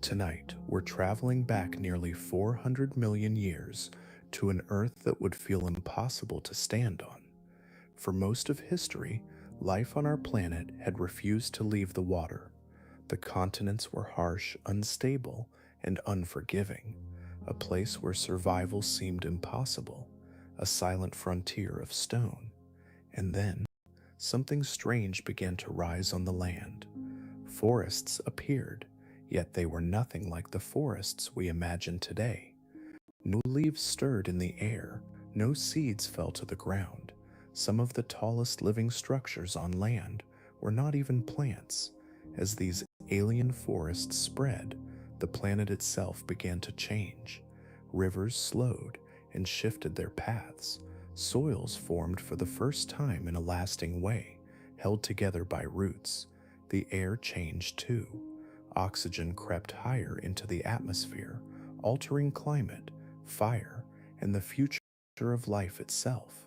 Tonight, we're traveling back nearly 400 million years to an Earth that would feel impossible to stand on. For most of history, life on our planet had refused to leave the water. The continents were harsh, unstable, and unforgiving, a place where survival seemed impossible, a silent frontier of stone. And then, something strange began to rise on the land. Forests appeared, yet they were nothing like the forests we imagine today. No leaves stirred in the air, no seeds fell to the ground. Some of the tallest living structures on land were not even plants. As these alien forests spread, the planet itself began to change. Rivers slowed and shifted their paths. Soils formed for the first time in a lasting way, held together by roots. The air changed too. Oxygen crept higher into the atmosphere, altering climate, fire, and the future of life itself.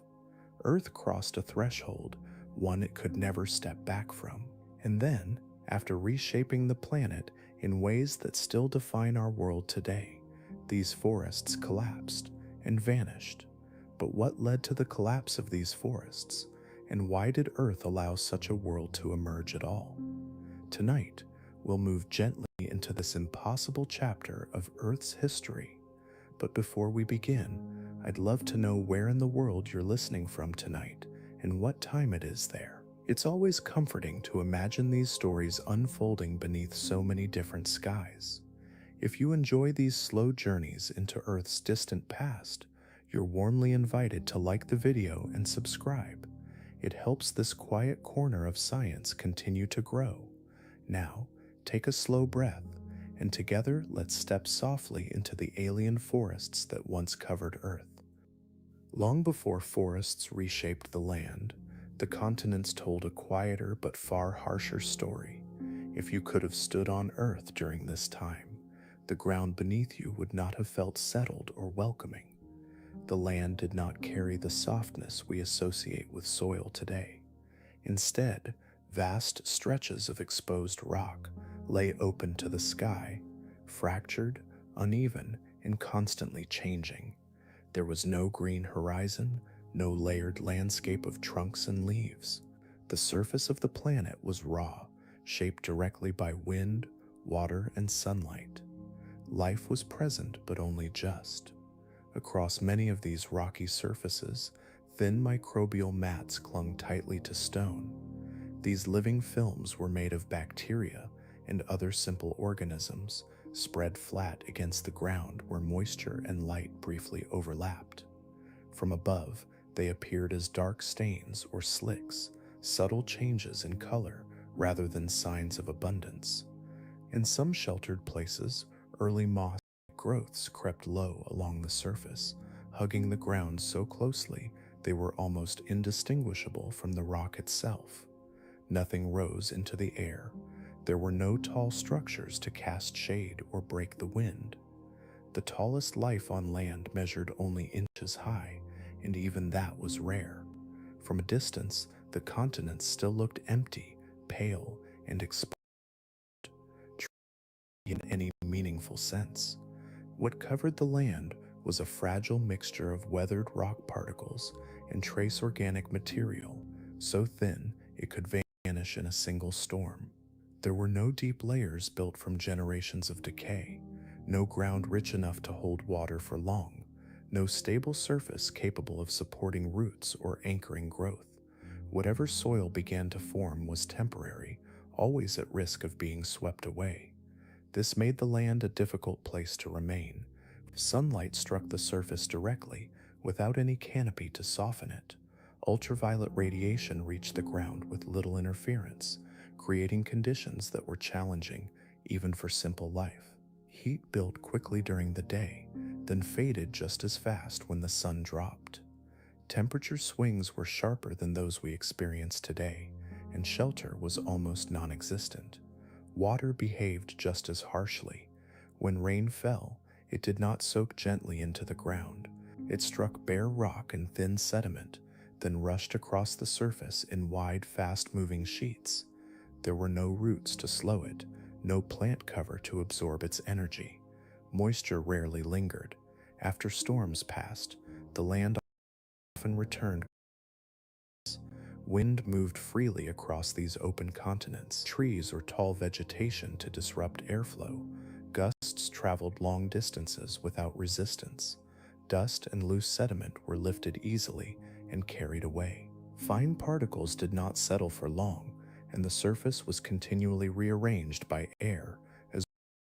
Earth crossed a threshold, one it could never step back from. And then, after reshaping the planet in ways that still define our world today, these forests collapsed and vanished. But what led to the collapse of these forests? And why did Earth allow such a world to emerge at all? Tonight, we'll move gently into this impossible chapter of Earth's history. But before we begin, I'd love to know where in the world you're listening from tonight and what time it is there. It's always comforting to imagine these stories unfolding beneath so many different skies. If you enjoy these slow journeys into Earth's distant past, you're warmly invited to like the video and subscribe. It helps this quiet corner of science continue to grow. Now, take a slow breath, and together let's step softly into the alien forests that once covered Earth. Long before forests reshaped the land, the continents told a quieter but far harsher story. If you could have stood on Earth during this time, the ground beneath you would not have felt settled or welcoming. The land did not carry the softness we associate with soil today. Instead, vast stretches of exposed rock lay open to the sky, fractured, uneven, and constantly changing. There was no green horizon, no layered landscape of trunks and leaves. The surface of the planet was raw, shaped directly by wind, water, and sunlight. Life was present, but only just. Across many of these rocky surfaces, thin microbial mats clung tightly to stone. These living films were made of bacteria and other simple organisms, spread flat against the ground where moisture and light briefly overlapped. From above, they appeared as dark stains or slicks, subtle changes in color rather than signs of abundance. In some sheltered places, early moss growths crept low along the surface, hugging the ground so closely they were almost indistinguishable from the rock itself. Nothing rose into the air. There were no tall structures to cast shade or break the wind. The tallest life on land measured only inches high, and even that was rare. From a distance, the continents still looked empty, pale, and exposed in any meaningful sense. What covered the land was a fragile mixture of weathered rock particles and trace organic material, so thin it could vanish in a single storm. There were no deep layers built from generations of decay, no ground rich enough to hold water for long, no stable surface capable of supporting roots or anchoring growth. Whatever soil began to form was temporary, always at risk of being swept away. This made the land a difficult place to remain. Sunlight struck the surface directly, without any canopy to soften it. Ultraviolet radiation reached the ground with little interference, creating conditions that were challenging even for simple life. Heat built quickly during the day, then faded just as fast when the sun dropped. Temperature swings were sharper than those we experience today, and shelter was almost non-existent. Water behaved just as harshly. When rain fell, it did not soak gently into the ground. It struck bare rock and thin sediment, then rushed across the surface in wide, fast-moving sheets. There were no roots to slow it, no plant cover to absorb its energy. Moisture rarely lingered. After storms passed, the land often returned. Wind moved freely across these open continents, trees or tall vegetation to disrupt airflow. Gusts traveled long distances without resistance. Dust and loose sediment were lifted easily and carried away. Fine particles did not settle for long, and the surface was continually rearranged by air as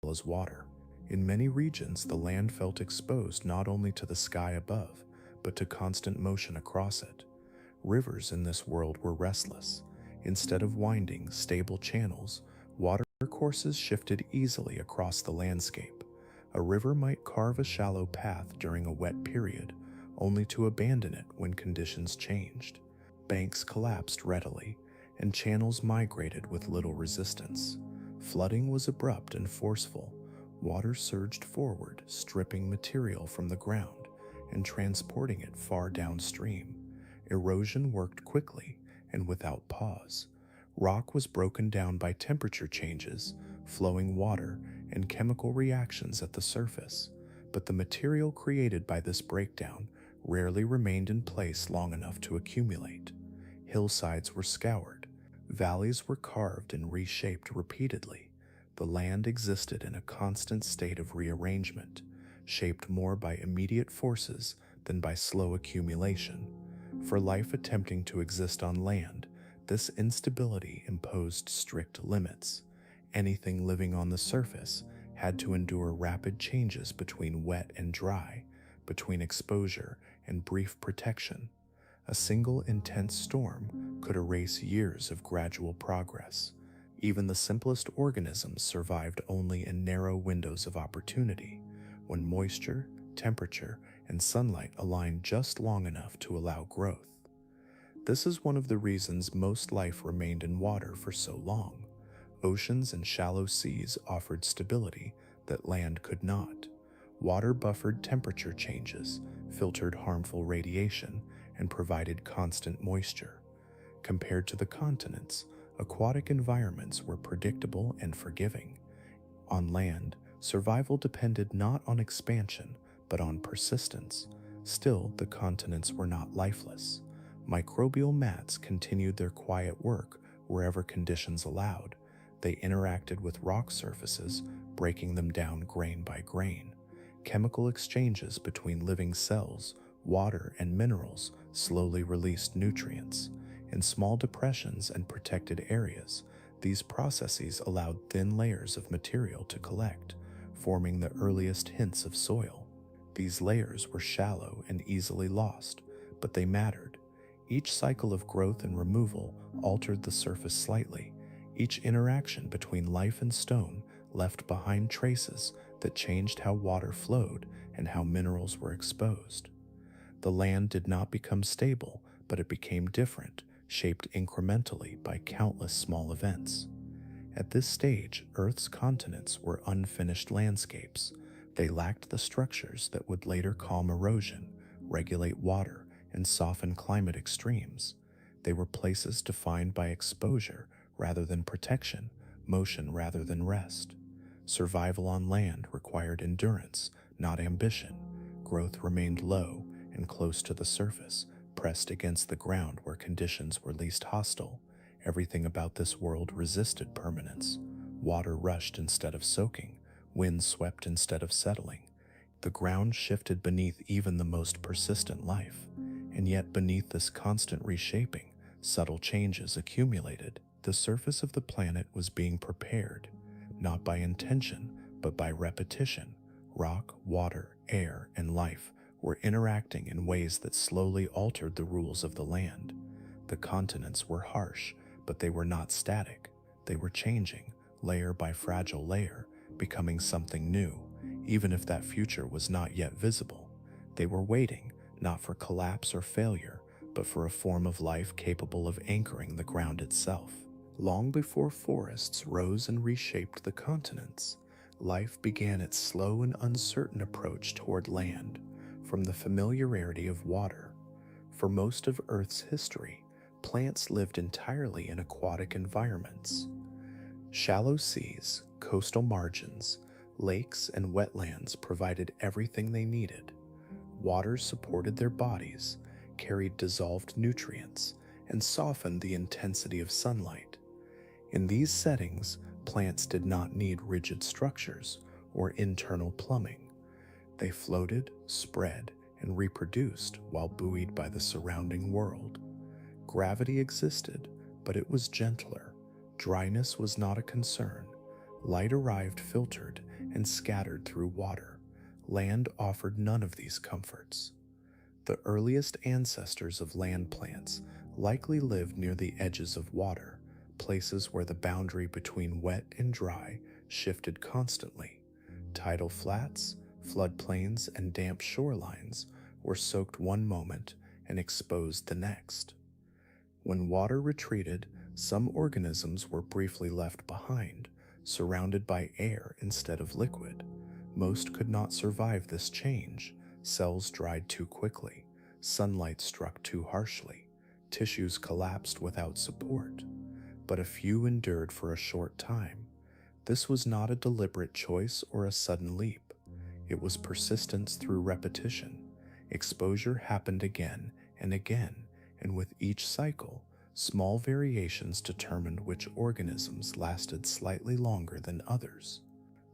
well as water. In many regions, the land felt exposed not only to the sky above, but to constant motion across it. Rivers in this world were restless. Instead of winding, stable channels, water courses shifted easily across the landscape. A river might carve a shallow path during a wet period, only to abandon it when conditions changed. Banks collapsed readily, and channels migrated with little resistance. Flooding was abrupt and forceful. Water surged forward, stripping material from the ground and transporting it far downstream. Erosion worked quickly and without pause. Rock was broken down by temperature changes, flowing water, and chemical reactions at the surface, but the material created by this breakdown rarely remained in place long enough to accumulate. Hillsides were scoured, valleys were carved and reshaped repeatedly. The land existed in a constant state of rearrangement, shaped more by immediate forces than by slow accumulation. For life attempting to exist on land, this instability imposed strict limits. Anything living on the surface had to endure rapid changes between wet and dry, between exposure and brief protection. A single intense storm could erase years of gradual progress. Even the simplest organisms survived only in narrow windows of opportunity, when moisture, temperature, and sunlight aligned just long enough to allow growth. This is one of the reasons most life remained in water for so long. Oceans and shallow seas offered stability that land could not. Water buffered temperature changes, filtered harmful radiation, and provided constant moisture. Compared to the continents, aquatic environments were predictable and forgiving. On land, survival depended not on expansion, but on persistence. Still, the continents were not lifeless. Microbial mats continued their quiet work wherever conditions allowed. They interacted with rock surfaces, breaking them down grain by grain. Chemical exchanges between living cells, water, and minerals slowly released nutrients. In small depressions and protected areas, these processes allowed thin layers of material to collect, forming the earliest hints of soil. These layers were shallow and easily lost, but they mattered. Each cycle of growth and removal altered the surface slightly. Each interaction between life and stone left behind traces that changed how water flowed and how minerals were exposed. The land did not become stable, but it became different, shaped incrementally by countless small events. At this stage, Earth's continents were unfinished landscapes. They lacked the structures that would later calm erosion, regulate water, and soften climate extremes. They were places defined by exposure rather than protection, motion rather than rest. Survival on land required endurance, not ambition. Growth remained low and close to the surface, pressed against the ground where conditions were least hostile. Everything about this world resisted permanence. Water rushed instead of soaking, wind swept instead of settling. The ground shifted beneath even the most persistent life. And yet beneath this constant reshaping, subtle changes accumulated. The surface of the planet was being prepared, not by intention, but by repetition. Rock, water, air, and life were interacting in ways that slowly altered the rules of the land. The continents were harsh, but they were not static. They were changing, layer by fragile layer, becoming something new, even if that future was not yet visible. They were waiting, not for collapse or failure, but for a form of life capable of anchoring the ground itself. Long before forests rose and reshaped the continents, life began its slow and uncertain approach toward land, from the familiarity of water. For most of Earth's history, plants lived entirely in aquatic environments. Shallow seas, coastal margins, lakes, and wetlands provided everything they needed. Water supported their bodies, carried dissolved nutrients, and softened the intensity of sunlight. In these settings, plants did not need rigid structures or internal plumbing. They floated, spread, and reproduced while buoyed by the surrounding world. Gravity existed, but it was gentler. Dryness was not a concern. Light arrived filtered and scattered through water. Land offered none of these comforts. The earliest ancestors of land plants likely lived near the edges of water, places where the boundary between wet and dry shifted constantly. Tidal flats, floodplains, and damp shorelines were soaked one moment and exposed the next. When water retreated, some organisms were briefly left behind, surrounded by air instead of liquid. Most could not survive this change. Cells dried too quickly, sunlight struck too harshly, tissues collapsed without support. But a few endured for a short time. This was not a deliberate choice or a sudden leap. It was persistence through repetition. Exposure happened again and again, and with each cycle, small variations determined which organisms lasted slightly longer than others.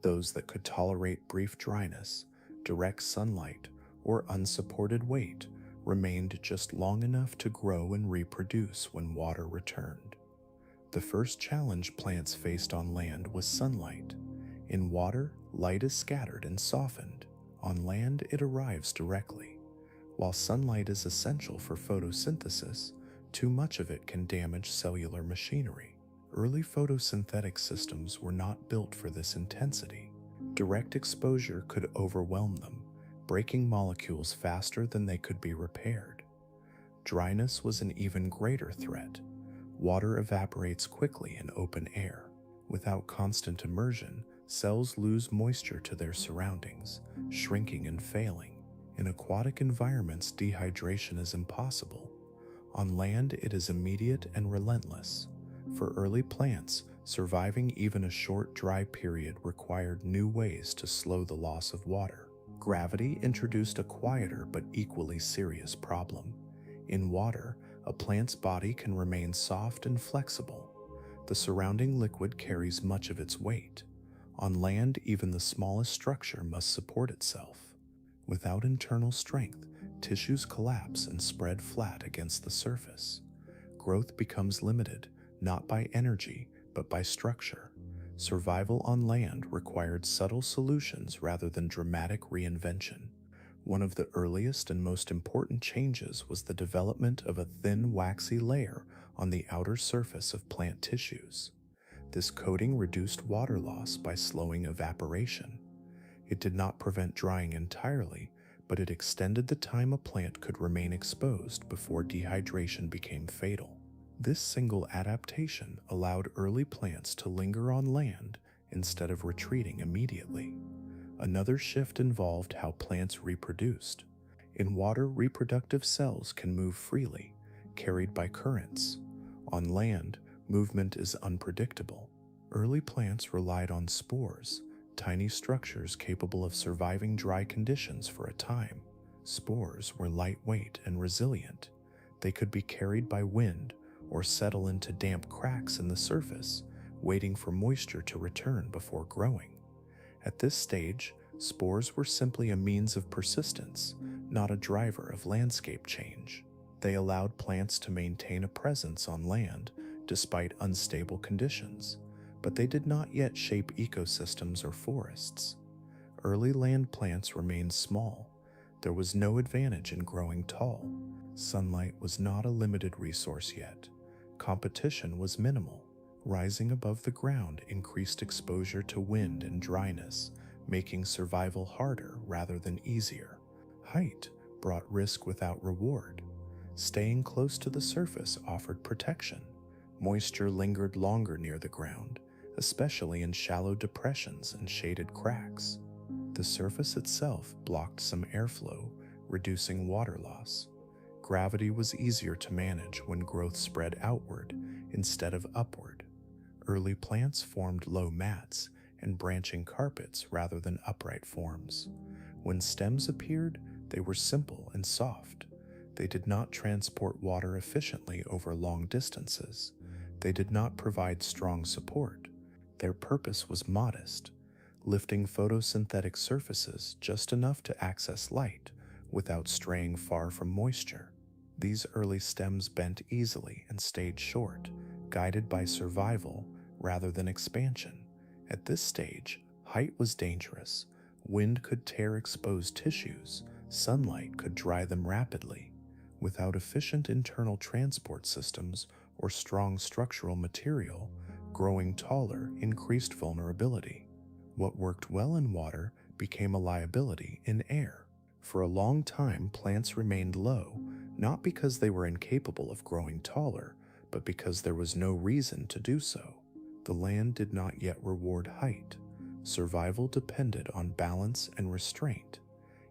Those that could tolerate brief dryness, direct sunlight, or unsupported weight remained just long enough to grow and reproduce when water returned. The first challenge plants faced on land was sunlight. In water, light is scattered and softened. On land, it arrives directly. While sunlight is essential for photosynthesis, too much of it can damage cellular machinery. Early photosynthetic systems were not built for this intensity. Direct exposure could overwhelm them, breaking molecules faster than they could be repaired. Dryness was an even greater threat. Water evaporates quickly in open air. Without constant immersion, cells lose moisture to their surroundings, shrinking and failing. In aquatic environments, dehydration is impossible. On land, it is immediate and relentless. For early plants, surviving even a short dry period required new ways to slow the loss of water. Gravity introduced a quieter but equally serious problem. In water, a plant's body can remain soft and flexible. The surrounding liquid carries much of its weight. On land, even the smallest structure must support itself. Without internal strength, tissues collapse and spread flat against the surface. Growth becomes limited, not by energy, but by structure. Survival on land required subtle solutions rather than dramatic reinvention. One of the earliest and most important changes was the development of a thin, waxy layer on the outer surface of plant tissues. This coating reduced water loss by slowing evaporation. It did not prevent drying entirely, but it extended the time a plant could remain exposed before dehydration became fatal. This single adaptation allowed early plants to linger on land instead of retreating immediately. Another shift involved how plants reproduced. In water, reproductive cells can move freely, carried by currents. On land, movement is unpredictable. Early plants relied on spores, tiny structures capable of surviving dry conditions for a time. Spores were lightweight and resilient. They could be carried by wind or settle into damp cracks in the surface, waiting for moisture to return before growing. At this stage, spores were simply a means of persistence, not a driver of landscape change. They allowed plants to maintain a presence on land despite unstable conditions, but they did not yet shape ecosystems or forests. Early land plants remained small. There was no advantage in growing tall. Sunlight was not a limited resource yet. Competition was minimal. Rising above the ground increased exposure to wind and dryness, making survival harder rather than easier. Height brought risk without reward. Staying close to the surface offered protection. Moisture lingered longer near the ground, especially in shallow depressions and shaded cracks. The surface itself blocked some airflow, reducing water loss. Gravity was easier to manage when growth spread outward instead of upward. Early plants formed low mats and branching carpets rather than upright forms. When stems appeared, they were simple and soft. They did not transport water efficiently over long distances. They did not provide strong support. Their purpose was modest, lifting photosynthetic surfaces just enough to access light without straying far from moisture. These early stems bent easily and stayed short, guided by survival rather than expansion. At this stage, height was dangerous. Wind could tear exposed tissues, sunlight could dry them rapidly. Without efficient internal transport systems or strong structural material, growing taller increased vulnerability. What worked well in water became a liability in air. For a long time, plants remained low, not because they were incapable of growing taller, but because there was no reason to do so. The land did not yet reward height. Survival depended on balance and restraint.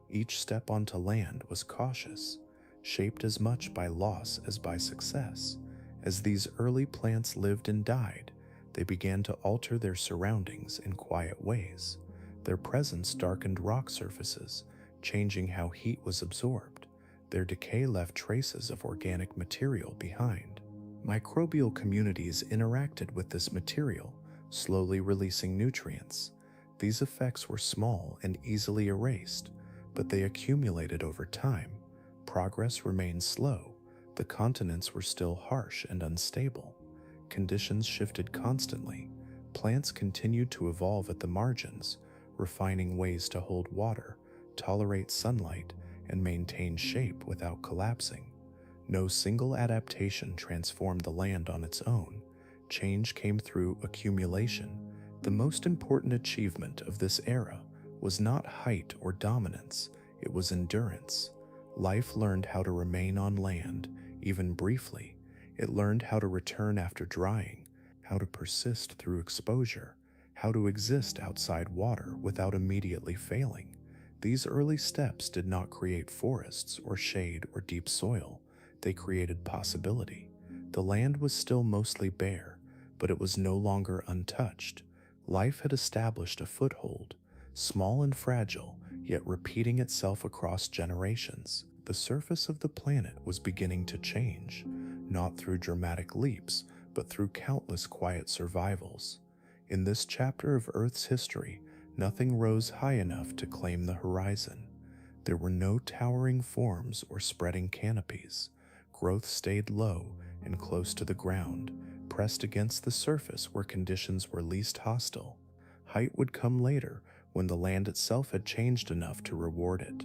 Each step onto land was cautious, shaped as much by loss as by success. As these early plants lived and died, they began to alter their surroundings in quiet ways. Their presence darkened rock surfaces, changing how heat was absorbed. Their decay left traces of organic material behind. Microbial communities interacted with this material, slowly releasing nutrients. These effects were small and easily erased, but they accumulated over time. Progress remained slow. The continents were still harsh and unstable. Conditions shifted constantly. Plants continued to evolve at the margins, refining ways to hold water, tolerate sunlight, and maintain shape without collapsing. No single adaptation transformed the land on its own. Change came through accumulation. The most important achievement of this era was not height or dominance, it was endurance. Life learned how to remain on land, even briefly. It learned how to return after drying, how to persist through exposure, how to exist outside water without immediately failing. These early steps did not create forests or shade or deep soil. They created possibility. The land was still mostly bare, but it was no longer untouched. Life had established a foothold, small and fragile, yet repeating itself across generations. The surface of the planet was beginning to change, not through dramatic leaps, but through countless quiet survivals. In this chapter of Earth's history, nothing rose high enough to claim the horizon. There were no towering forms or spreading canopies. Growth stayed low and close to the ground, pressed against the surface where conditions were least hostile. Height would come later, when the land itself had changed enough to reward it.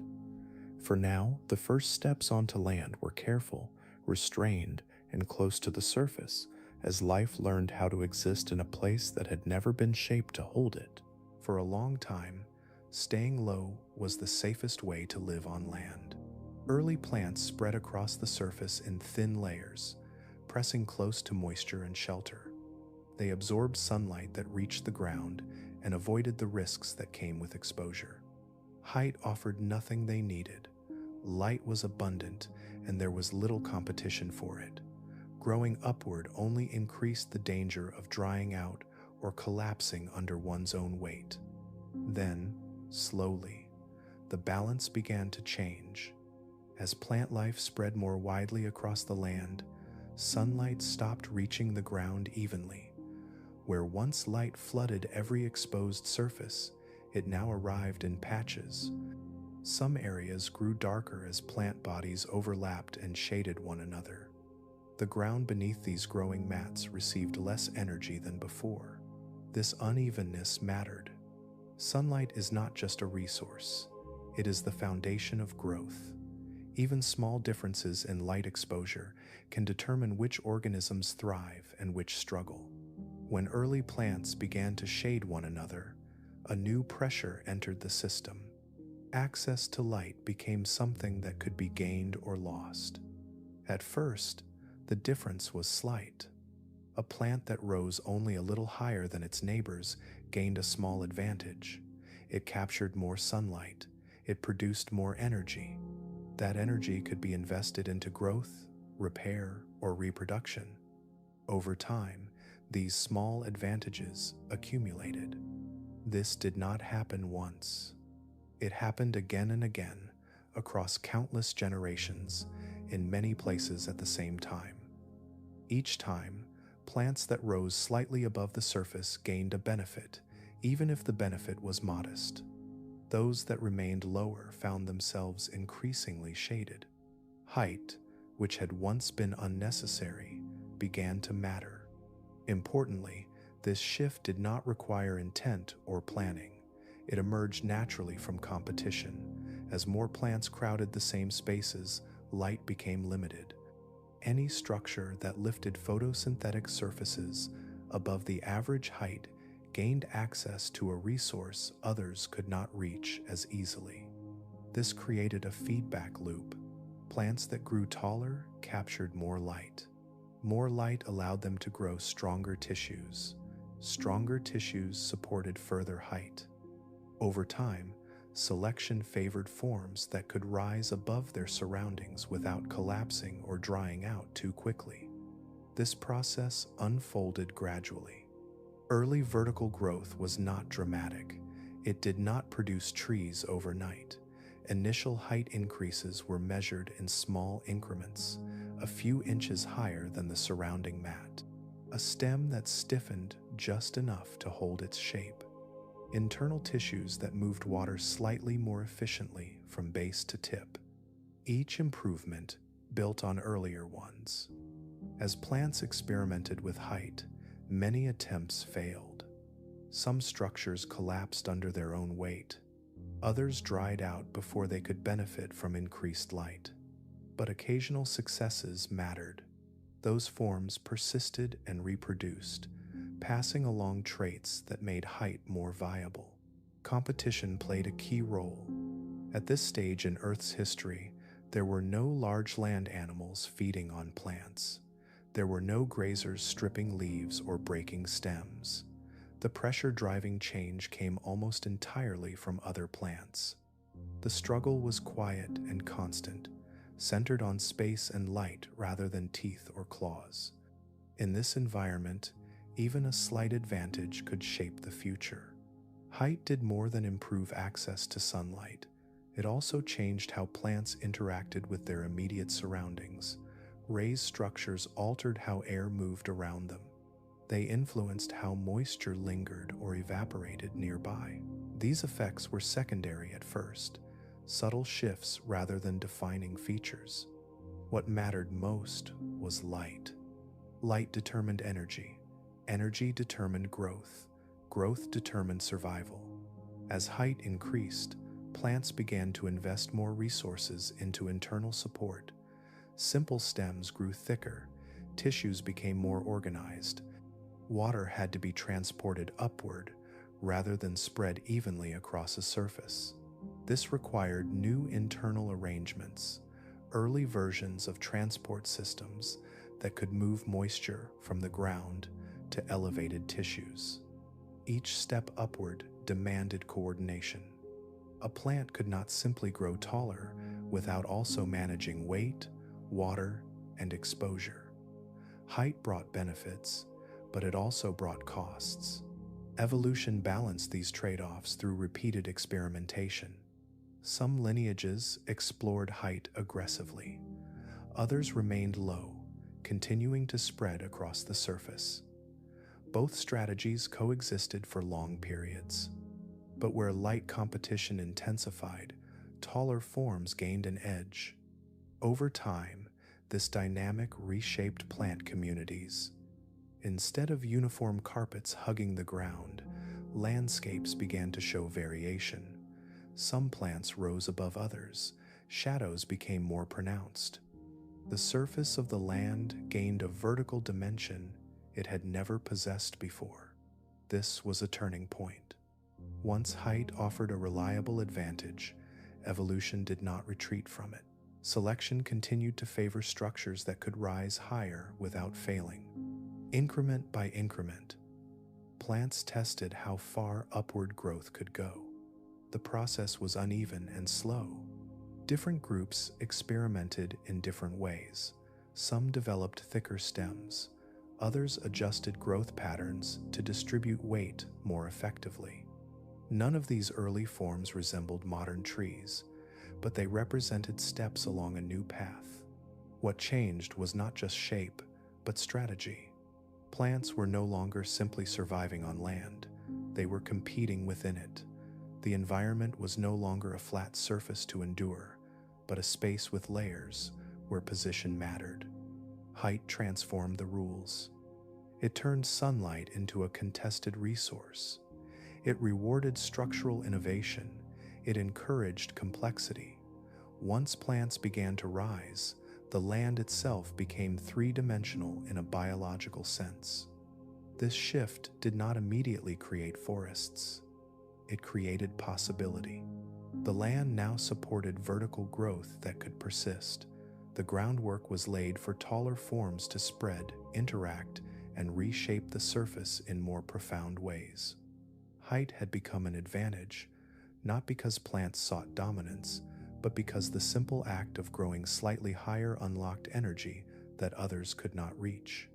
For now, the first steps onto land were careful, restrained, and close to the surface, as life learned how to exist in a place that had never been shaped to hold it. For a long time, staying low was the safest way to live on land. Early plants spread across the surface in thin layers, pressing close to moisture and shelter. They absorbed sunlight that reached the ground and avoided the risks that came with exposure. Height offered nothing they needed. Light was abundant, and there was little competition for it. Growing upward only increased the danger of drying out or collapsing under one's own weight. Then, slowly, the balance began to change. As plant life spread more widely across the land, sunlight stopped reaching the ground evenly. Where once light flooded every exposed surface, it now arrived in patches. Some areas grew darker as plant bodies overlapped and shaded one another. The ground beneath these growing mats received less energy than before. This unevenness mattered. Sunlight is not just a resource, it is the foundation of growth. Even small differences in light exposure can determine which organisms thrive and which struggle. When early plants began to shade one another, a new pressure entered the system. Access to light became something that could be gained or lost. At first, the difference was slight. A plant that rose only a little higher than its neighbors gained a small advantage. It captured more sunlight. It produced more energy. That energy could be invested into growth, repair, or reproduction. Over time, These small advantages accumulated. This did not happen once. It happened again and again, across countless generations, in many places at the same time. Each time, plants that rose slightly above the surface gained a benefit, even if the benefit was modest. Those that remained lower found themselves increasingly shaded. Height, which had once been unnecessary, began to matter. Importantly, this shift did not require intent or planning. It emerged naturally from competition. As more plants crowded the same spaces, light became limited. Any structure that lifted photosynthetic surfaces above the average height gained access to a resource others could not reach as easily. This created a feedback loop. Plants that grew taller captured more light. More light allowed them to grow stronger tissues. Stronger tissues supported further height. Over time, selection favored forms that could rise above their surroundings without collapsing or drying out too quickly. This process unfolded gradually. Early vertical growth was not dramatic. It did not produce trees overnight. Initial height increases were measured in small increments, a few inches higher than the surrounding mat. A stem that stiffened just enough to hold its shape. Internal tissues that moved water slightly more efficiently from base to tip. Each improvement built on earlier ones. As plants experimented with height, many attempts failed. Some structures collapsed under their own weight. Others dried out before they could benefit from increased light. But occasional successes mattered. Those forms persisted and reproduced, passing along traits that made height more viable. Competition played a key role. At this stage in Earth's history, there were no large land animals feeding on plants. There were no grazers stripping leaves or breaking stems. The pressure driving change came almost entirely from other plants. The struggle was quiet and constant, centered on space and light rather than teeth or claws. In this environment, even a slight advantage could shape the future. Height did more than improve access to sunlight. It also changed how plants interacted with their immediate surroundings. Raised structures altered how air moved around them. They influenced how moisture lingered or evaporated nearby. These effects were secondary at first, subtle shifts rather than defining features. What mattered most was light. Light determined energy. Energy determined growth. Growth determined survival. As height increased, plants began to invest more resources into internal support. Simple stems grew thicker. Tissues became more organized. Water had to be transported upward rather than spread evenly across a surface. This required new internal arrangements, early versions of transport systems that could move moisture from the ground to elevated tissues. Each step upward demanded coordination. A plant could not simply grow taller without also managing weight, water, and exposure. Height brought benefits, but it also brought costs. Evolution balanced these trade-offs through repeated experimentation. Some lineages explored height aggressively. Others remained low, continuing to spread across the surface. Both strategies coexisted for long periods. But where light competition intensified, taller forms gained an edge. Over time, this dynamic reshaped plant communities. Instead of uniform carpets hugging the ground, landscapes began to show variation. Some plants rose above others. Shadows became more pronounced. The surface of the land gained a vertical dimension it had never possessed before. This was a turning point. Once height offered a reliable advantage, evolution did not retreat from it. Selection continued to favor structures that could rise higher without failing. Increment by increment, plants tested how far upward growth could go. The process was uneven and slow. Different groups experimented in different ways. Some developed thicker stems, others adjusted growth patterns to distribute weight more effectively. None of these early forms resembled modern trees, but they represented steps along a new path. What changed was not just shape, but strategy. Plants were no longer simply surviving on land, they were competing within it. The environment was no longer a flat surface to endure, but a space with layers where position mattered. Height transformed the rules. It turned sunlight into a contested resource. It rewarded structural innovation. It encouraged complexity. Once plants began to rise, the land itself became three-dimensional in a biological sense. This shift did not immediately create forests. It created possibility. The land now supported vertical growth that could persist. The groundwork was laid for taller forms to spread, interact, and reshape the surface in more profound ways. Height had become an advantage, not because plants sought dominance, but because the simple act of growing slightly higher unlocked energy that others could not reach.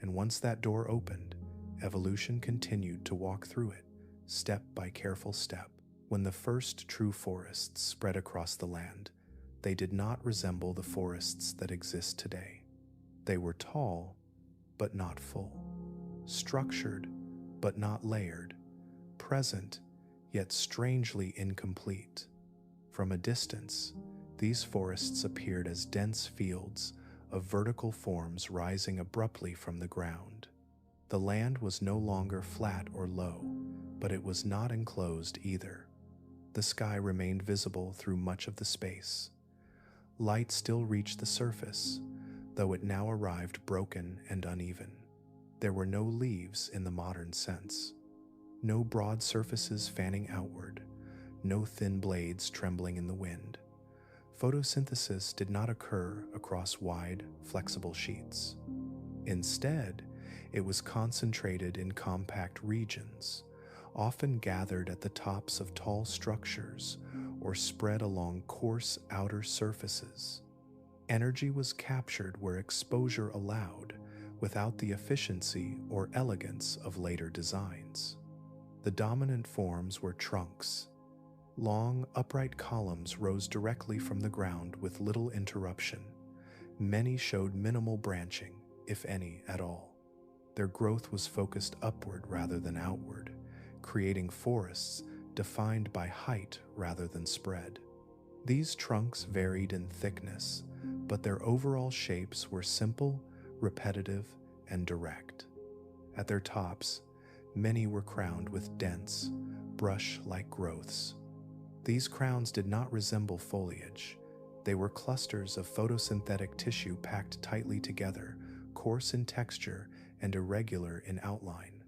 And once that door opened, evolution continued to walk through it, step by careful step. When the first true forests spread across the land, they did not resemble the forests that exist today. They were tall, but not full, structured, but not layered, present, yet strangely incomplete. From a distance, these forests appeared as dense fields of vertical forms rising abruptly from the ground. The land was no longer flat or low, but it was not enclosed either. The sky remained visible through much of the space. Light still reached the surface, though it now arrived broken and uneven. There were no leaves in the modern sense, no broad surfaces fanning outward, no thin blades trembling in the wind. Photosynthesis did not occur across wide, flexible sheets. Instead, it was concentrated in compact regions, often gathered at the tops of tall structures or spread along coarse outer surfaces. Energy was captured where exposure allowed, without the efficiency or elegance of later designs. The dominant forms were trunks. Long, upright columns rose directly from the ground with little interruption. Many showed minimal branching, if any at all. Their growth was focused upward rather than outward, creating forests defined by height rather than spread. These trunks varied in thickness, but their overall shapes were simple, repetitive, and direct. At their tops, many were crowned with dense, brush-like growths. These crowns did not resemble foliage. They were clusters of photosynthetic tissue packed tightly together, coarse in texture and irregular in outline.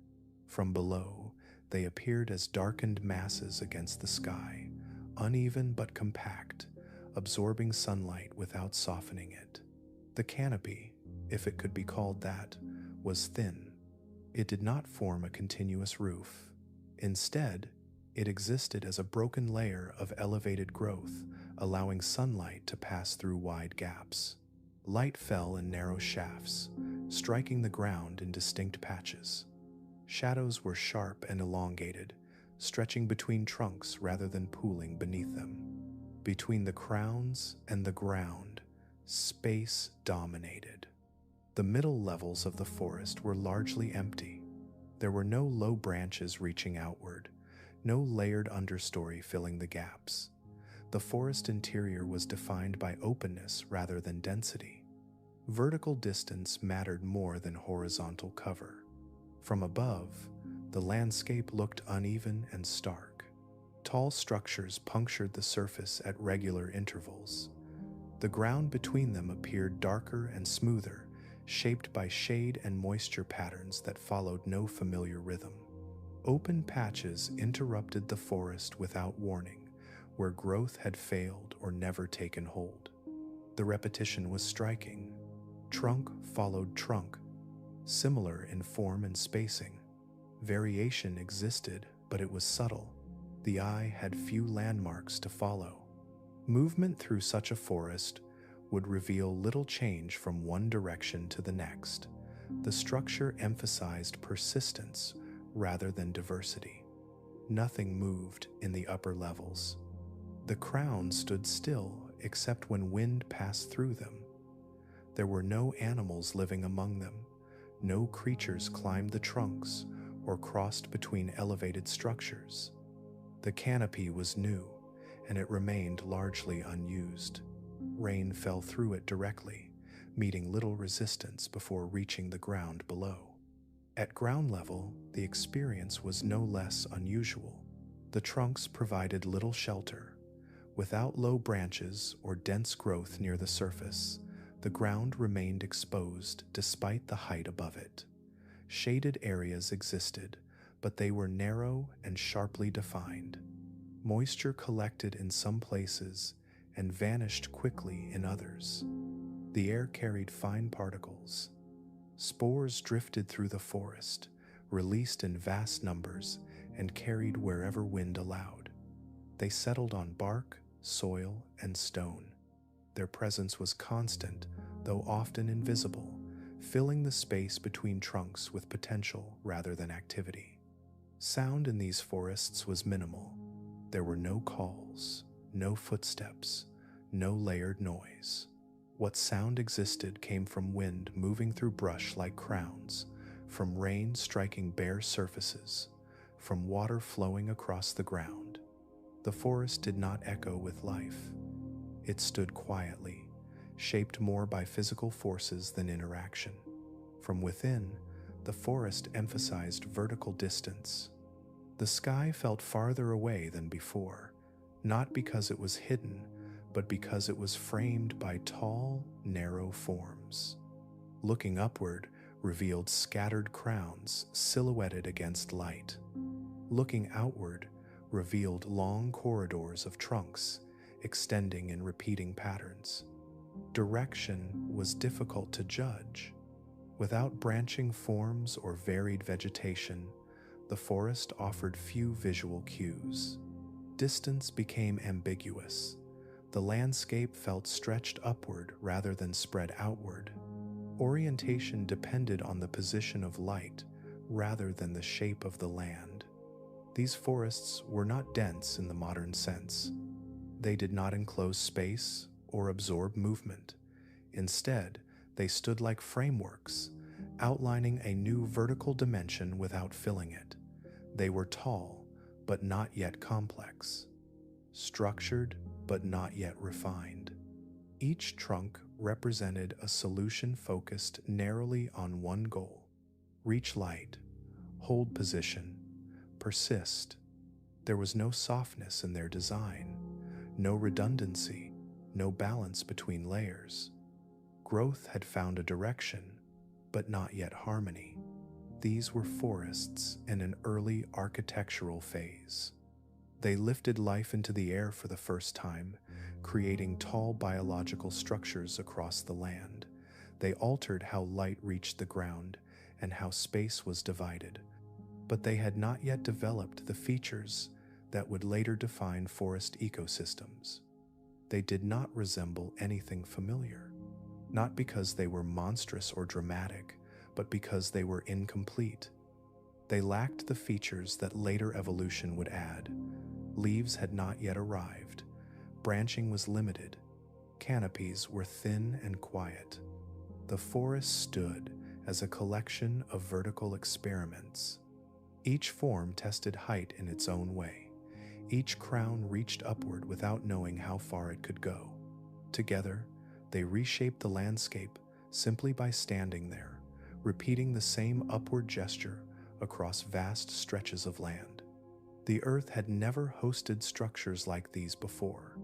From below, they appeared as darkened masses against the sky, uneven but compact, absorbing sunlight without softening it. The canopy, if it could be called that, was thin. It did not form a continuous roof. Instead, it existed as a broken layer of elevated growth, allowing sunlight to pass through wide gaps. Light fell in narrow shafts, striking the ground in distinct patches. Shadows were sharp and elongated, stretching between trunks rather than pooling beneath them. Between the crowns and the ground, space dominated. The middle levels of the forest were largely empty. There were no low branches reaching outward, no layered understory filling the gaps. The forest interior was defined by openness rather than density. Vertical distance mattered more than horizontal cover. From above, the landscape looked uneven and stark. Tall structures punctured the surface at regular intervals. The ground between them appeared darker and smoother, shaped by shade and moisture patterns that followed no familiar rhythm. Open patches interrupted the forest without warning, where growth had failed or never taken hold. The repetition was striking. Trunk followed trunk, similar in form and spacing. Variation existed, but it was subtle. The eye had few landmarks to follow. Movement through such a forest would reveal little change from one direction to the next. The structure emphasized persistence rather than diversity. Nothing moved in the upper levels. The crown stood still except when wind passed through them. There were no animals living among them. No creatures climbed the trunks or crossed between elevated structures. The canopy was new, and it remained largely unused. Rain fell through it directly, meeting little resistance before reaching the ground below. At ground level, the experience was no less unusual. The trunks provided little shelter. Without low branches or dense growth near the surface, the ground remained exposed despite the height above it. Shaded areas existed, but they were narrow and sharply defined. Moisture collected in some places and vanished quickly in others. The air carried fine particles. Spores drifted through the forest, released in vast numbers and carried wherever wind allowed. They settled on bark, soil, and stone. Their presence was constant, though often invisible, filling the space between trunks with potential rather than activity. Sound in these forests was minimal. There were no calls, no footsteps, no layered noise. What sound existed came from wind moving through brush like crowns, from rain striking bare surfaces, from water flowing across the ground. The forest did not echo with life. It stood quietly, shaped more by physical forces than interaction. From within, the forest emphasized vertical distance. The sky felt farther away than before, not because it was hidden, but because it was framed by tall, narrow forms. Looking upward revealed scattered crowns silhouetted against light. Looking outward revealed long corridors of trunks extending in repeating patterns. Direction was difficult to judge. Without branching forms or varied vegetation, the forest offered few visual cues. Distance became ambiguous. The landscape felt stretched upward rather than spread outward. Orientation depended on the position of light rather than the shape of the land. These forests were not dense in the modern sense. They did not enclose space or absorb movement. Instead, they stood like frameworks, outlining a new vertical dimension without filling it. They were tall, but not yet complex. Structured, but not yet refined. Each trunk represented a solution focused narrowly on one goal: reach light, hold position, persist. There was no softness in their design, no redundancy, no balance between layers. Growth had found a direction, but not yet harmony. These were forests in an early architectural phase. They lifted life into the air for the first time, creating tall biological structures across the land. They altered how light reached the ground and how space was divided. But they had not yet developed the features that would later define forest ecosystems. They did not resemble anything familiar, not because they were monstrous or dramatic, but because they were incomplete. They lacked the features that later evolution would add. Leaves had not yet arrived. Branching was limited. Canopies were thin and quiet. The forest stood as a collection of vertical experiments. Each form tested height in its own way. Each crown reached upward without knowing how far it could go. Together, they reshaped the landscape simply by standing there, repeating the same upward gesture across vast stretches of land. The earth had never hosted structures like these before,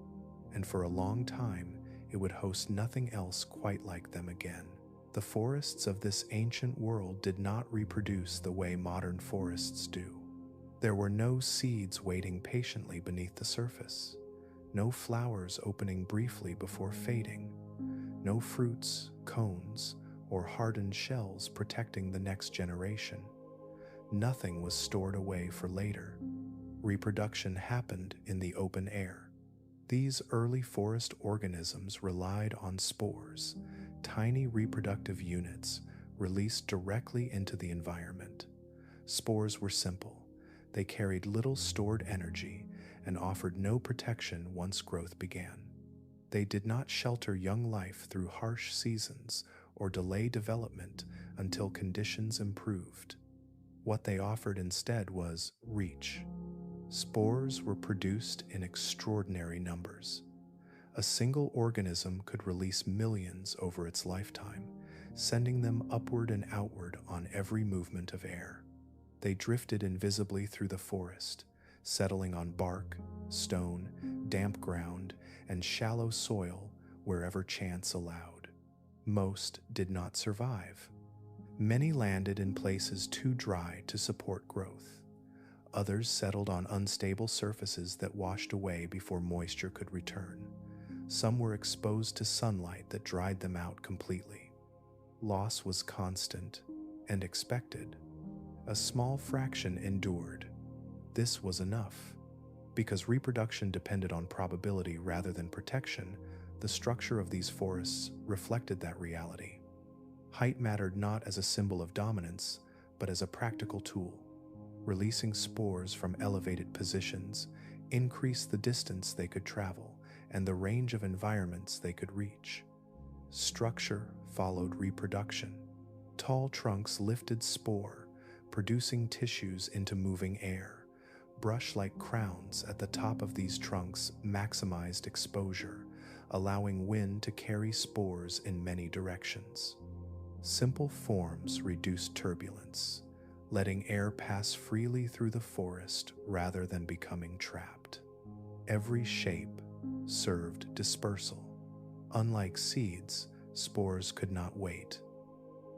and for a long time it would host nothing else quite like them again. The forests of this ancient world did not reproduce the way modern forests do. There were no seeds waiting patiently beneath the surface, no flowers opening briefly before fading, no fruits, cones, or hardened shells protecting the next generation. Nothing was stored away for later. Reproduction happened in the open air. These early forest organisms relied on spores, tiny reproductive units released directly into the environment. Spores were simple. They carried little stored energy and offered no protection once growth began. They did not shelter young life through harsh seasons or delay development until conditions improved. What they offered instead was reach. Spores were produced in extraordinary numbers. A single organism could release millions over its lifetime, sending them upward and outward on every movement of air. They drifted invisibly through the forest, settling on bark, stone, damp ground, and shallow soil wherever chance allowed. Most did not survive. Many landed in places too dry to support growth. Others settled on unstable surfaces that washed away before moisture could return. Some were exposed to sunlight that dried them out completely. Loss was constant and expected. A small fraction endured. This was enough. Because reproduction depended on probability rather than protection, the structure of these forests reflected that reality. Height mattered not as a symbol of dominance, but as a practical tool. Releasing spores from elevated positions increased the distance they could travel and the range of environments they could reach. Structure followed reproduction. Tall trunks lifted spore, producing tissues into moving air. Brush-like crowns at the top of these trunks maximized exposure, allowing wind to carry spores in many directions. Simple forms reduced turbulence, letting air pass freely through the forest rather than becoming trapped. Every shape served dispersal. Unlike seeds, spores could not wait.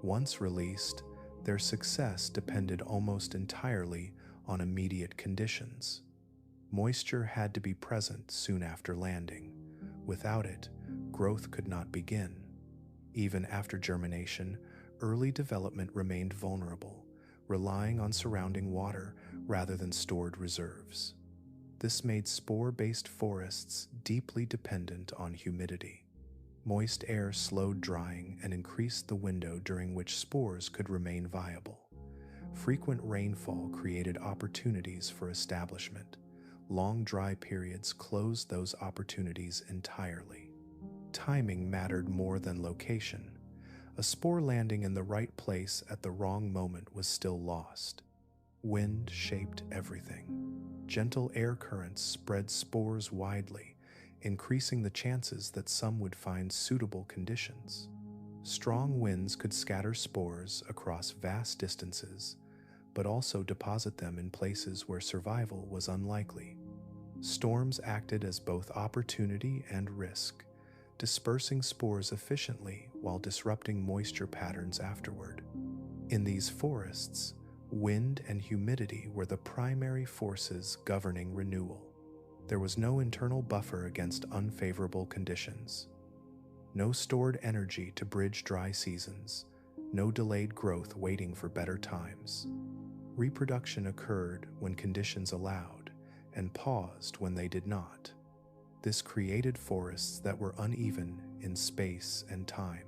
Once released, their success depended almost entirely on immediate conditions. Moisture had to be present soon after landing. Without it, growth could not begin. Even after germination, early development remained vulnerable, relying on surrounding water rather than stored reserves. This made spore-based forests deeply dependent on humidity. Moist air slowed drying and increased the window during which spores could remain viable. Frequent rainfall created opportunities for establishment. Long dry periods closed those opportunities entirely. Timing mattered more than location. A spore landing in the right place at the wrong moment was still lost. Wind shaped everything. Gentle air currents spread spores widely, increasing the chances that some would find suitable conditions. Strong winds could scatter spores across vast distances, but also deposit them in places where survival was unlikely. Storms acted as both opportunity and risk, dispersing spores efficiently while disrupting moisture patterns afterward. In these forests, wind and humidity were the primary forces governing renewal. There was no internal buffer against unfavorable conditions. No stored energy to bridge dry seasons, no delayed growth waiting for better times. Reproduction occurred when conditions allowed and paused when they did not. This created forests that were uneven in space and time.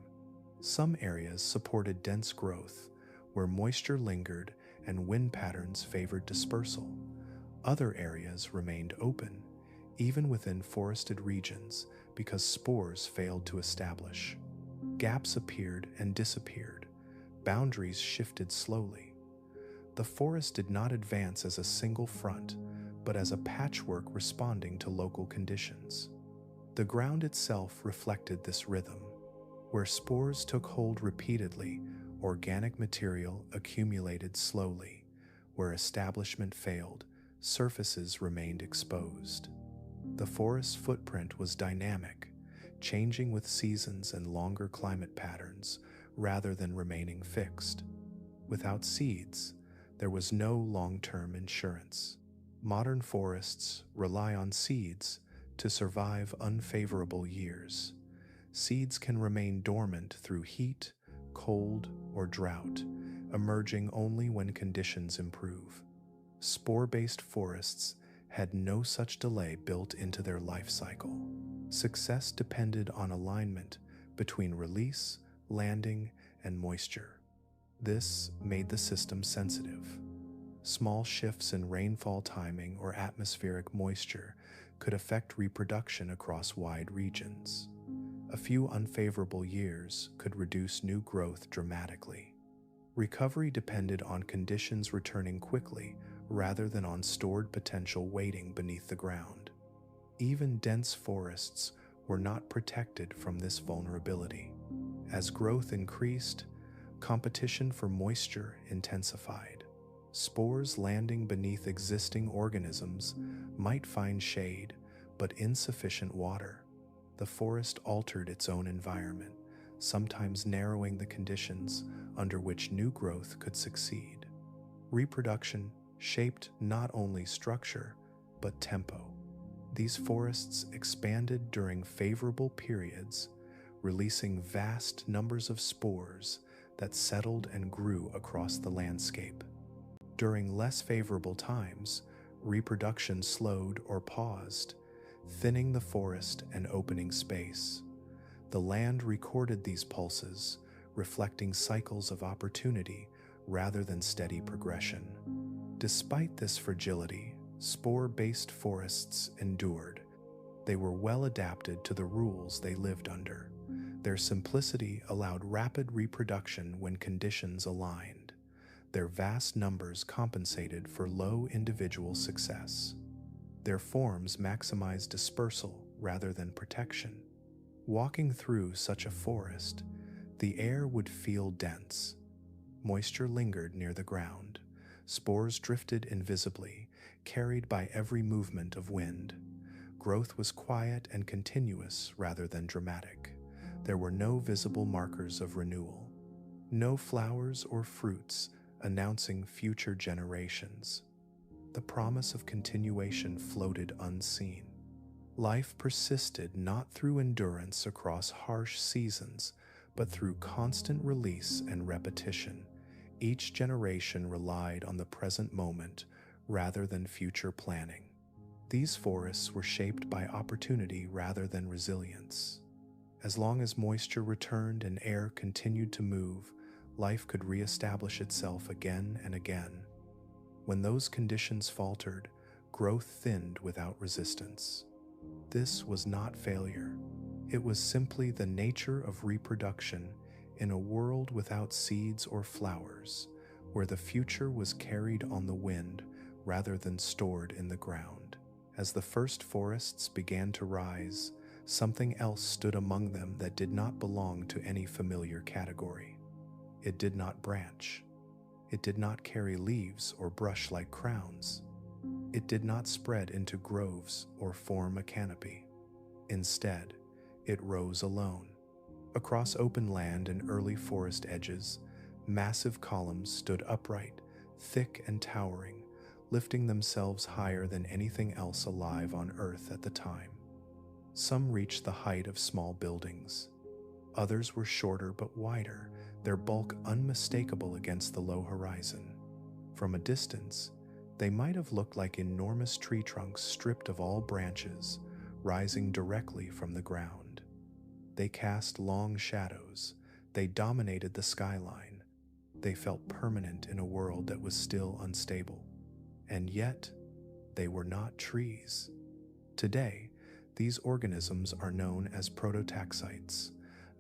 Some areas supported dense growth, where moisture lingered and wind patterns favored dispersal. Other areas remained open, even within forested regions, because spores failed to establish. Gaps appeared and disappeared. Boundaries shifted slowly. The forest did not advance as a single front, but as a patchwork responding to local conditions. The ground itself reflected this rhythm. Where spores took hold repeatedly, organic material accumulated slowly. Where establishment failed, surfaces remained exposed. The forest's footprint was dynamic, changing with seasons and longer climate patterns rather than remaining fixed. Without seeds, there was no long-term insurance. Modern forests rely on seeds to survive unfavorable years. Seeds can remain dormant through heat, cold, or drought, emerging only when conditions improve. Spore-based forests had no such delay built into their life cycle. Success depended on alignment between release, landing, and moisture. This made the system sensitive. Small shifts in rainfall timing or atmospheric moisture could affect reproduction across wide regions. A few unfavorable years could reduce new growth dramatically. Recovery depended on conditions returning quickly rather than on stored potential waiting beneath the ground. Even dense forests were not protected from this vulnerability. As growth increased, competition for moisture intensified. Spores landing beneath existing organisms might find shade, but insufficient water. The forest altered its own environment, sometimes narrowing the conditions under which new growth could succeed. Reproduction shaped not only structure, but tempo. These forests expanded during favorable periods, releasing vast numbers of spores that settled and grew across the landscape. During less favorable times, reproduction slowed or paused, thinning the forest and opening space. The land recorded these pulses, reflecting cycles of opportunity rather than steady progression. Despite this fragility, spore-based forests endured. They were well adapted to the rules they lived under. Their simplicity allowed rapid reproduction when conditions aligned. Their vast numbers compensated for low individual success. Their forms maximized dispersal rather than protection. Walking through such a forest, the air would feel dense. Moisture lingered near the ground. Spores drifted invisibly, carried by every movement of wind. Growth was quiet and continuous rather than dramatic. There were no visible markers of renewal. No flowers or fruits announcing future generations. The promise of continuation floated unseen. Life persisted not through endurance across harsh seasons, but through constant release and repetition. Each generation relied on the present moment rather than future planning. These forests were shaped by opportunity rather than resilience. As long as moisture returned and air continued to move, life could reestablish itself again and again. When those conditions faltered, growth thinned without resistance. This was not failure. It was simply the nature of reproduction in a world without seeds or flowers, where the future was carried on the wind rather than stored in the ground. As the first forests began to rise, something else stood among them that did not belong to any familiar category. It did not branch. It did not carry leaves or brush like crowns. It did not spread into groves or form a canopy. Instead, it rose alone. Across open land and early forest edges, massive columns stood upright, thick and towering, lifting themselves higher than anything else alive on Earth at the time. Some reached the height of small buildings. Others were shorter but wider, their bulk unmistakable against the low horizon. From a distance, they might have looked like enormous tree trunks stripped of all branches, rising directly from the ground. They cast long shadows. They dominated the skyline. They felt permanent in a world that was still unstable. And yet, they were not trees. Today, these organisms are known as prototaxites,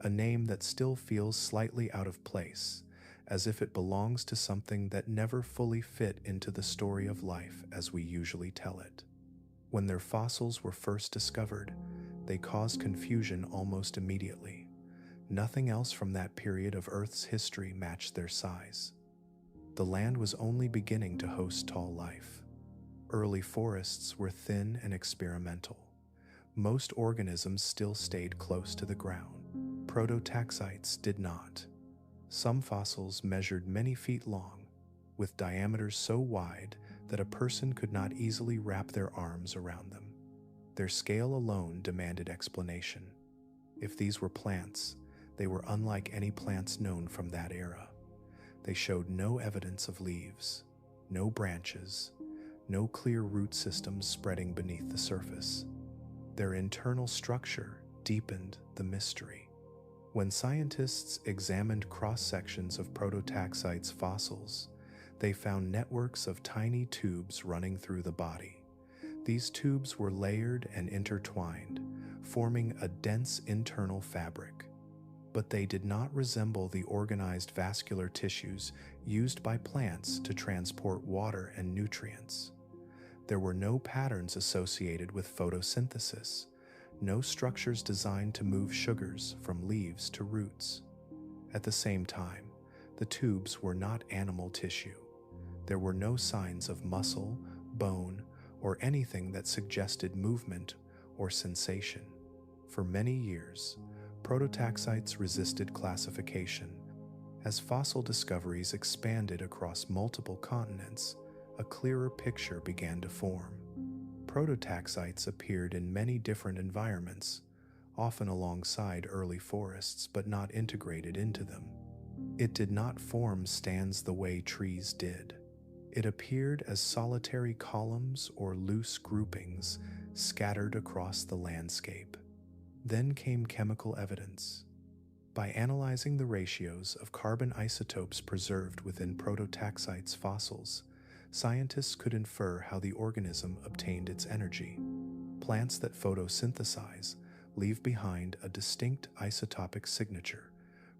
a name that still feels slightly out of place, as if it belongs to something that never fully fit into the story of life as we usually tell it. When their fossils were first discovered, they caused confusion almost immediately. Nothing else from that period of Earth's history matched their size. The land was only beginning to host tall life. Early forests were thin and experimental. Most organisms still stayed close to the ground. Prototaxites did not. Some fossils measured many feet long, with diameters so wide that a person could not easily wrap their arms around them. Their scale alone demanded explanation. If these were plants, they were unlike any plants known from that era. They showed no evidence of leaves, no branches, no clear root systems spreading beneath the surface. Their internal structure deepened the mystery. When scientists examined cross-sections of prototaxites fossils, they found networks of tiny tubes running through the body. These tubes were layered and intertwined, forming a dense internal fabric. But they did not resemble the organized vascular tissues used by plants to transport water and nutrients. There were no patterns associated with photosynthesis, no structures designed to move sugars from leaves to roots. At the same time, the tubes were not animal tissue. There were no signs of muscle, bone, or anything that suggested movement or sensation. For many years, prototaxites resisted classification. As fossil discoveries expanded across multiple continents, a clearer picture began to form. Prototaxites appeared in many different environments, often alongside early forests but not integrated into them. It did not form stands the way trees did. It appeared as solitary columns or loose groupings scattered across the landscape. Then came chemical evidence. By analyzing the ratios of carbon isotopes preserved within prototaxites fossils, scientists could infer how the organism obtained its energy. Plants that photosynthesize leave behind a distinct isotopic signature,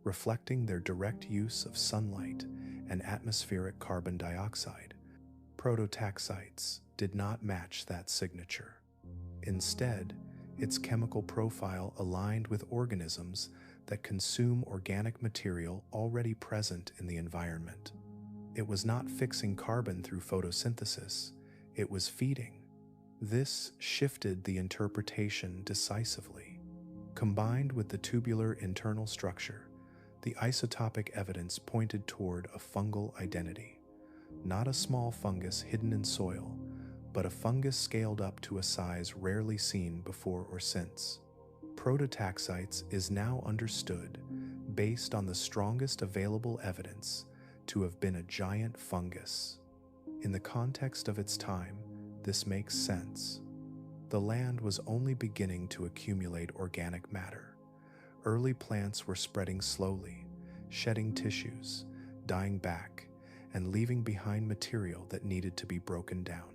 reflecting their direct use of sunlight and atmospheric carbon dioxide. Prototaxites did not match that signature. Instead, its chemical profile aligned with organisms that consume organic material already present in the environment. It was not fixing carbon through photosynthesis, it was feeding. This shifted the interpretation decisively. Combined with the tubular internal structure, the isotopic evidence pointed toward a fungal identity. Not a small fungus hidden in soil, but a fungus scaled up to a size rarely seen before or since. Prototaxites is now understood, based on the strongest available evidence, to have been a giant fungus. In the context of its time, this makes sense. The land was only beginning to accumulate organic matter. Early plants were spreading slowly, shedding tissues, dying back, and leaving behind material that needed to be broken down.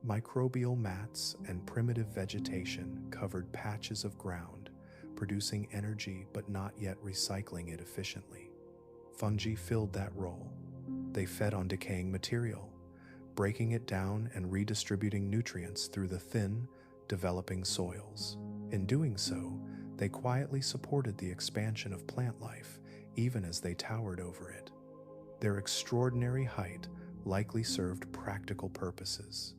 Microbial mats and primitive vegetation covered patches of ground, producing energy but not yet recycling it efficiently. Fungi filled that role. They fed on decaying material, breaking it down and redistributing nutrients through the thin, developing soils. In doing so, they quietly supported the expansion of plant life, even as they towered over it. Their extraordinary height likely served practical purposes.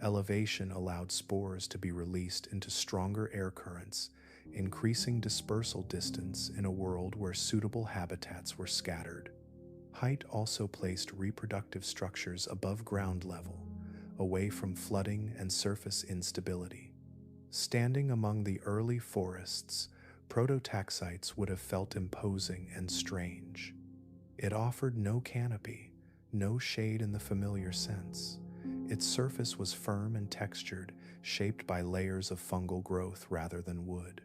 Elevation allowed spores to be released into stronger air currents, increasing dispersal distance in a world where suitable habitats were scattered. Height also placed reproductive structures above ground level, away from flooding and surface instability. Standing among the early forests, prototaxites would have felt imposing and strange. It offered no canopy, no shade in the familiar sense. Its surface was firm and textured, shaped by layers of fungal growth rather than wood.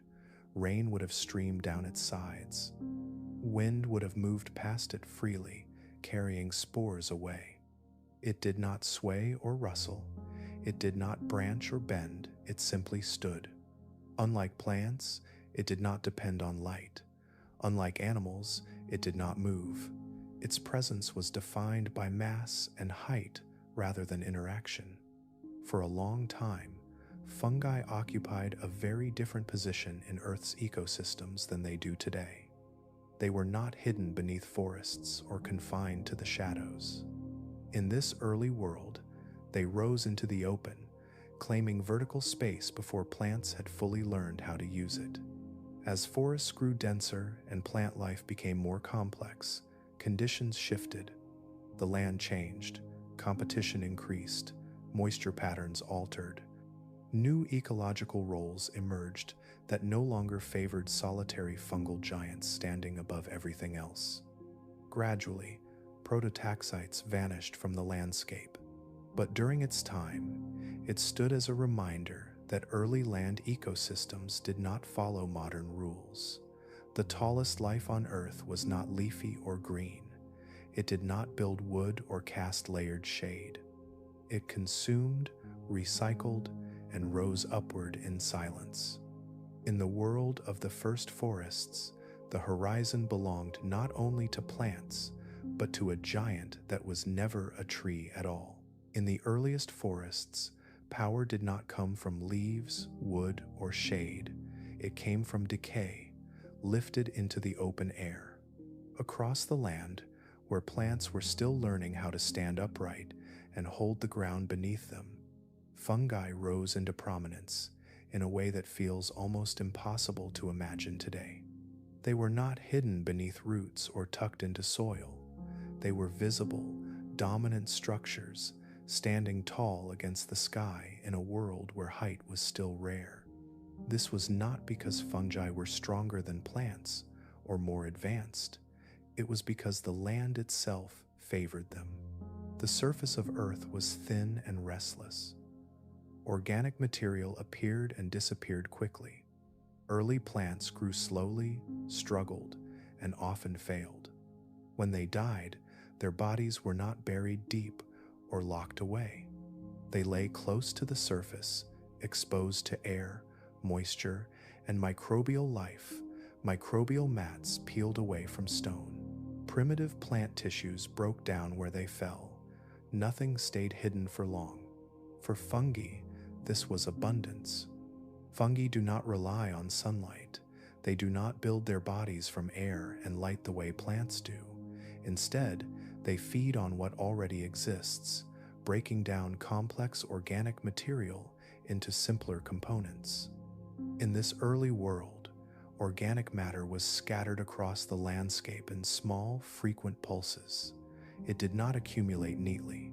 Rain would have streamed down its sides. Wind would have moved past it freely, carrying spores away. It did not sway or rustle. It did not branch or bend. It simply stood. Unlike plants, it did not depend on light. Unlike animals, it did not move. Its presence was defined by mass and height rather than interaction. For a long time, fungi occupied a very different position in Earth's ecosystems than they do today. They were not hidden beneath forests or confined to the shadows. In this early world, they rose into the open, claiming vertical space before plants had fully learned how to use it. As forests grew denser and plant life became more complex, conditions shifted. The land changed, competition increased, moisture patterns altered. New ecological roles emerged that no longer favored solitary fungal giants standing above everything else. Gradually, prototaxites vanished from the landscape, but during its time, it stood as a reminder that early land ecosystems did not follow modern rules. The tallest life on Earth was not leafy or green. It did not build wood or cast layered shade. It consumed, recycled, and rose upward in silence. In the world of the first forests, the horizon belonged not only to plants, but to a giant that was never a tree at all. In the earliest forests, power did not come from leaves, wood, or shade. It came from decay, lifted into the open air. Across the land, where plants were still learning how to stand upright and hold the ground beneath them, fungi rose into prominence in a way that feels almost impossible to imagine today. They were not hidden beneath roots or tucked into soil. They were visible, dominant structures, standing tall against the sky in a world where height was still rare. This was not because fungi were stronger than plants or more advanced. It was because the land itself favored them. The surface of Earth was thin and restless. Organic material appeared and disappeared quickly. Early plants grew slowly, struggled, and often failed. When they died, their bodies were not buried deep or locked away. They lay close to the surface, exposed to air, moisture, and microbial life. Microbial mats peeled away from stone. Primitive plant tissues broke down where they fell. Nothing stayed hidden for long. For fungi, this was abundance. Fungi do not rely on sunlight. They do not build their bodies from air and light the way plants do. Instead, they feed on what already exists, breaking down complex organic material into simpler components. In this early world, organic matter was scattered across the landscape in small, frequent pulses. It did not accumulate neatly.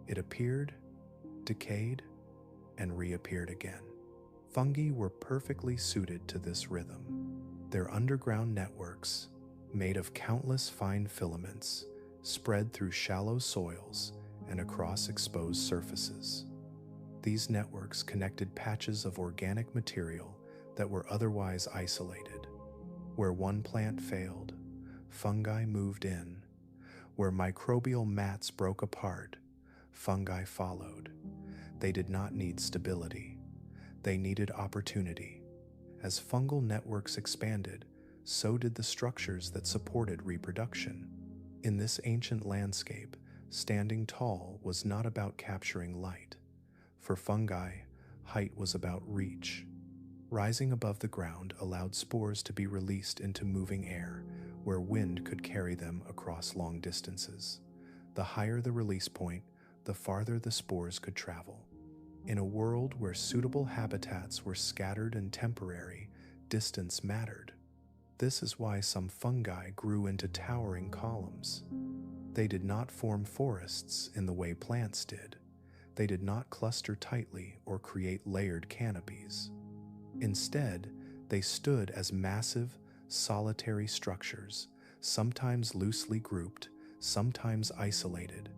It appeared, decayed, and reappeared again. Fungi were perfectly suited to this rhythm. Their underground networks, made of countless fine filaments, spread through shallow soils and across exposed surfaces. These networks connected patches of organic material that were otherwise isolated. Where one plant failed, fungi moved in. Where microbial mats broke apart, fungi followed. They did not need stability. They needed opportunity. As fungal networks expanded, so did the structures that supported reproduction. In this ancient landscape, standing tall was not about capturing light. For fungi, height was about reach. Rising above the ground allowed spores to be released into moving air, where wind could carry them across long distances. The higher the release point, the farther the spores could travel. In a world where suitable habitats were scattered and temporary, distance mattered. This is why some fungi grew into towering columns. They did not form forests in the way plants did. They did not cluster tightly or create layered canopies. Instead, they stood as massive, solitary structures, sometimes loosely grouped, sometimes isolated.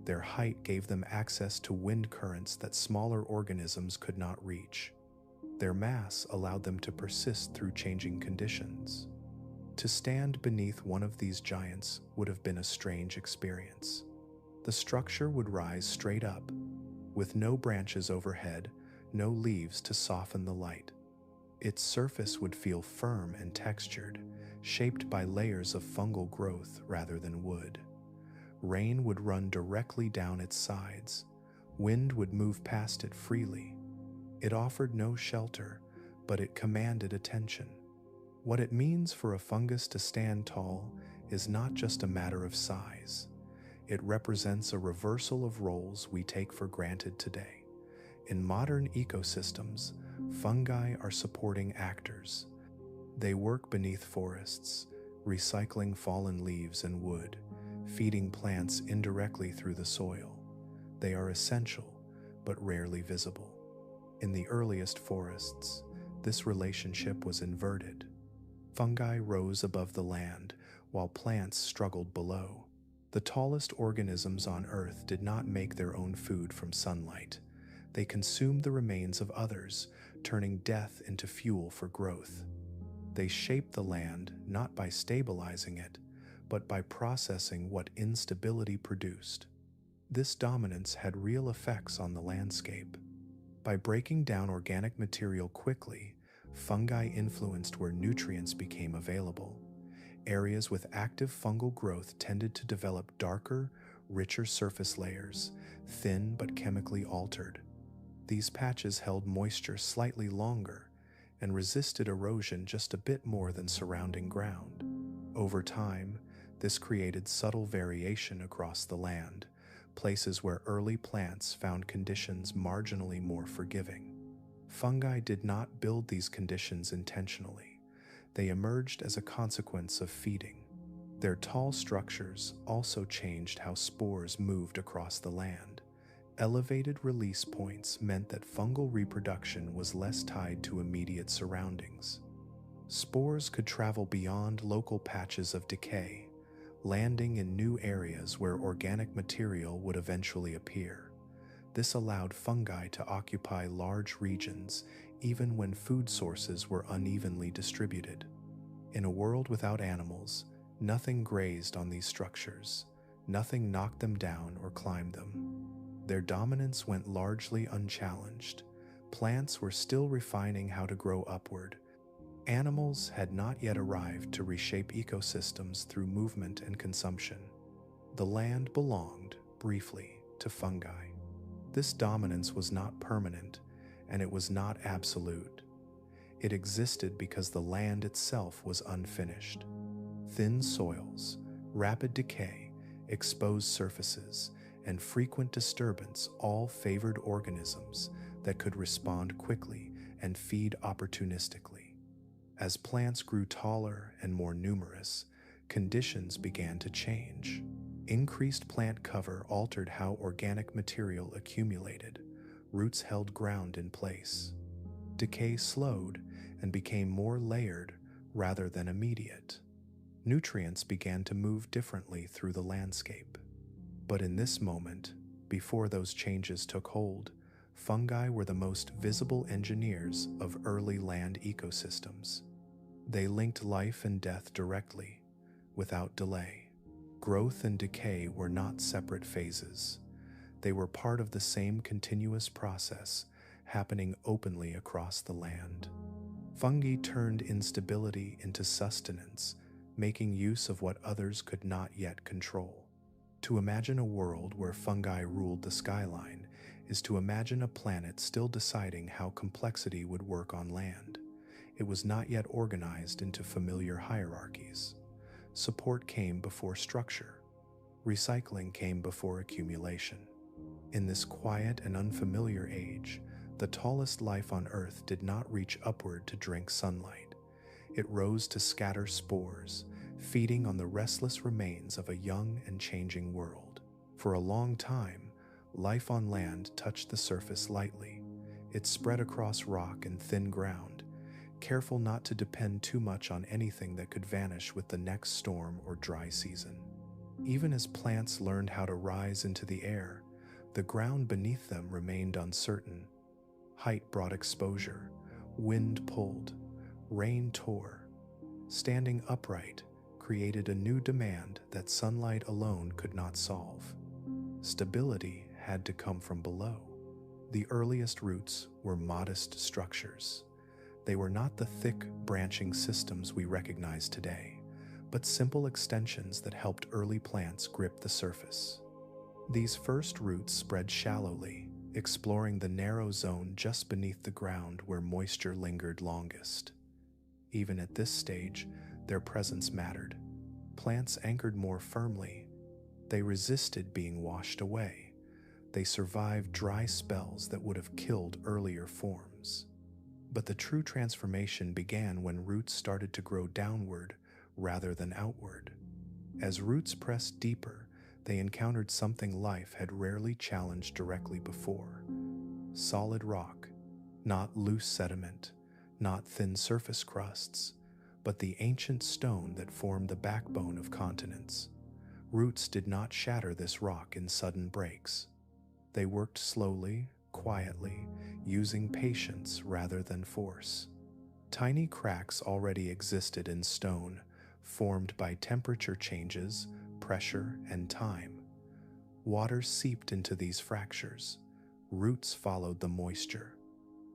Their height gave them access to wind currents that smaller organisms could not reach. Their mass allowed them to persist through changing conditions. To stand beneath one of these giants would have been a strange experience. The structure would rise straight up, with no branches overhead, no leaves to soften the light. Its surface would feel firm and textured, shaped by layers of fungal growth rather than wood. Rain would run directly down its sides. Wind would move past it freely. It offered no shelter, but it commanded attention. What it means for a fungus to stand tall is not just a matter of size. It represents a reversal of roles we take for granted today. In modern ecosystems, fungi are supporting actors. They work beneath forests, recycling fallen leaves and wood, feeding plants indirectly through the soil. They are essential, but rarely visible. In the earliest forests, this relationship was inverted. Fungi rose above the land, while plants struggled below. The tallest organisms on Earth did not make their own food from sunlight. They consumed the remains of others, turning death into fuel for growth. They shaped the land not by stabilizing it, but by processing what instability produced. This dominance had real effects on the landscape. By breaking down organic material quickly, fungi influenced where nutrients became available. Areas with active fungal growth tended to develop darker, richer surface layers, thin but chemically altered. These patches held moisture slightly longer and resisted erosion just a bit more than surrounding ground. Over time, this created subtle variation across the land, places where early plants found conditions marginally more forgiving. Fungi did not build these conditions intentionally. They emerged as a consequence of feeding. Their tall structures also changed how spores moved across the land. Elevated release points meant that fungal reproduction was less tied to immediate surroundings. Spores could travel beyond local patches of decay, landing in new areas where organic material would eventually appear. This allowed fungi to occupy large regions even when food sources were unevenly distributed. In a world without animals, nothing grazed on these structures, nothing knocked them down or climbed them. Their dominance went largely unchallenged. Plants were still refining how to grow upward. Animals had not yet arrived to reshape ecosystems through movement and consumption. The land belonged, briefly, to fungi. This dominance was not permanent, and it was not absolute. It existed because the land itself was unfinished. Thin soils, rapid decay, exposed surfaces, and frequent disturbance all favored organisms that could respond quickly and feed opportunistically. As plants grew taller and more numerous, conditions began to change. Increased plant cover altered how organic material accumulated. Roots held ground in place. Decay slowed and became more layered rather than immediate. Nutrients began to move differently through the landscape. But in this moment, before those changes took hold, fungi were the most visible engineers of early land ecosystems. They linked life and death directly, without delay. Growth and decay were not separate phases. They were part of the same continuous process, happening openly across the land. Fungi turned instability into sustenance, making use of what others could not yet control. To imagine a world where fungi ruled the skyline is to imagine a planet still deciding how complexity would work on land. It was not yet organized into familiar hierarchies. Support came before structure. Recycling came before accumulation. In this quiet and unfamiliar age, the tallest life on Earth did not reach upward to drink sunlight. It rose to scatter spores, feeding on the restless remains of a young and changing world. For a long time, life on land touched the surface lightly. It spread across rock and thin ground, careful not to depend too much on anything that could vanish with the next storm or dry season. Even as plants learned how to rise into the air, the ground beneath them remained uncertain. Height brought exposure, wind pulled, rain tore. Standing upright created a new demand that sunlight alone could not solve. Stability had to come from below. The earliest roots were modest structures. They were not the thick, branching systems we recognize today, but simple extensions that helped early plants grip the surface. These first roots spread shallowly, exploring the narrow zone just beneath the ground where moisture lingered longest. Even at this stage, their presence mattered. Plants anchored more firmly. They resisted being washed away. They survived dry spells that would have killed earlier forms. But the true transformation began when roots started to grow downward rather than outward. As roots pressed deeper, they encountered something life had rarely challenged directly before. Solid rock, not loose sediment, not thin surface crusts, but the ancient stone that formed the backbone of continents. Roots did not shatter this rock in sudden breaks. They worked slowly, quietly, using patience rather than force. Tiny cracks already existed in stone, formed by temperature changes, pressure, and time. Water seeped into these fractures. Roots followed the moisture.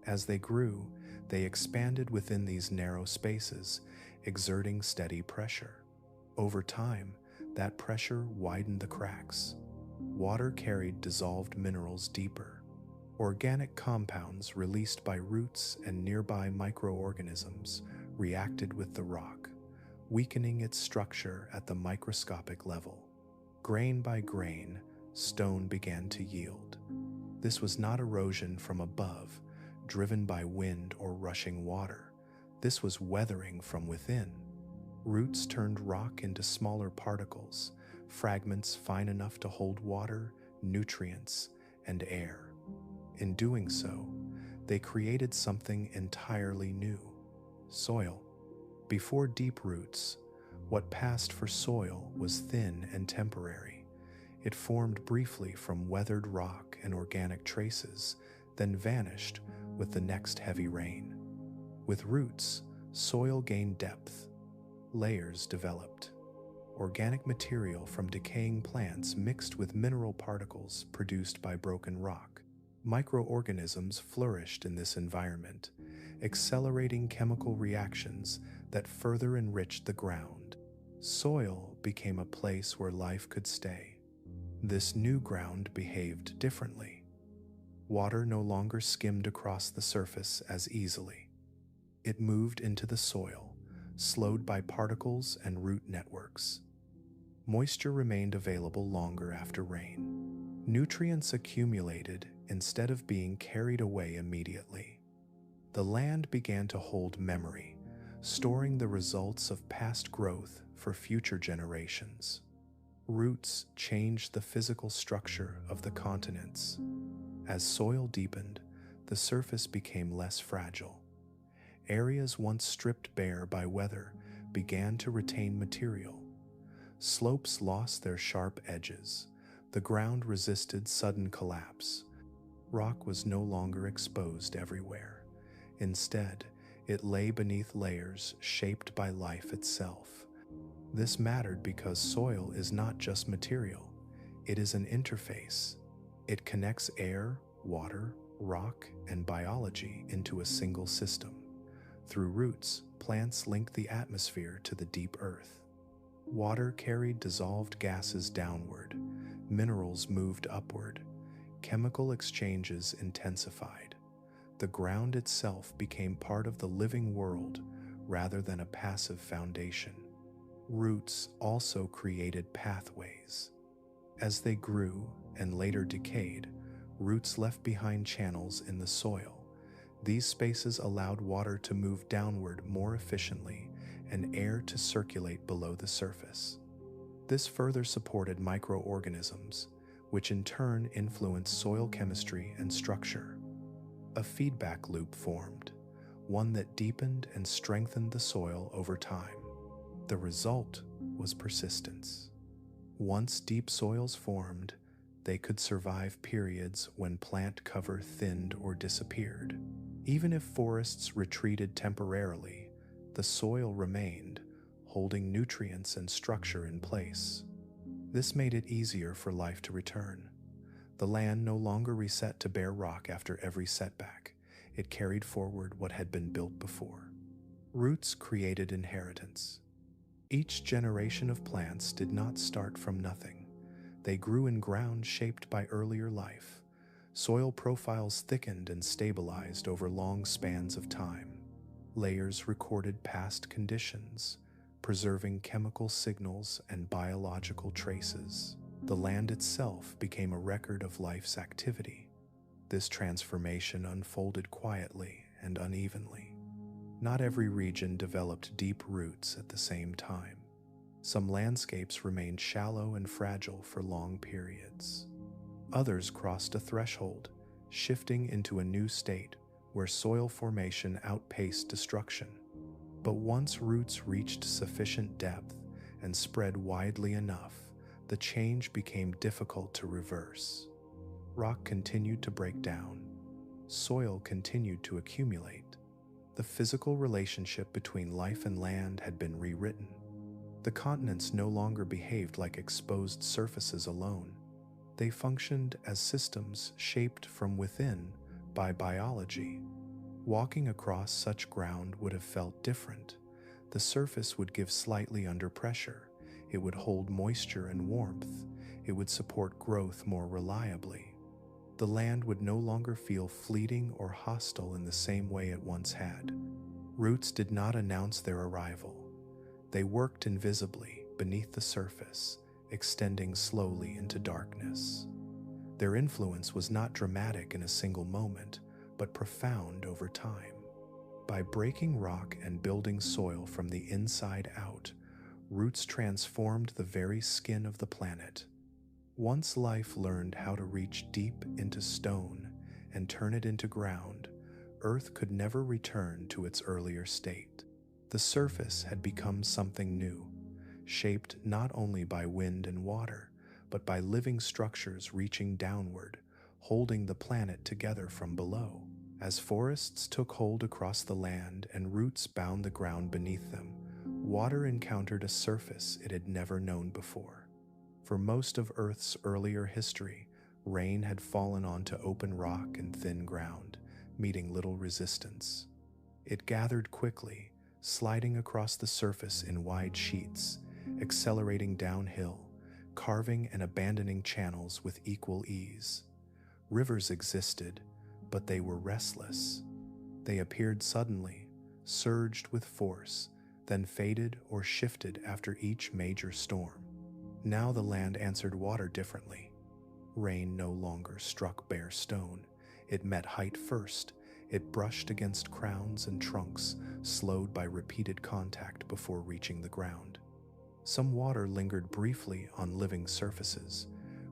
As they grew, they expanded within these narrow spaces, exerting steady pressure. Over time, that pressure widened the cracks. Water carried dissolved minerals deeper. Organic compounds released by roots and nearby microorganisms reacted with the rock, weakening its structure at the microscopic level. Grain by grain, stone began to yield. This was not erosion from above, driven by wind or rushing water. This was weathering from within. Roots turned rock into smaller particles, fragments fine enough to hold water, nutrients, and air. In doing so, they created something entirely new: soil. Before deep roots, what passed for soil was thin and temporary. It formed briefly from weathered rock and organic traces, then vanished with the next heavy rain. With roots, soil gained depth. Layers developed. Organic material from decaying plants mixed with mineral particles produced by broken rock. Microorganisms flourished in this environment, accelerating chemical reactions that further enriched the ground. Soil became a place where life could stay. This new ground behaved differently. Water no longer skimmed across the surface as easily. It moved into the soil, slowed by particles and root networks. Moisture remained available longer after rain. Nutrients accumulated instead of being carried away immediately. The land began to hold memory, storing the results of past growth for future generations. Roots changed the physical structure of the continents. As soil deepened, the surface became less fragile. Areas once stripped bare by weather began to retain material. Slopes lost their sharp edges. The ground resisted sudden collapse. Rock was no longer exposed everywhere. Instead, it lay beneath layers shaped by life itself. This mattered because soil is not just material. It is an interface. It connects air, water, rock, and biology into a single system. Through roots, plants link the atmosphere to the deep earth. Water carried dissolved gases downward. Minerals moved upward. Chemical exchanges intensified. The ground itself became part of the living world rather than a passive foundation. Roots also created pathways. As they grew and later decayed, roots left behind channels in the soil. These spaces allowed water to move downward more efficiently and air to circulate below the surface. This further supported microorganisms, which in turn influenced soil chemistry and structure. A feedback loop formed, one that deepened and strengthened the soil over time. The result was persistence. Once deep soils formed, they could survive periods when plant cover thinned or disappeared. Even if forests retreated temporarily, the soil remained, holding nutrients and structure in place. This made it easier for life to return. The land no longer reset to bare rock after every setback. It carried forward what had been built before. Roots created inheritance. Each generation of plants did not start from nothing. They grew in ground shaped by earlier life. Soil profiles thickened and stabilized over long spans of time. Layers recorded past conditions, preserving chemical signals and biological traces. The land itself became a record of life's activity. This transformation unfolded quietly and unevenly. Not every region developed deep roots at the same time. Some landscapes remained shallow and fragile for long periods. Others crossed a threshold, shifting into a new state where soil formation outpaced destruction. But once roots reached sufficient depth and spread widely enough, the change became difficult to reverse. Rock continued to break down. Soil continued to accumulate. The The physical relationship between life and land had been rewritten. The continents no longer behaved like exposed surfaces alone. They functioned as systems shaped from within by biology. Walking across such ground would have felt different. The surface would give slightly under pressure. It would hold moisture and warmth. It would support growth more reliably. The land would no longer feel fleeting or hostile in the same way it once had. Roots did not announce their arrival. They worked invisibly beneath the surface, extending slowly into darkness. Their influence was not dramatic in a single moment, but profound over time. By breaking rock and building soil from the inside out, roots transformed the very skin of the planet. Once life learned how to reach deep into stone and turn it into ground, Earth could never return to its earlier state. The surface had become something new, shaped not only by wind and water, but by living structures reaching downward, holding the planet together from below. As forests took hold across the land and roots bound the ground beneath them, water encountered a surface it had never known before. For most of Earth's earlier history, rain had fallen onto open rock and thin ground, meeting little resistance. It gathered quickly, sliding across the surface in wide sheets, accelerating downhill, carving and abandoning channels with equal ease. Rivers existed, but they were restless. They appeared suddenly, surged with force, then faded or shifted after each major storm. Now the land answered water differently. Rain no longer struck bare stone. It met height first. It brushed against crowns and trunks, slowed by repeated contact before reaching the ground. Some water lingered briefly on living surfaces,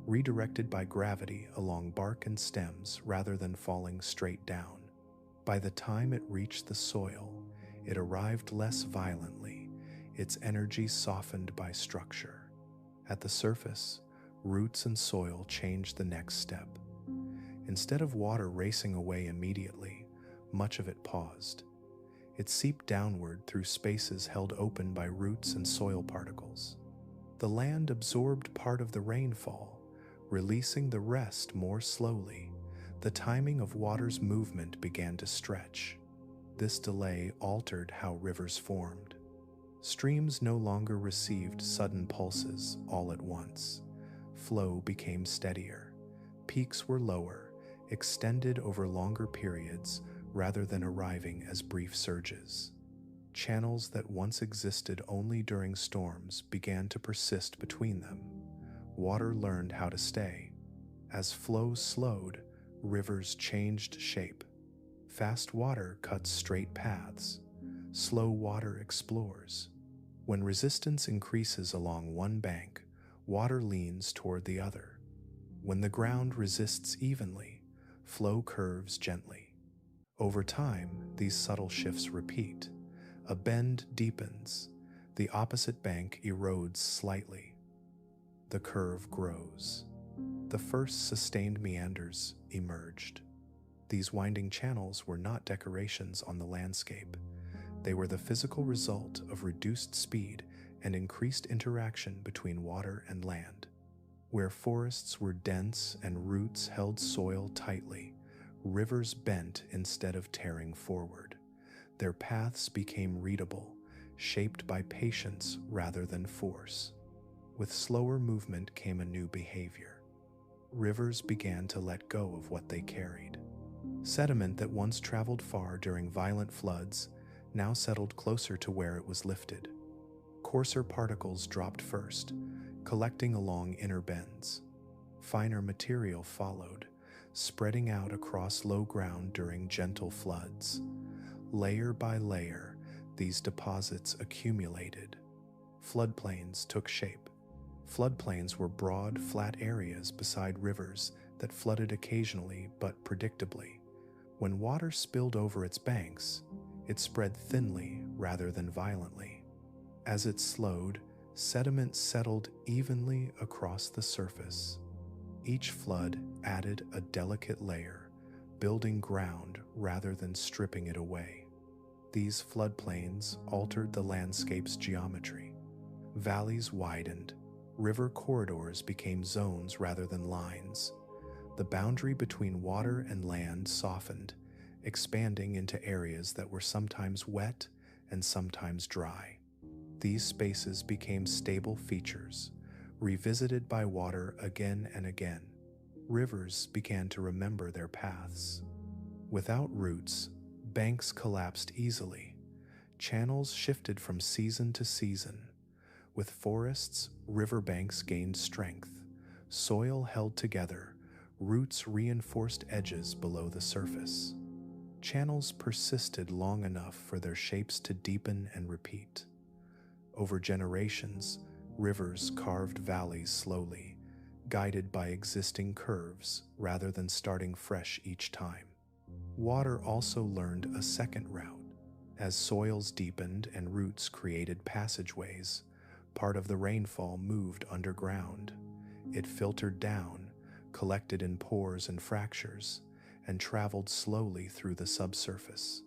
redirected by gravity along bark and stems rather than falling straight down. By the time it reached the soil, it arrived less violently, its energy softened by structure. At the surface, roots and soil changed the next step. Instead of water racing away immediately, much of it paused. It seeped downward through spaces held open by roots and soil particles. The land absorbed part of the rainfall, releasing the rest more slowly. The timing of water's movement began to stretch. This delay altered how rivers formed. Streams no longer received sudden pulses all at once. Flow became steadier. Peaks were lower, extended over longer periods rather than arriving as brief surges. Channels that once existed only during storms began to persist between them. Water learned how to stay. As flow slowed, rivers changed shape. Fast water cuts straight paths. Slow water explores. When resistance increases along one bank, water leans toward the other. When the ground resists evenly, flow curves gently. Over time, these subtle shifts repeat. A bend deepens. The opposite bank erodes slightly. The curve grows. The first sustained meanders emerged. These winding channels were not decorations on the landscape. They were the physical result of reduced speed and increased interaction between water and land. Where forests were dense and roots held soil tightly, rivers bent instead of tearing forward. Their paths became readable, shaped by patience rather than force. With slower movement came a new behavior. Rivers began to let go of what they carried. Sediment that once traveled far during violent floods now settled closer to where it was lifted. Coarser particles dropped first, collecting along inner bends. Finer material followed, spreading out across low ground during gentle floods. Layer by layer, these deposits accumulated. Floodplains took shape. Floodplains were broad, flat areas beside rivers that flooded occasionally but predictably. When water spilled over its banks, it spread thinly rather than violently. As it slowed, sediment settled evenly across the surface. Each flood added a delicate layer, building ground rather than stripping it away. These floodplains altered the landscape's geometry. Valleys widened, river corridors became zones rather than lines. The boundary between water and land softened, expanding into areas that were sometimes wet and sometimes dry. These spaces became stable features, revisited by water again and again. Rivers began to remember their paths. Without roots, banks collapsed easily. Channels shifted from season to season. With forests, riverbanks gained strength. Soil held together, roots reinforced edges below the surface. Channels persisted long enough for their shapes to deepen and repeat. Over generations, rivers carved valleys slowly, guided by existing curves rather than starting fresh each time. Water also learned a second route. As soils deepened and roots created passageways, part of the rainfall moved underground. It filtered down, collected in pores and fractures, and traveled slowly through the subsurface.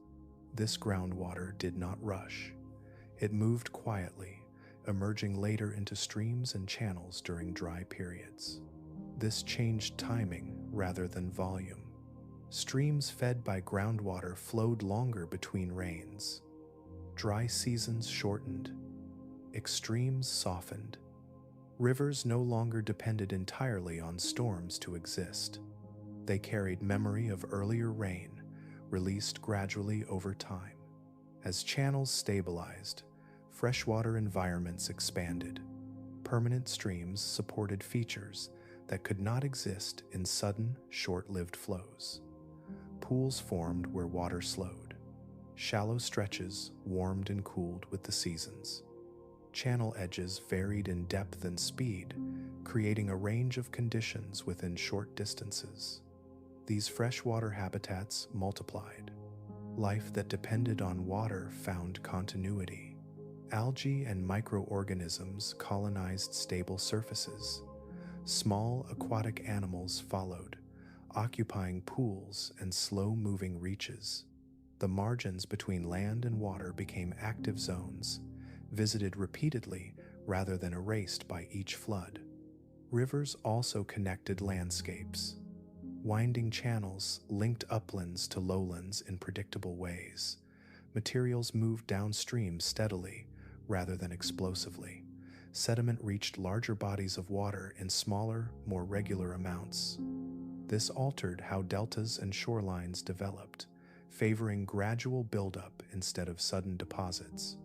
This groundwater did not rush. It moved quietly, emerging later into streams and channels during dry periods. This changed timing rather than volume. Streams fed by groundwater flowed longer between rains. Dry seasons shortened. Extremes softened. Rivers no longer depended entirely on storms to exist. They carried memory of earlier rain, released gradually over time. As channels stabilized, freshwater environments expanded. Permanent streams supported features that could not exist in sudden, short-lived flows. Pools formed where water slowed. Shallow stretches warmed and cooled with the seasons. Channel edges varied in depth and speed, creating a range of conditions within short distances. These freshwater habitats multiplied. Life that depended on water found continuity. Algae and microorganisms colonized stable surfaces. Small aquatic animals followed, occupying pools and slow-moving reaches. The margins between land and water became active zones, visited repeatedly rather than erased by each flood. Rivers also connected landscapes. Winding channels linked uplands to lowlands in predictable ways. Materials moved downstream steadily rather than explosively. Sediment reached larger bodies of water in smaller, more regular amounts. This altered how deltas and shorelines developed, favoring gradual buildup instead of sudden deposits.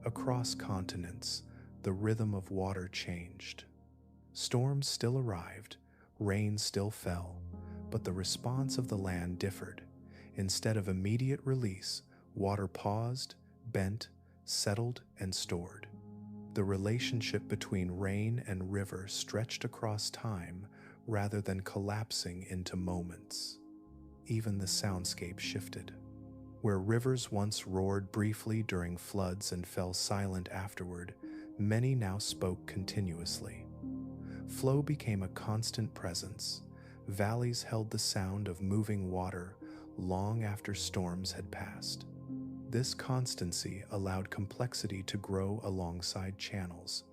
Across continents, the rhythm of water changed. Storms still arrived, rain still fell, but the response of the land differed. Instead of immediate release, water paused, bent, settled, and stored. The relationship between rain and river stretched across time rather than collapsing into moments. Even the soundscape shifted. Where rivers once roared briefly during floods and fell silent afterward, many now spoke continuously. Flow became a constant presence. Valleys held the sound of moving water long after storms had passed. This constancy allowed complexity to grow alongside channels.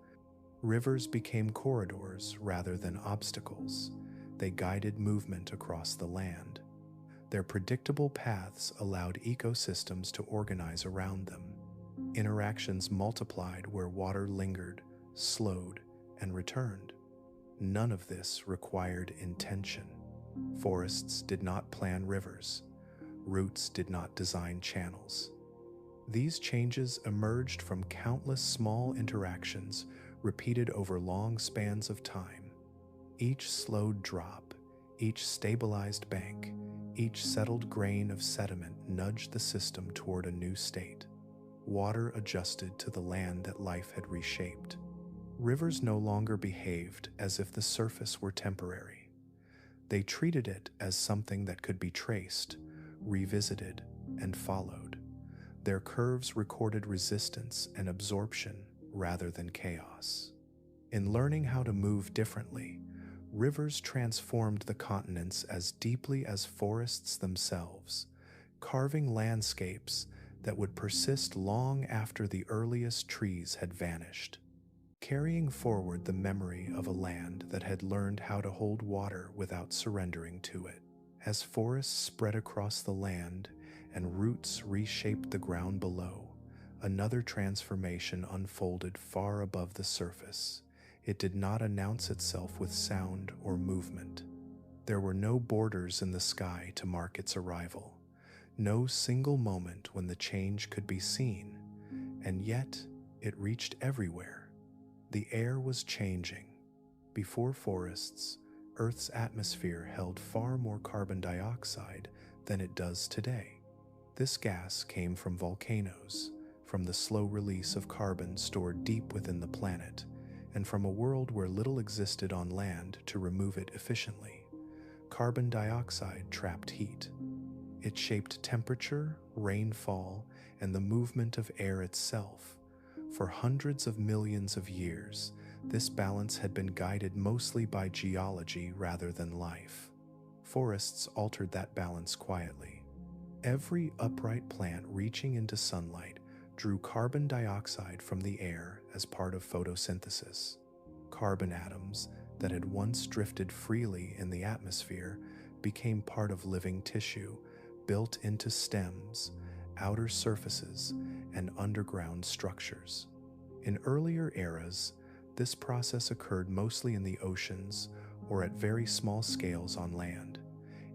Rivers became corridors rather than obstacles. They guided movement across the land. Their predictable paths allowed ecosystems to organize around them. Interactions multiplied where water lingered, slowed, and returned. None of this required intention. Forests did not plan rivers. Roots did not design channels. These changes emerged from countless small interactions repeated over long spans of time. Each slowed drop, each stabilized bank, each settled grain of sediment nudged the system toward a new state. Water adjusted to the land that life had reshaped. Rivers no longer behaved as if the surface were temporary. They treated it as something that could be traced, revisited, and followed. Their curves recorded resistance and absorption rather than chaos. In learning how to move differently, rivers transformed the continents as deeply as forests themselves, carving landscapes that would persist long after the earliest trees had vanished, carrying forward the memory of a land that had learned how to hold water without surrendering to it. As forests spread across the land and roots reshaped the ground below, another transformation unfolded far above the surface. It did not announce itself with sound or movement. There were no borders in the sky to mark its arrival, no single moment when the change could be seen, and yet it reached everywhere. The air was changing. Before forests, Earth's atmosphere held far more carbon dioxide than it does today. This gas came from volcanoes, from the slow release of carbon stored deep within the planet, and from a world where little existed on land to remove it efficiently. Carbon dioxide trapped heat. It shaped temperature, rainfall, and the movement of air itself. For hundreds of millions of years, this balance had been guided mostly by geology rather than life. Forests altered that balance quietly. Every upright plant reaching into sunlight drew carbon dioxide from the air as part of photosynthesis. Carbon atoms that had once drifted freely in the atmosphere became part of living tissue, built into stems, outer surfaces, and underground structures. In earlier eras, this process occurred mostly in the oceans or at very small scales on land.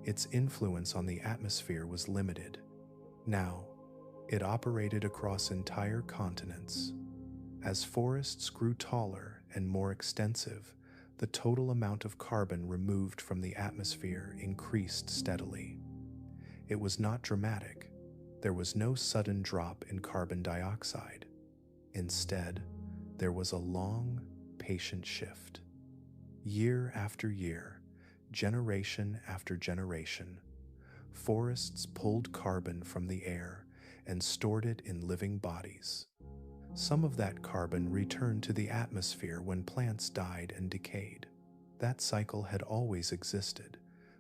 Its influence on the atmosphere was limited. Now, it operated across entire continents. As forests grew taller and more extensive, the total amount of carbon removed from the atmosphere increased steadily. It was not dramatic. There was no sudden drop in carbon dioxide. Instead, there was a long, patient shift. Year after year, generation after generation, forests pulled carbon from the air and stored it in living bodies. Some of that carbon returned to the atmosphere when plants died and decayed. That cycle had always existed,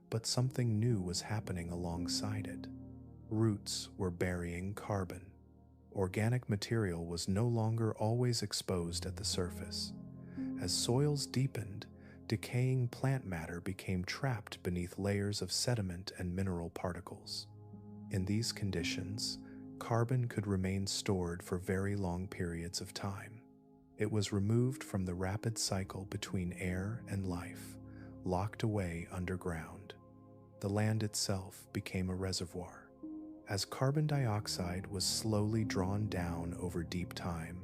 but something new was happening alongside it. Roots were burying carbon. Organic material was no longer always exposed at the surface. As soils deepened, decaying plant matter became trapped beneath layers of sediment and mineral particles. In these conditions, carbon could remain stored for very long periods of time. It was removed from the rapid cycle between air and life, locked away underground. The land itself became a reservoir. As carbon dioxide was slowly drawn down over deep time,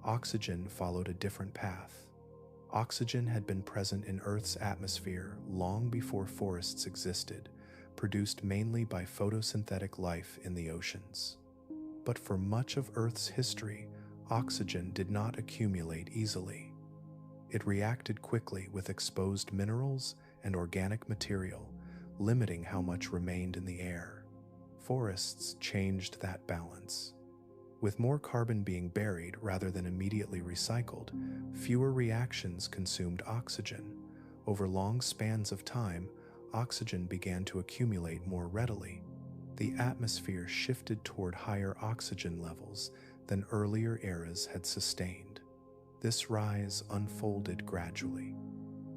oxygen followed a different path. Oxygen had been present in Earth's atmosphere long before forests existed, produced mainly by photosynthetic life in the oceans. But for much of Earth's history, oxygen did not accumulate easily. It reacted quickly with exposed minerals and organic material, limiting how much remained in the air. Forests changed that balance. With more carbon being buried rather than immediately recycled, fewer reactions consumed oxygen. Over long spans of time, oxygen began to accumulate more readily. The atmosphere shifted toward higher oxygen levels than earlier eras had sustained. This rise unfolded gradually.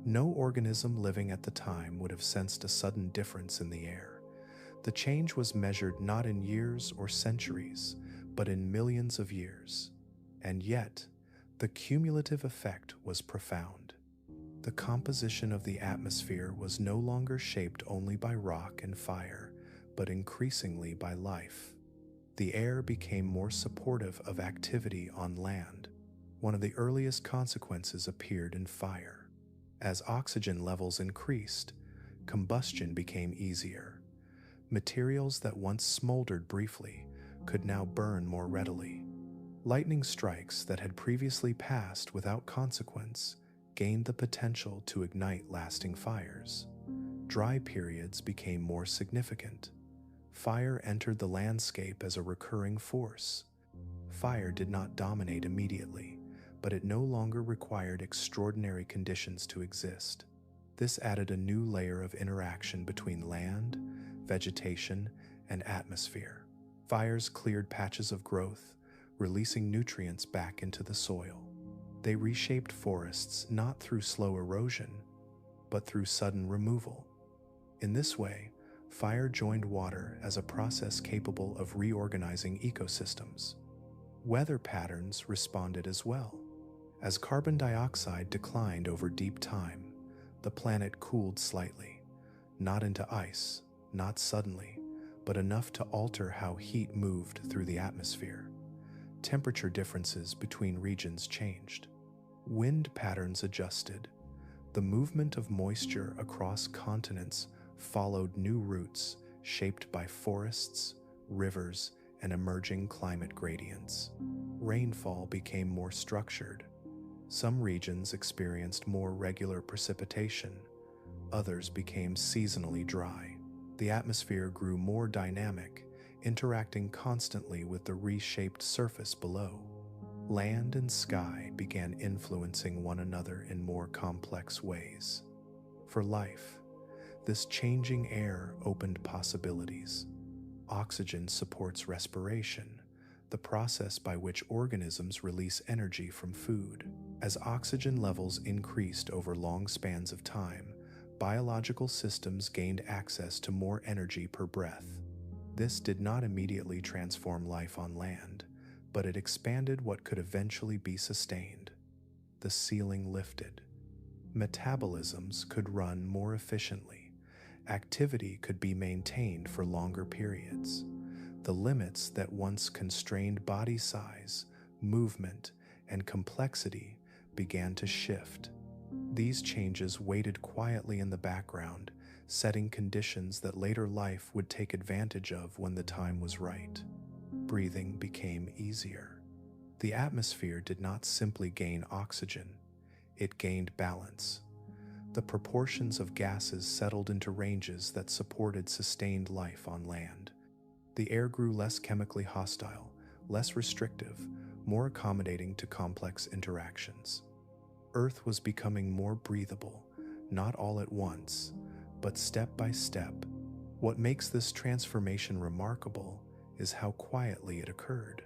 No organism living at the time would have sensed a sudden difference in the air. The change was measured not in years or centuries, but in millions of years. And yet, the cumulative effect was profound. The composition of the atmosphere was no longer shaped only by rock and fire, but increasingly by life. The air became more supportive of activity on land. One of the earliest consequences appeared in fire. As oxygen levels increased, combustion became easier. Materials that once smoldered briefly could now burn more readily. Lightning strikes that had previously passed without consequence gained the potential to ignite lasting fires. Dry periods became more significant. Fire entered the landscape as a recurring force. Fire did not dominate immediately, but it no longer required extraordinary conditions to exist. This added a new layer of interaction between land, vegetation, and atmosphere. Fires cleared patches of growth, releasing nutrients back into the soil. They reshaped forests not through slow erosion, but through sudden removal. In this way, fire joined water as a process capable of reorganizing ecosystems. Weather patterns responded as well. As carbon dioxide declined over deep time, the planet cooled slightly, not into ice, not suddenly, but enough to alter how heat moved through the atmosphere. Temperature differences between regions changed. Wind patterns adjusted. The movement of moisture across continents followed new routes shaped by forests, rivers, and emerging climate gradients. Rainfall became more structured. Some regions experienced more regular precipitation. Others became seasonally dry. The atmosphere grew more dynamic, interacting constantly with the reshaped surface below. Land and sky began influencing one another in more complex ways. For life, this changing air opened possibilities. Oxygen supports respiration, the process by which organisms release energy from food. As oxygen levels increased over long spans of time, biological systems gained access to more energy per breath. This did not immediately transform life on land, but it expanded what could eventually be sustained. The ceiling lifted. Metabolisms could run more efficiently. Activity could be maintained for longer periods. The limits that once constrained body size, movement, and complexity began to shift. These changes waited quietly in the background, setting conditions that later life would take advantage of when the time was right. Breathing became easier. The atmosphere did not simply gain oxygen, it gained balance. The proportions of gases settled into ranges that supported sustained life on land. The air grew less chemically hostile, less restrictive, more accommodating to complex interactions. Earth was becoming more breathable, not all at once, but step by step. What makes this transformation remarkable is how quietly it occurred.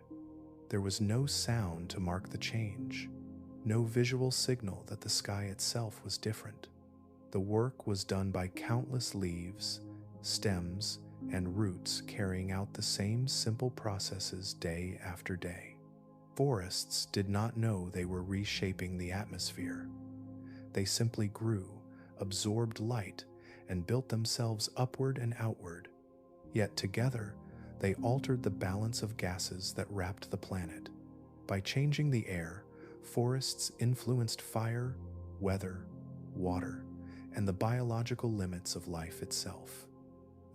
There was no sound to mark the change, no visual signal that the sky itself was different. The work was done by countless leaves, stems, and roots carrying out the same simple processes day after day. Forests did not know they were reshaping the atmosphere. They simply grew, absorbed light, and built themselves upward and outward. Yet together, they altered the balance of gases that wrapped the planet. By changing the air, forests influenced fire, weather, water, and the biological limits of life itself.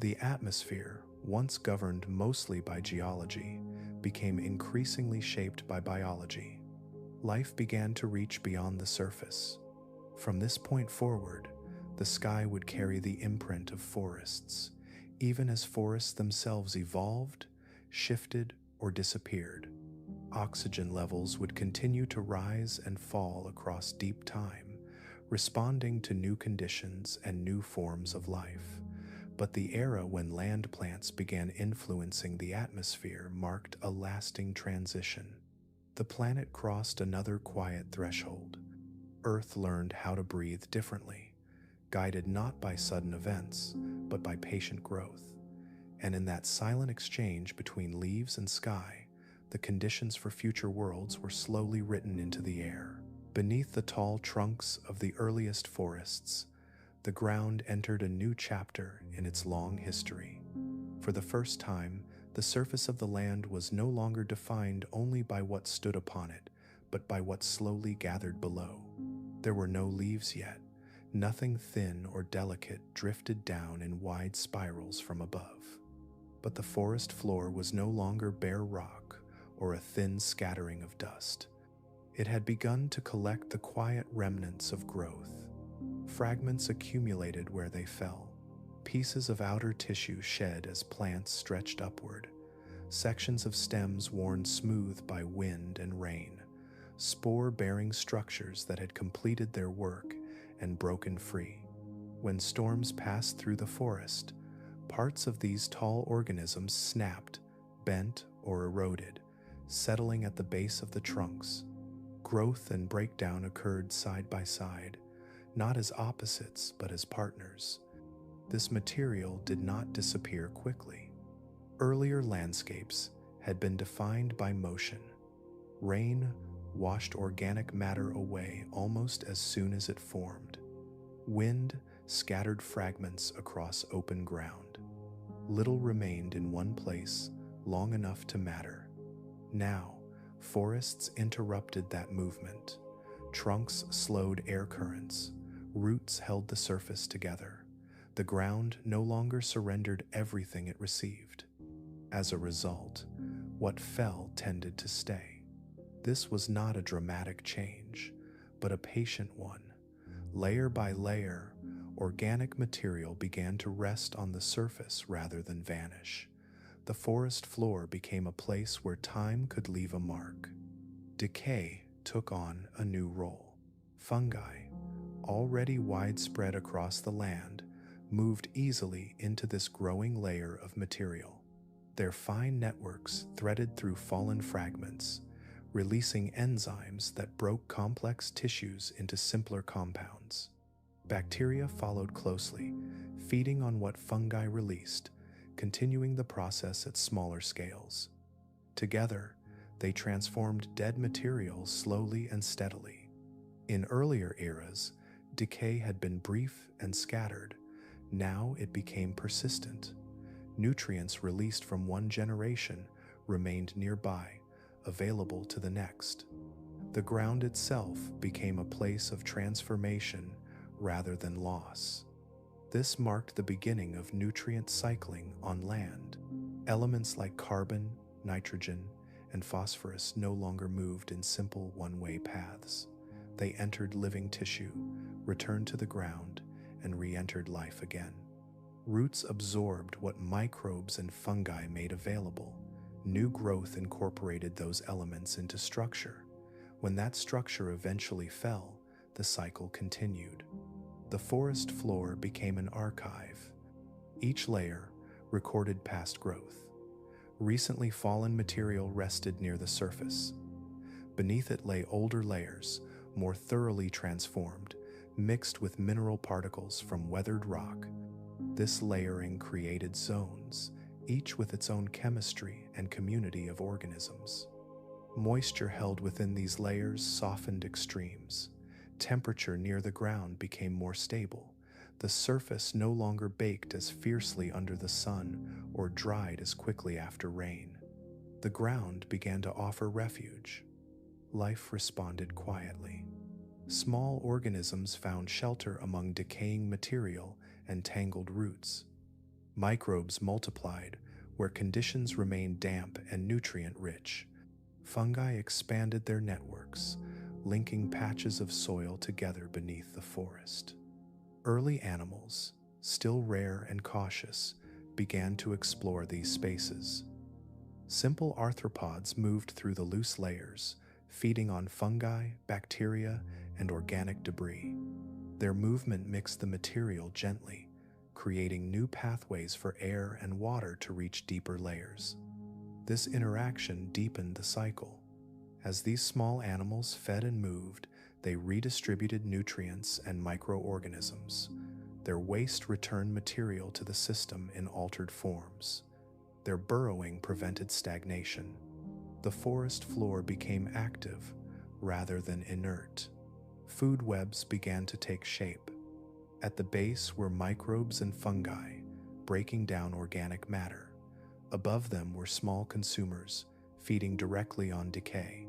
The atmosphere, once governed mostly by geology, became increasingly shaped by biology. Life began to reach beyond the surface. From this point forward, the sky would carry the imprint of forests, even as forests themselves evolved, shifted, or disappeared. Oxygen levels would continue to rise and fall across deep time, responding to new conditions and new forms of life. But the era when land plants began influencing the atmosphere marked a lasting transition. The planet crossed another quiet threshold. Earth learned how to breathe differently, guided not by sudden events, but by patient growth. And in that silent exchange between leaves and sky, the conditions for future worlds were slowly written into the air. Beneath the tall trunks of the earliest forests, the ground entered a new chapter in its long history. For the first time, the surface of the land was no longer defined only by what stood upon it, but by what slowly gathered below. There were no leaves yet. Nothing thin or delicate drifted down in wide spirals from above. But the forest floor was no longer bare rock or a thin scattering of dust. It had begun to collect the quiet remnants of growth. Fragments accumulated where they fell, pieces of outer tissue shed as plants stretched upward, sections of stems worn smooth by wind and rain, spore-bearing structures that had completed their work and broken free. When storms passed through the forest, parts of these tall organisms snapped, bent or eroded, settling at the base of the trunks. Growth and breakdown occurred side by side, not as opposites but as partners. This material did not disappear quickly. Earlier landscapes had been defined by motion. Rain washed organic matter away almost as soon as it formed. Wind scattered fragments across open ground. Little remained in one place long enough to matter. Now, forests interrupted that movement. Trunks slowed air currents. Roots held the surface together. The ground no longer surrendered everything it received. As a result, what fell tended to stay. This was not a dramatic change, but a patient one. Layer by layer, organic material began to rest on the surface rather than vanish. The forest floor became a place where time could leave a mark. Decay took on a new role. Fungi, already widespread across the land, moved easily into this growing layer of material. Their fine networks threaded through fallen fragments, releasing enzymes that broke complex tissues into simpler compounds. Bacteria followed closely, feeding on what fungi released, continuing the process at smaller scales. Together, they transformed dead materials slowly and steadily. In earlier eras, decay had been brief and scattered. Now it became persistent. Nutrients released from one generation remained nearby, available to the next. The ground itself became a place of transformation rather than loss. This marked the beginning of nutrient cycling on land. Elements like carbon, nitrogen, and phosphorus no longer moved in simple one-way paths. They entered living tissue, returned to the ground, and re-entered life again. Roots absorbed what microbes and fungi made available. New growth incorporated those elements into structure. When that structure eventually fell, the cycle continued. The forest floor became an archive. Each layer recorded past growth. Recently fallen material rested near the surface. Beneath it lay older layers, more thoroughly transformed, mixed with mineral particles from weathered rock. This layering created zones, each with its own chemistry and community of organisms. Moisture held within these layers softened extremes. Temperature near the ground became more stable. The surface no longer baked as fiercely under the sun or dried as quickly after rain. The ground began to offer refuge. Life responded quietly. Small organisms found shelter among decaying material and tangled roots. Microbes multiplied where conditions remained damp and nutrient-rich. Fungi expanded their networks, linking patches of soil together beneath the forest. Early animals, still rare and cautious, began to explore these spaces. Simple arthropods moved through the loose layers, feeding on fungi, bacteria, and organic debris. Their movement mixed the material gently, creating new pathways for air and water to reach deeper layers. This interaction deepened the cycle. As these small animals fed and moved, they redistributed nutrients and microorganisms. Their waste returned material to the system in altered forms. Their burrowing prevented stagnation. The forest floor became active rather than inert. Food webs began to take shape. At the base were microbes and fungi, breaking down organic matter. Above them were small consumers, feeding directly on decay.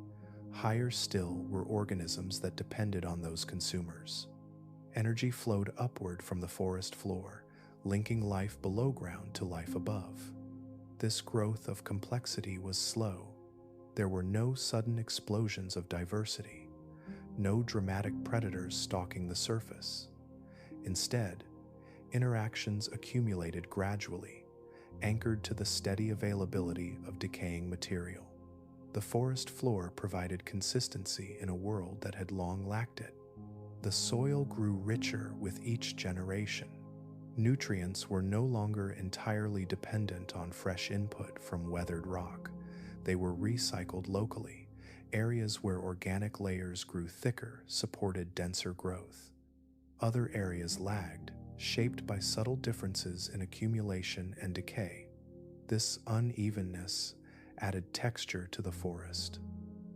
Higher still were organisms that depended on those consumers. Energy flowed upward from the forest floor, linking life below ground to life above. This growth of complexity was slow. There were no sudden explosions of diversity, no dramatic predators stalking the surface. Instead, interactions accumulated gradually, anchored to the steady availability of decaying material. The forest floor provided consistency in a world that had long lacked it. The soil grew richer with each generation. Nutrients were no longer entirely dependent on fresh input from weathered rock. They were recycled locally. Areas where organic layers grew thicker supported denser growth. Other areas lagged, shaped by subtle differences in accumulation and decay. This unevenness added texture to the forest.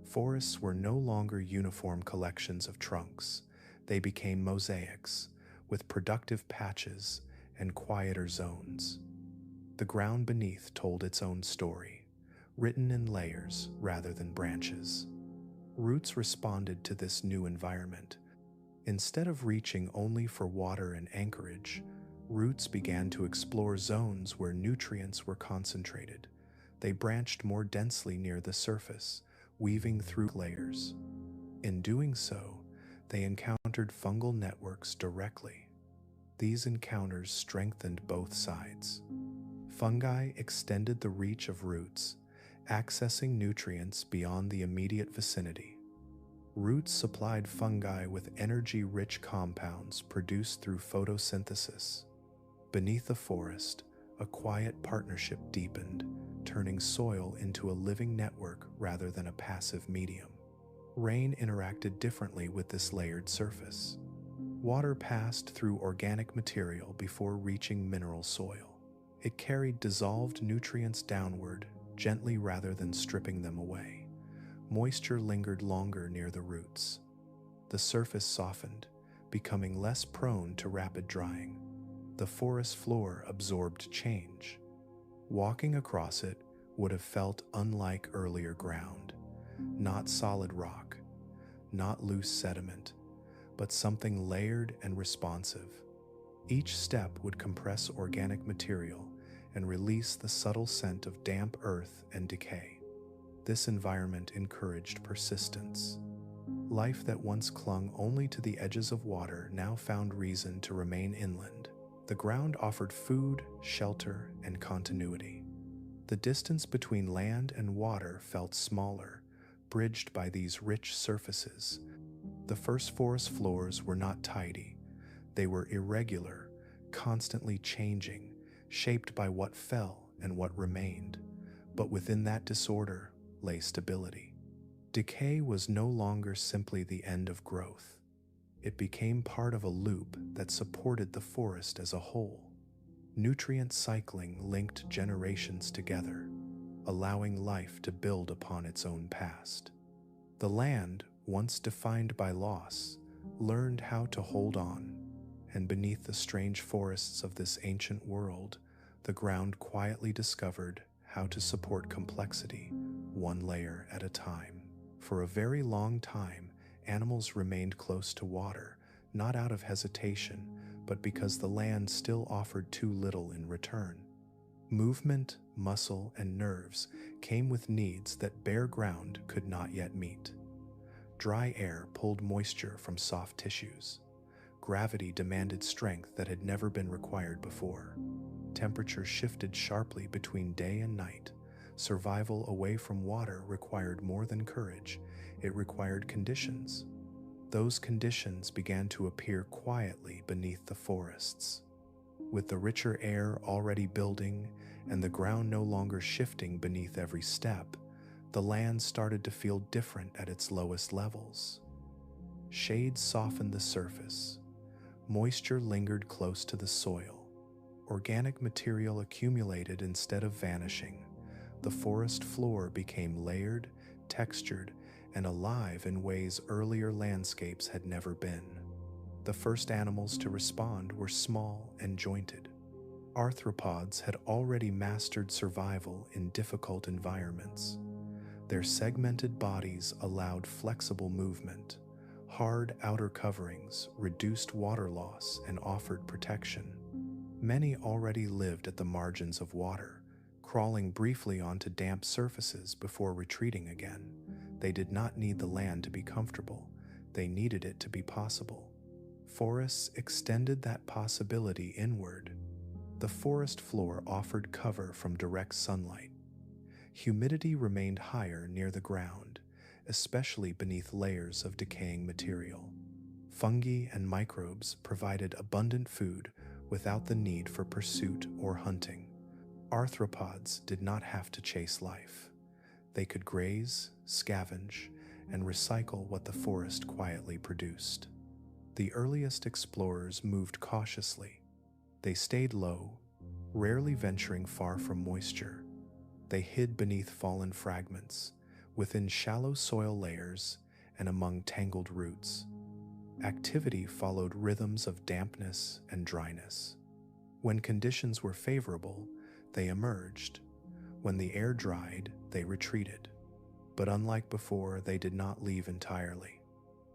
Forests were no longer uniform collections of trunks. They became mosaics, with productive patches and quieter zones. The ground beneath told its own story, written in layers rather than branches. Roots responded to this new environment. Instead of reaching only for water and anchorage, roots began to explore zones where nutrients were concentrated. They branched more densely near the surface, weaving through layers. In doing so, they encountered fungal networks directly. These encounters strengthened both sides. Fungi extended the reach of roots, accessing nutrients beyond the immediate vicinity. Roots supplied fungi with energy-rich compounds produced through photosynthesis. Beneath the forest, a quiet partnership deepened, turning soil into a living network rather than a passive medium. Rain interacted differently with this layered surface. Water passed through organic material before reaching mineral soil. It carried dissolved nutrients downward, gently rather than stripping them away. Moisture lingered longer near the roots. The surface softened, becoming less prone to rapid drying. The forest floor absorbed change. Walking across it would have felt unlike earlier ground. Not solid rock, not loose sediment, but something layered and responsive. Each step would compress organic material and release the subtle scent of damp earth and decay. This environment encouraged persistence. Life that once clung only to the edges of water now found reason to remain inland. The ground offered food, shelter, and continuity. The distance between land and water felt smaller, bridged by these rich surfaces. The first forest floors were not tidy. They were irregular, constantly changing, shaped by what fell and what remained. But within that disorder lay stability. Decay was no longer simply the end of growth. It became part of a loop that supported the forest as a whole. Nutrient cycling linked generations together, allowing life to build upon its own past. The land, once defined by loss, learned how to hold on, and beneath the strange forests of this ancient world, the ground quietly discovered how to support complexity, one layer at a time. For a very long time, animals remained close to water, not out of hesitation, but because the land still offered too little in return. Movement, muscle, and nerves came with needs that bare ground could not yet meet. Dry air pulled moisture from soft tissues. Gravity demanded strength that had never been required before. Temperature shifted sharply between day and night. Survival away from water required more than courage. It required conditions. Those conditions began to appear quietly beneath the forests. With the richer air already building and the ground no longer shifting beneath every step, the land started to feel different at its lowest levels. Shade softened the surface. Moisture lingered close to the soil. Organic material accumulated instead of vanishing. The forest floor became layered, textured, and alive in ways earlier landscapes had never been. The first animals to respond were small and jointed. Arthropods had already mastered survival in difficult environments. Their segmented bodies allowed flexible movement. Hard outer coverings reduced water loss and offered protection. Many already lived at the margins of water, crawling briefly onto damp surfaces before retreating again. They did not need the land to be comfortable. They needed it to be possible. Forests extended that possibility inward. The forest floor offered cover from direct sunlight. Humidity remained higher near the ground, especially beneath layers of decaying material. Fungi and microbes provided abundant food, without the need for pursuit or hunting. Arthropods did not have to chase life. They could graze, scavenge, and recycle what the forest quietly produced. The earliest explorers moved cautiously. They stayed low, rarely venturing far from moisture. They hid beneath fallen fragments, within shallow soil layers, and among tangled roots. Activity followed rhythms of dampness and dryness. When conditions were favorable, they emerged. When the air dried, they retreated. But unlike before, they did not leave entirely.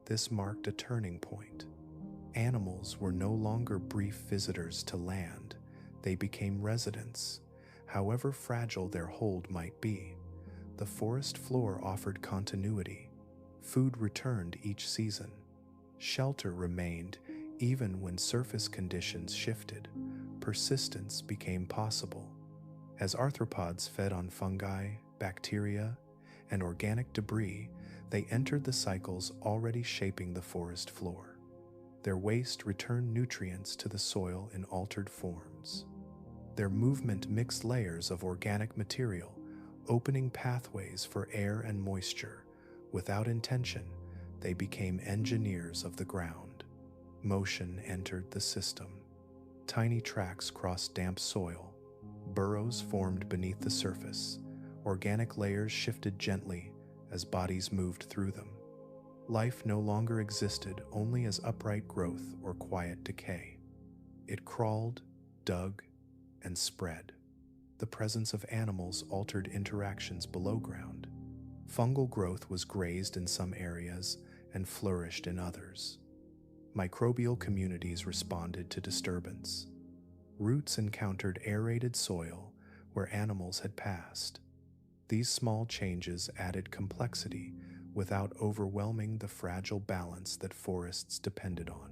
This marked a turning point. Animals were no longer brief visitors to land. They became residents. However fragile their hold might be, the forest floor offered continuity. Food returned each season. Shelter remained even when surface conditions shifted. Persistence became possible. As arthropods fed on fungi, bacteria, and organic debris, they entered the cycles already shaping the forest floor. Their waste returned nutrients to the soil in altered forms. Their movement mixed layers of organic material, opening pathways for air and moisture. Without intention, they became engineers of the ground. Motion entered the system. Tiny tracks crossed damp soil. Burrows formed beneath the surface. Organic layers shifted gently as bodies moved through them. Life no longer existed only as upright growth or quiet decay. It crawled, dug, and spread. The presence of animals altered interactions below ground. Fungal growth was grazed in some areas and flourished in others. Microbial communities responded to disturbance. Roots encountered aerated soil where animals had passed. These small changes added complexity without overwhelming the fragile balance that forests depended on.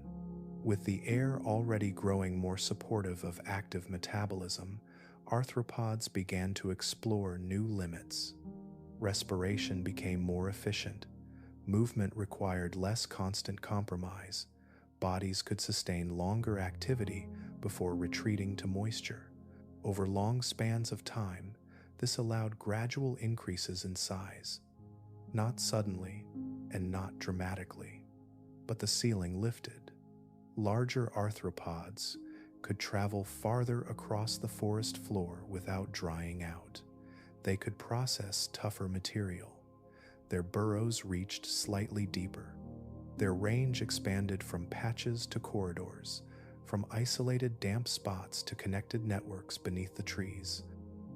With the air already growing more supportive of active metabolism, arthropods began to explore new limits. Respiration became more efficient. Movement required less constant compromise. Bodies could sustain longer activity before retreating to moisture. Over long spans of time, this allowed gradual increases in size. Not suddenly and not dramatically, but the ceiling lifted. Larger arthropods could travel farther across the forest floor without drying out. They could process tougher material. Their burrows reached slightly deeper. Their range expanded from patches to corridors, from isolated damp spots to connected networks beneath the trees.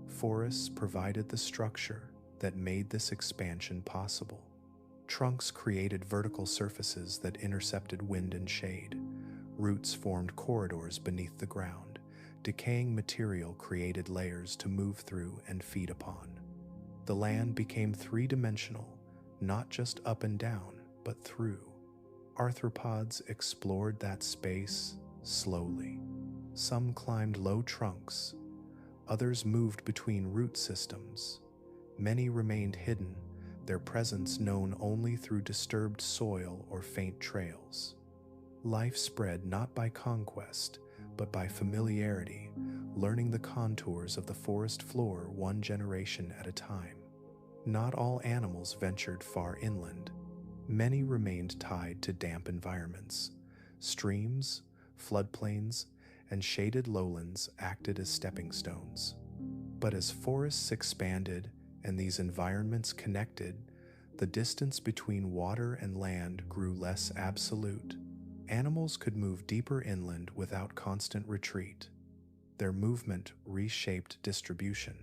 Forests provided the structure that made this expansion possible. Trunks created vertical surfaces that intercepted wind and shade. Roots formed corridors beneath the ground. Decaying material created layers to move through and feed upon. The land became three-dimensional, not just up and down, but through. Arthropods explored that space slowly. Some climbed low trunks. Others moved between root systems. Many remained hidden, their presence known only through disturbed soil or faint trails. Life spread not by conquest, but by familiarity, learning the contours of the forest floor one generation at a time. Not all animals ventured far inland. Many remained tied to damp environments. Streams, floodplains, and shaded lowlands acted as stepping stones. But as forests expanded and these environments connected, the distance between water and land grew less absolute. Animals could move deeper inland without constant retreat. Their movement reshaped distribution.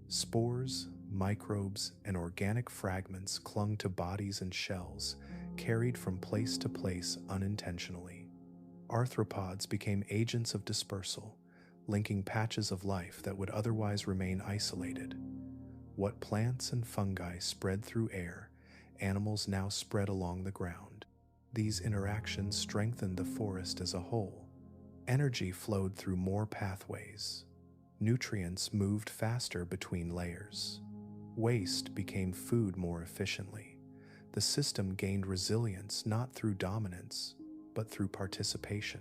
Spores, microbes, and organic fragments clung to bodies and shells, carried from place to place unintentionally. Arthropods became agents of dispersal, linking patches of life that would otherwise remain isolated. What plants and fungi spread through air, animals now spread along the ground. These interactions strengthened the forest as a whole. Energy flowed through more pathways. Nutrients moved faster between layers. Waste became food more efficiently. The system gained resilience not through dominance, but through participation.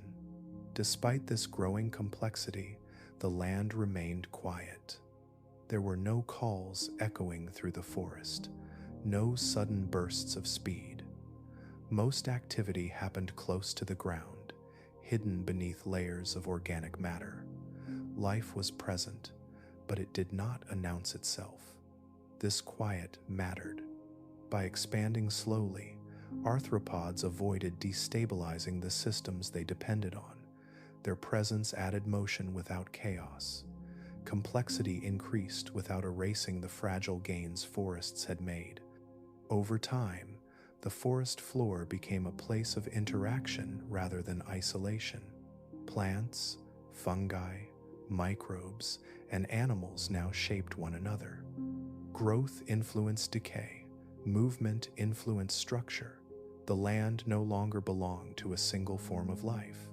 Despite this growing complexity, the land remained quiet. There were no calls echoing through the forest, no sudden bursts of speed. Most activity happened close to the ground, hidden beneath layers of organic matter. Life was present, but it did not announce itself. This quiet mattered. By expanding slowly, arthropods avoided destabilizing the systems they depended on. Their presence added motion without chaos. Complexity increased without erasing the fragile gains forests had made. Over time, the forest floor became a place of interaction rather than isolation. Plants, fungi, microbes, and animals now shaped one another. Growth influenced decay, movement influenced structure. The land no longer belonged to a single form of life.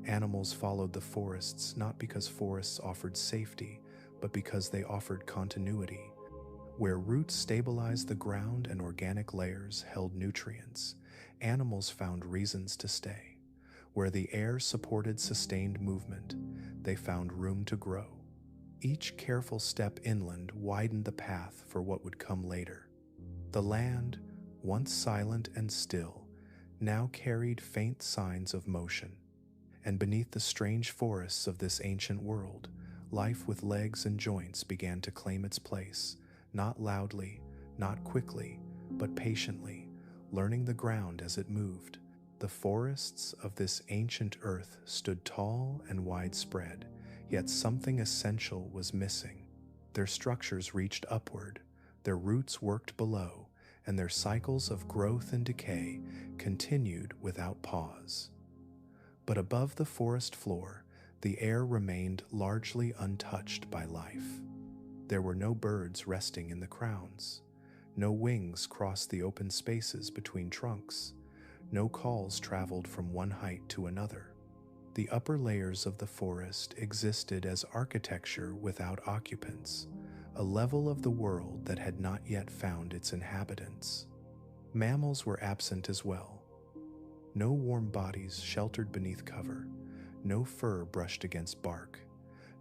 Animals followed the forests not because forests offered safety, but because they offered continuity. Where roots stabilized the ground and organic layers held nutrients, animals found reasons to stay. Where the air supported sustained movement, they found room to grow. Each careful step inland widened the path for what would come later. The land, once silent and still, now carried faint signs of motion. And beneath the strange forests of this ancient world, life with legs and joints began to claim its place, not loudly, not quickly, but patiently, learning the ground as it moved. The forests of this ancient earth stood tall and widespread, yet something essential was missing. Their structures reached upward, their roots worked below, and their cycles of growth and decay continued without pause. But above the forest floor, the air remained largely untouched by life. There were no birds resting in the crowns. No wings crossed the open spaces between trunks. No calls traveled from one height to another. The upper layers of the forest existed as architecture without occupants, a level of the world that had not yet found its inhabitants. Mammals were absent as well. No warm bodies sheltered beneath cover, no fur brushed against bark,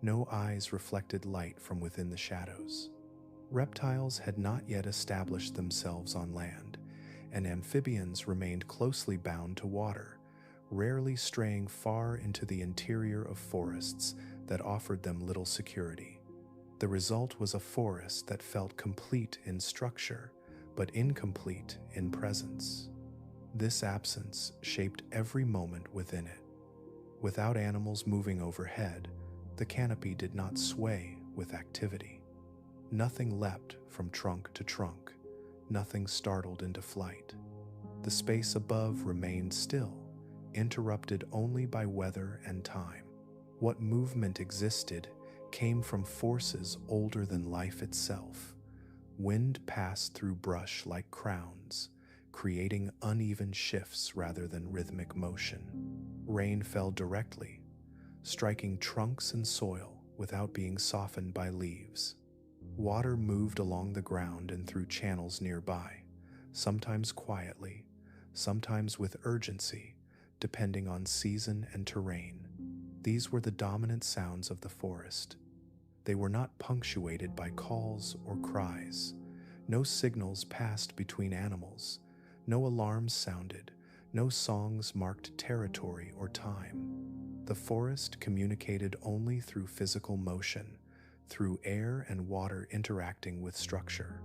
no eyes reflected light from within the shadows. Reptiles had not yet established themselves on land, and amphibians remained closely bound to water, rarely straying far into the interior of forests that offered them little security. The result was a forest that felt complete in structure, but incomplete in presence. This absence shaped every moment within it. Without animals moving overhead, the canopy did not sway with activity. Nothing leapt from trunk to trunk, nothing startled into flight. The space above remained still, interrupted only by weather and time. What movement existed came from forces older than life itself. Wind passed through brush like crowns, creating uneven shifts rather than rhythmic motion. Rain fell directly, striking trunks and soil without being softened by leaves. Water moved along the ground and through channels nearby, sometimes quietly, sometimes with urgency, depending on season and terrain. These were the dominant sounds of the forest. They were not punctuated by calls or cries. No signals passed between animals. No alarms sounded, no songs marked territory or time. The forest communicated only through physical motion, through air and water interacting with structure.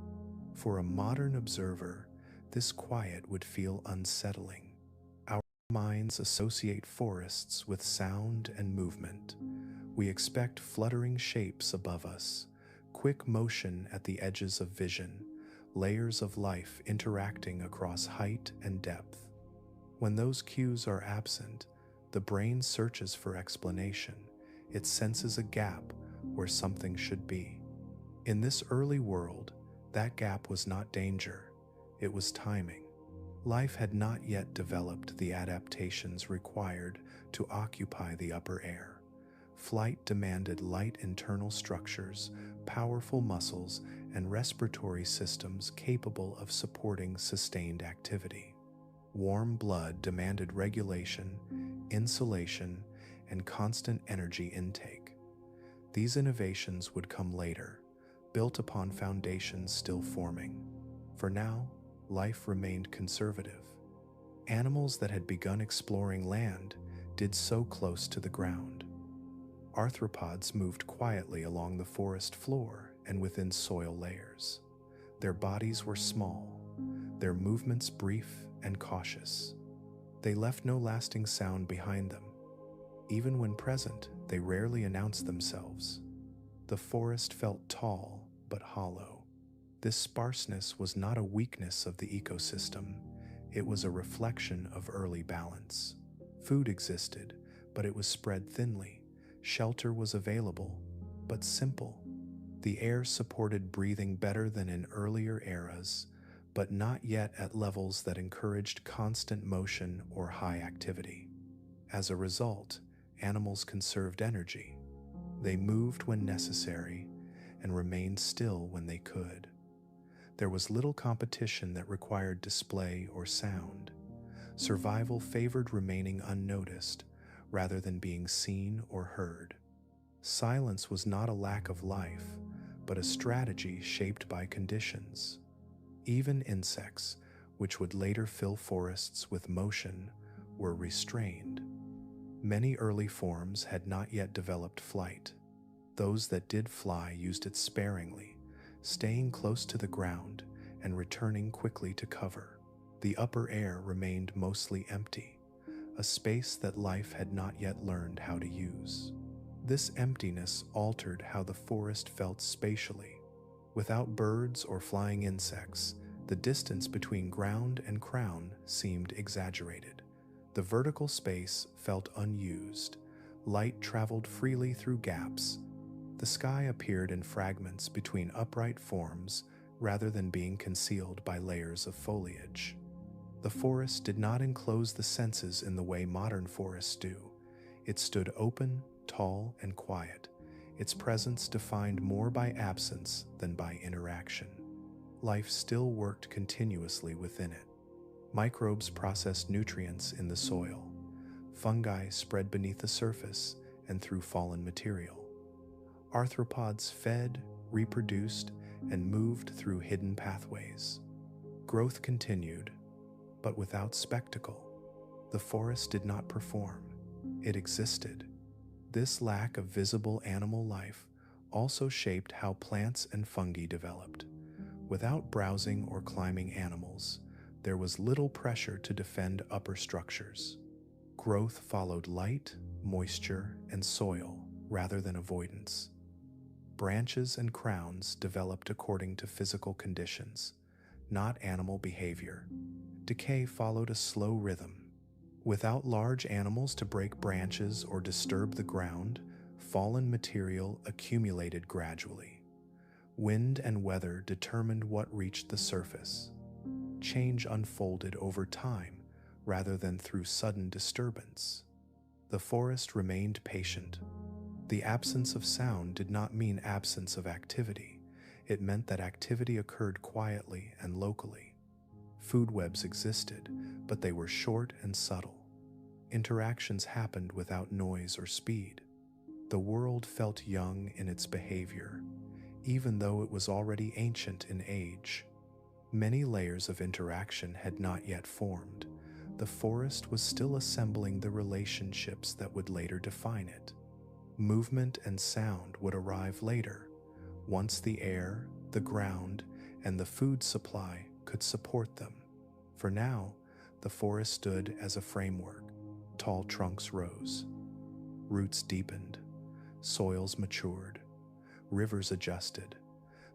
For a modern observer, this quiet would feel unsettling. Our minds associate forests with sound and movement. We expect fluttering shapes above us, quick motion at the edges of vision, layers of life interacting across height and depth. When those cues are absent, the brain searches for explanation. It senses a gap where something should be. In this early world, that gap was not danger, it was timing. Life had not yet developed the adaptations required to occupy the upper air. Flight demanded light internal structures, powerful muscles, and respiratory systems capable of supporting sustained activity. Warm blood demanded regulation, insulation, and constant energy intake. These innovations would come later, built upon foundations still forming. For now, life remained conservative. Animals that had begun exploring land did so close to the ground. Arthropods moved quietly along the forest floor and within soil layers. Their bodies were small, their movements brief and cautious. They left no lasting sound behind them. Even when present, they rarely announced themselves. The forest felt tall but hollow. This sparseness was not a weakness of the ecosystem, it was a reflection of early balance. Food existed, but it was spread thinly. Shelter was available, but simple. The air supported breathing better than in earlier eras, but not yet at levels that encouraged constant motion or high activity. As a result, animals conserved energy. They moved when necessary and remained still when they could. There was little competition that required display or sound. Survival favored remaining unnoticed rather than being seen or heard. Silence was not a lack of life, but a strategy shaped by conditions. Even insects, which would later fill forests with motion, were restrained. Many early forms had not yet developed flight. Those that did fly used it sparingly, staying close to the ground and returning quickly to cover. The upper air remained mostly empty, a space that life had not yet learned how to use. This emptiness altered how the forest felt spatially. Without birds or flying insects, the distance between ground and crown seemed exaggerated. The vertical space felt unused. Light traveled freely through gaps. The sky appeared in fragments between upright forms rather than being concealed by layers of foliage. The forest did not enclose the senses in the way modern forests do. It stood open, tall, and quiet, its presence defined more by absence than by interaction. Life still worked continuously within it. Microbes processed nutrients in the soil. Fungi spread beneath the surface and through fallen material. Arthropods fed, reproduced, and moved through hidden pathways. Growth continued, but without spectacle. The forest did not perform. It existed. This lack of visible animal life also shaped how plants and fungi developed. Without browsing or climbing animals, there was little pressure to defend upper structures. Growth followed light, moisture, and soil rather than avoidance. Branches and crowns developed according to physical conditions, not animal behavior. Decay followed a slow rhythm. Without large animals to break branches or disturb the ground, fallen material accumulated gradually. Wind and weather determined what reached the surface. Change unfolded over time rather than through sudden disturbance. The forest remained patient. The absence of sound did not mean absence of activity. It meant that activity occurred quietly and locally. Food webs existed, but they were short and subtle. Interactions happened without noise or speed. The world felt young in its behavior, even though it was already ancient in age. Many layers of interaction had not yet formed. The forest was still assembling the relationships that would later define it. Movement and sound would arrive later, once the air, the ground, and the food supply could support them. For now, the forest stood as a framework. Tall trunks rose. Roots deepened. Soils matured. Rivers adjusted.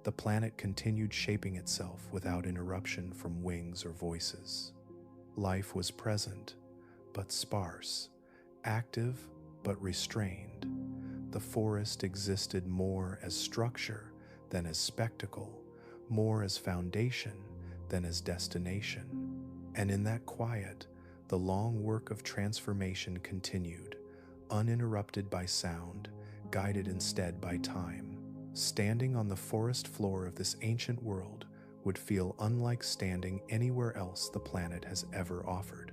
The planet continued shaping itself without interruption from wings or voices. Life was present, but sparse, active, but restrained. The forest existed more as structure than as spectacle, more as foundation than as destination. And in that quiet, the long work of transformation continued, uninterrupted by sound, guided instead by time. Standing on the forest floor of this ancient world would feel unlike standing anywhere else the planet has ever offered.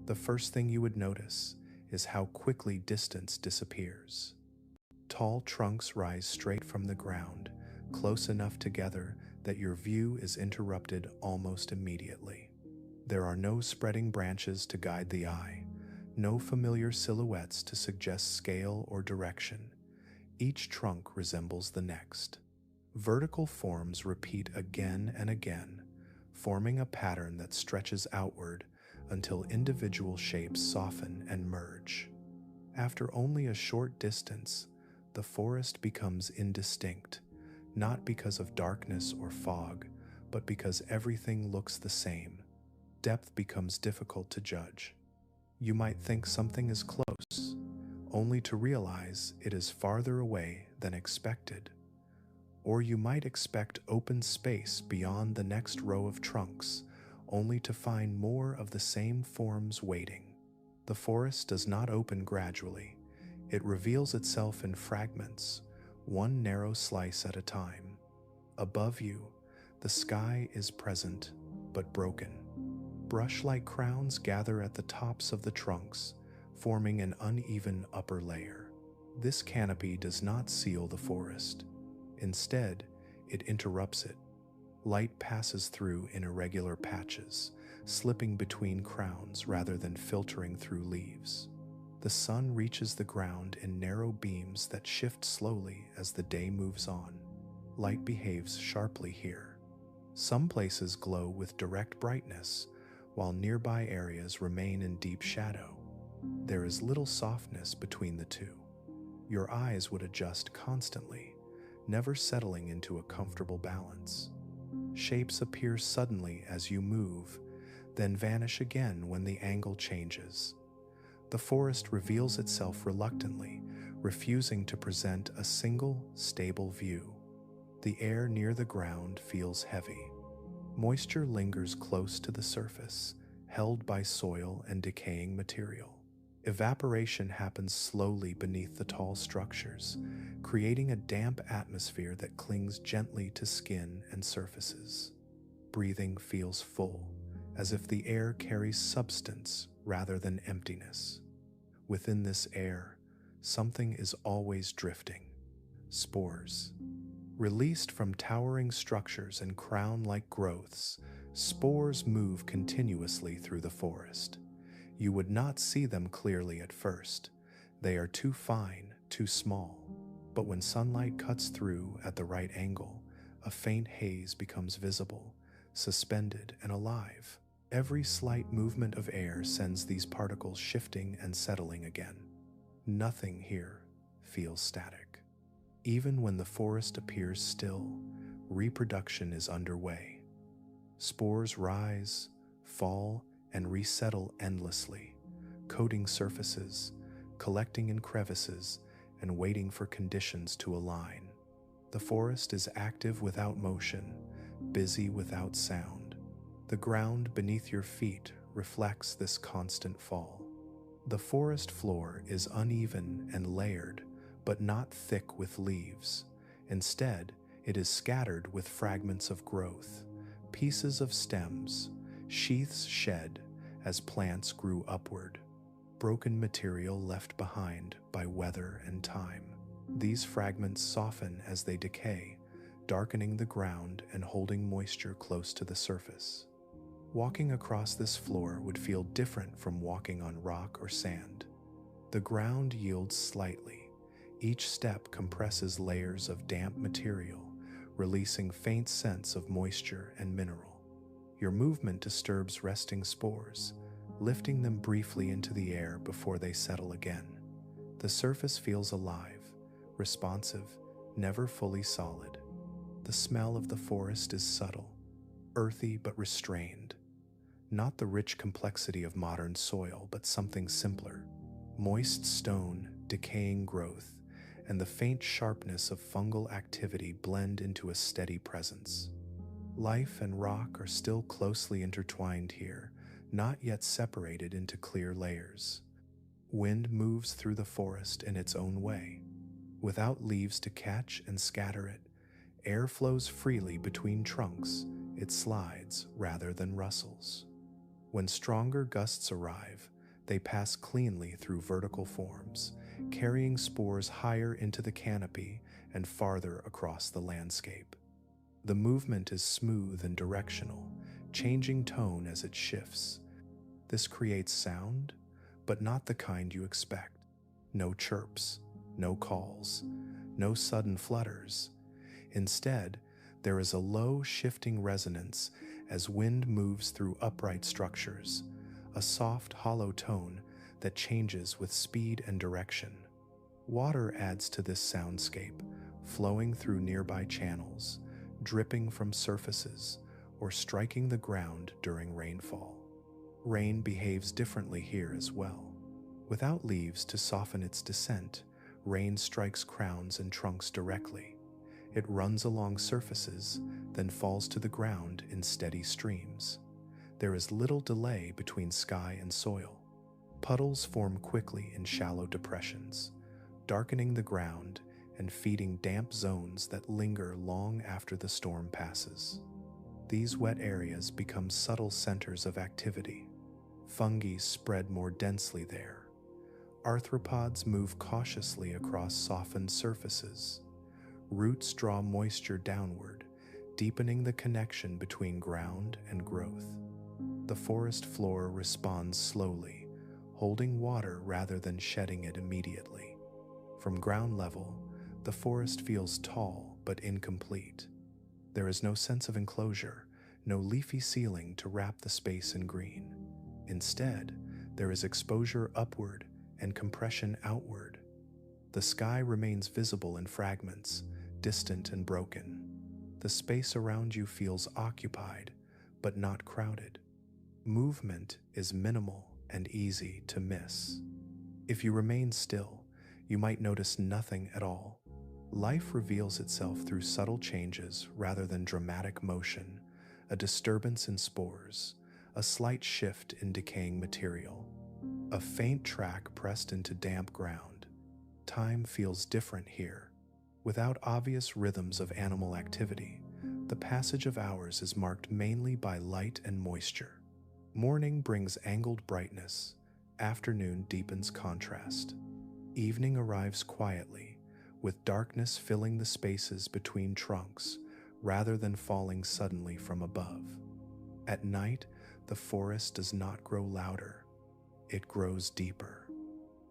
The first thing you would notice is how quickly distance disappears. Tall trunks rise straight from the ground, close enough together that your view is interrupted almost immediately. There are no spreading branches to guide the eye, no familiar silhouettes to suggest scale or direction. Each trunk resembles the next. Vertical forms repeat again and again, forming a pattern that stretches outward until individual shapes soften and merge. After only a short distance, the forest becomes indistinct, not because of darkness or fog, but because everything looks the same. Depth becomes difficult to judge. You might think something is close, only to realize it is farther away than expected. Or you might expect open space beyond the next row of trunks, only to find more of the same forms waiting. The forest does not open gradually. It reveals itself in fragments, one narrow slice at a time. Above you, the sky is present, but broken. Brush-like crowns gather at the tops of the trunks, forming an uneven upper layer. This canopy does not seal the forest. Instead, it interrupts it. Light passes through in irregular patches, slipping between crowns rather than filtering through leaves. The sun reaches the ground in narrow beams that shift slowly as the day moves on. Light behaves sharply here. Some places glow with direct brightness, while nearby areas remain in deep shadow. There is little softness between the two. Your eyes would adjust constantly, never settling into a comfortable balance. Shapes appear suddenly as you move, then vanish again when the angle changes. The forest reveals itself reluctantly, refusing to present a single, stable view. The air near the ground feels heavy. Moisture lingers close to the surface, held by soil and decaying material. Evaporation happens slowly beneath the tall structures, creating a damp atmosphere that clings gently to skin and surfaces. Breathing feels full, as if the air carries substance rather than emptiness. Within this air, something is always drifting. Spores. Released from towering structures and crown-like growths, spores move continuously through the forest. You would not see them clearly at first. They are too fine, too small. But when sunlight cuts through at the right angle, a faint haze becomes visible, suspended and alive. Every slight movement of air sends these particles shifting and settling again. Nothing here feels static. Even when the forest appears still, reproduction is underway. Spores rise, fall, and resettle endlessly, coating surfaces, collecting in crevices, and waiting for conditions to align. The forest is active without motion, busy without sound. The ground beneath your feet reflects this constant fall. The forest floor is uneven and layered, but not thick with leaves. Instead, it is scattered with fragments of growth, pieces of stems, sheaths shed as plants grew upward, broken material left behind by weather and time. These fragments soften as they decay, darkening the ground and holding moisture close to the surface. Walking across this floor would feel different from walking on rock or sand. The ground yields slightly. Each step compresses layers of damp material, releasing faint scents of moisture and mineral. Your movement disturbs resting spores, lifting them briefly into the air before they settle again. The surface feels alive, responsive, never fully solid. The smell of the forest is subtle, earthy but restrained. Not the rich complexity of modern soil, but something simpler. Moist stone, decaying growth, and the faint sharpness of fungal activity blend into a steady presence. Life and rock are still closely intertwined here, not yet separated into clear layers. Wind moves through the forest in its own way. Without leaves to catch and scatter it, air flows freely between trunks. It slides rather than rustles. When stronger gusts arrive, They pass cleanly through vertical forms, carrying spores higher into the canopy and farther across the landscape. The movement is smooth and directional, changing tone as it shifts. This creates sound, but not the kind you expect. No chirps, no calls, no sudden flutters. Instead, there is a low, shifting resonance as wind moves through upright structures, a soft, hollow tone that changes with speed and direction. Water adds to this soundscape, flowing through nearby channels, dripping from surfaces, or striking the ground during rainfall. Rain behaves differently here as well. Without leaves to soften its descent, rain strikes crowns and trunks directly. It runs along surfaces, then falls to the ground in steady streams. There is little delay between sky and soil. Puddles form quickly in shallow depressions, darkening the ground and feeding damp zones that linger long after the storm passes. These wet areas become subtle centers of activity. Fungi spread more densely there. Arthropods move cautiously across softened surfaces. Roots draw moisture downward, deepening the connection between ground and growth. The forest floor responds slowly, holding water rather than shedding it immediately. From ground level, the forest feels tall but incomplete. There is no sense of enclosure, no leafy ceiling to wrap the space in green. Instead, there is exposure upward and compression outward. The sky remains visible in fragments, distant and broken. The space around you feels occupied, but not crowded. Movement is minimal and easy to miss. If you remain still, you might notice nothing at all. Life reveals itself through subtle changes rather than dramatic motion, a disturbance in spores, a slight shift in decaying material, a faint track pressed into damp ground. Time feels different here. Without obvious rhythms of animal activity, the passage of hours is marked mainly by light and moisture. Morning brings angled brightness, afternoon deepens contrast. Evening arrives quietly, with darkness filling the spaces between trunks rather than falling suddenly from above. At night, the forest does not grow louder, it grows deeper.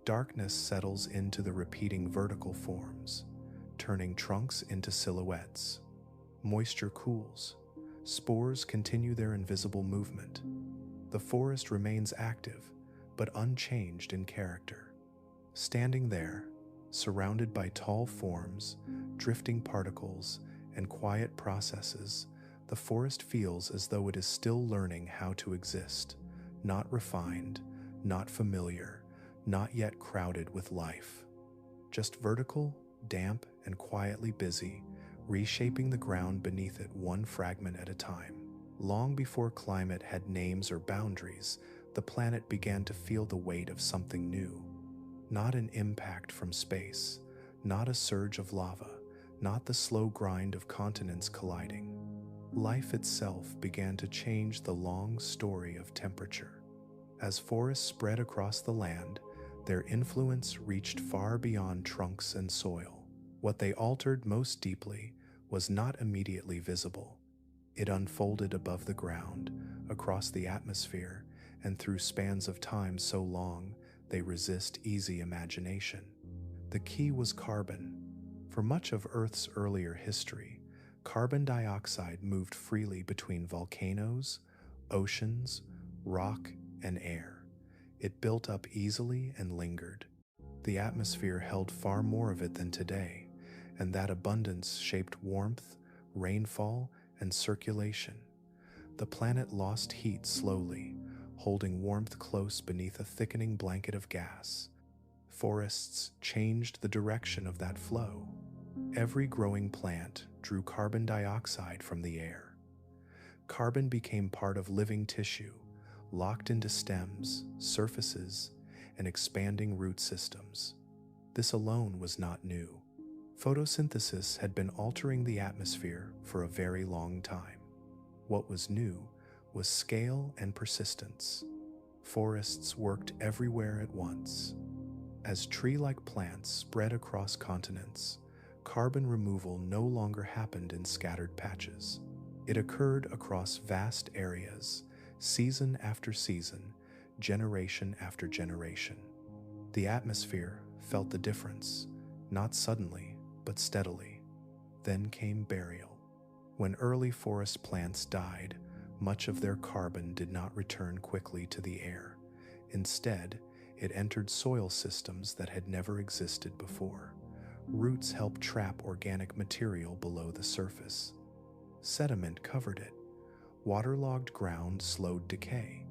Darkness settles into the repeating vertical forms, turning trunks into silhouettes. Moisture cools, spores continue their invisible movement. The forest remains active, but unchanged in character. Standing there, surrounded by tall forms, drifting particles, and quiet processes, the forest feels as though it is still learning how to exist, not refined, not familiar, not yet crowded with life. Just vertical, damp, and quietly busy, reshaping the ground beneath it one fragment at a time. Long before climate had names or boundaries, the planet began to feel the weight of something new. Not an impact from space, not a surge of lava, not the slow grind of continents colliding. Life itself began to change the long story of temperature. As forests spread across the land, their influence reached far beyond trunks and soil. What they altered most deeply was not immediately visible. It unfolded above the ground, across the atmosphere, and through spans of time so long they resist easy imagination. The key was carbon. For much of Earth's earlier history, carbon dioxide moved freely between volcanoes, oceans, rock, and air. It built up easily and lingered. The atmosphere held far more of it than today, and that abundance shaped warmth, rainfall, and circulation. The planet lost heat slowly, holding warmth close beneath a thickening blanket of gas. Forests changed the direction of that flow. Every growing plant drew carbon dioxide from the air. Carbon became part of living tissue, locked into stems, surfaces, and expanding root systems. This alone was not new. Photosynthesis had been altering the atmosphere for a very long time. What was new was scale and persistence. Forests worked everywhere at once. As tree-like plants spread across continents, carbon removal no longer happened in scattered patches. It occurred across vast areas, season after season, generation after generation. The atmosphere felt the difference, not suddenly, but steadily. Then came burial. When early forest plants died, much of their carbon did not return quickly to the air. Instead, it entered soil systems that had never existed before. Roots helped trap organic material below the surface. Sediment covered it. Waterlogged ground slowed decay.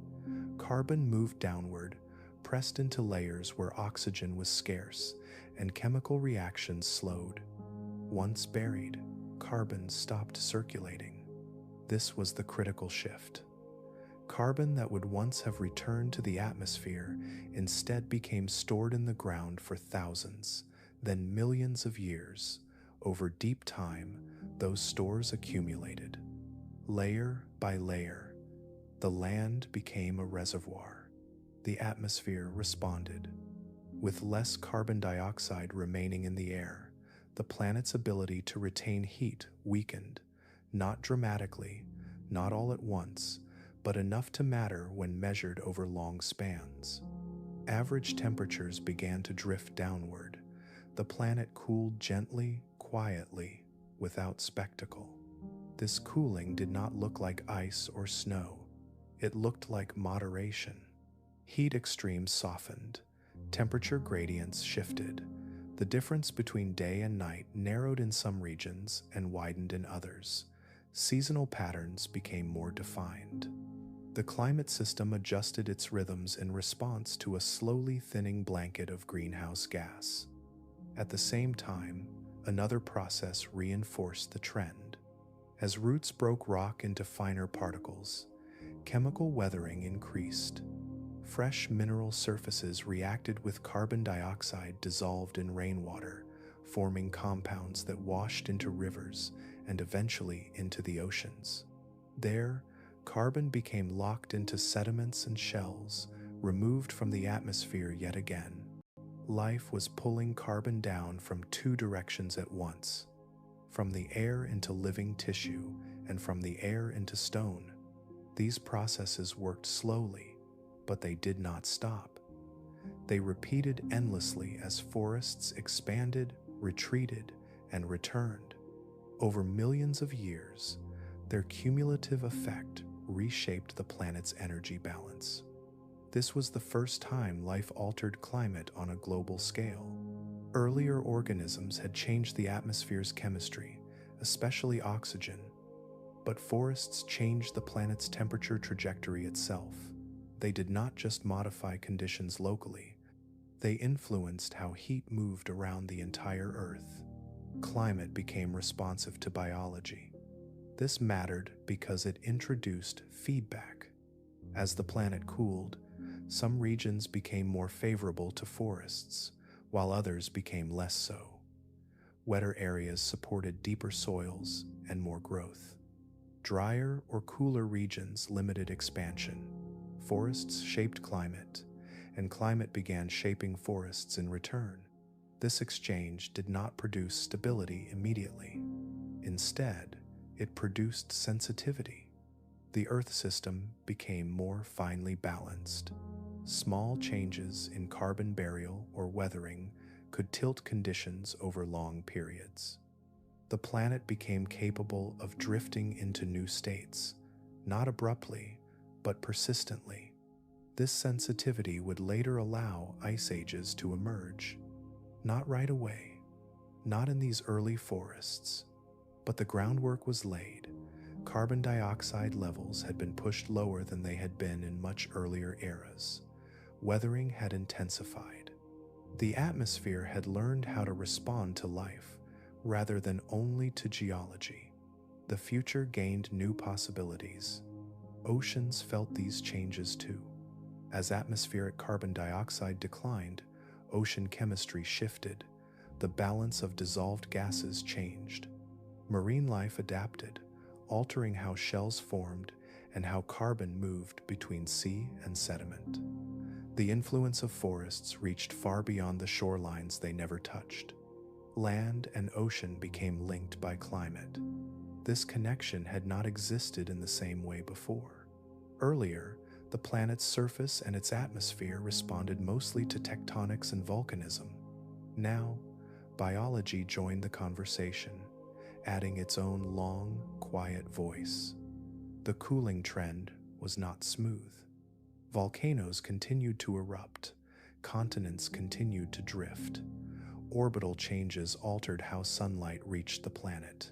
Carbon moved downward, pressed into layers where oxygen was scarce, and chemical reactions slowed. Once buried, carbon stopped circulating. This was the critical shift. Carbon that would once have returned to the atmosphere instead became stored in the ground for thousands, then millions of years. Over deep time, those stores accumulated. Layer by layer, the land became a reservoir. The atmosphere responded. With less carbon dioxide remaining in the air, the planet's ability to retain heat weakened, not dramatically, not all at once, but enough to matter when measured over long spans. Average temperatures began to drift downward. The planet cooled gently, quietly, without spectacle. This cooling did not look like ice or snow. It looked like moderation. Heat extremes softened. Temperature gradients shifted. The difference between day and night narrowed in some regions and widened in others. Seasonal patterns became more defined. The climate system adjusted its rhythms in response to a slowly thinning blanket of greenhouse gas. At the same time, another process reinforced the trend. As roots broke rock into finer particles, chemical weathering increased. Fresh mineral surfaces reacted with carbon dioxide dissolved in rainwater, forming compounds that washed into rivers and eventually into the oceans. There, carbon became locked into sediments and shells, removed from the atmosphere yet again. Life was pulling carbon down from two directions at once, from the air into living tissue and from the air into stone. These processes worked slowly, but they did not stop. They repeated endlessly as forests expanded, retreated, and returned. Over millions of years, their cumulative effect reshaped the planet's energy balance. This was the first time life altered climate on a global scale. Earlier organisms had changed the atmosphere's chemistry, especially oxygen. But forests changed the planet's temperature trajectory itself. They did not just modify conditions locally, they influenced how heat moved around the entire Earth. Climate became responsive to biology. This mattered because it introduced feedback. As the planet cooled, some regions became more favorable to forests, while others became less so. Wetter areas supported deeper soils and more growth. Drier or cooler regions limited expansion. Forests shaped climate, and climate began shaping forests in return. This exchange did not produce stability immediately. Instead, it produced sensitivity. The Earth system became more finely balanced. Small changes in carbon burial or weathering could tilt conditions over long periods. The planet became capable of drifting into new states, not abruptly, but persistently. This sensitivity would later allow ice ages to emerge. Not right away, not in these early forests, but the groundwork was laid. Carbon dioxide levels had been pushed lower than they had been in much earlier eras. Weathering had intensified. The atmosphere had learned how to respond to life, rather than only to geology. The future gained new possibilities. Oceans felt these changes too. As atmospheric carbon dioxide declined, ocean chemistry shifted. The balance of dissolved gases changed. Marine life adapted, altering how shells formed and how carbon moved between sea and sediment. The influence of forests reached far beyond the shorelines they never touched. Land and ocean became linked by climate. This connection had not existed in the same way before. Earlier, the planet's surface and its atmosphere responded mostly to tectonics and volcanism. Now, biology joined the conversation, adding its own long, quiet voice. The cooling trend was not smooth. Volcanoes continued to erupt, continents continued to drift. Orbital changes altered how sunlight reached the planet.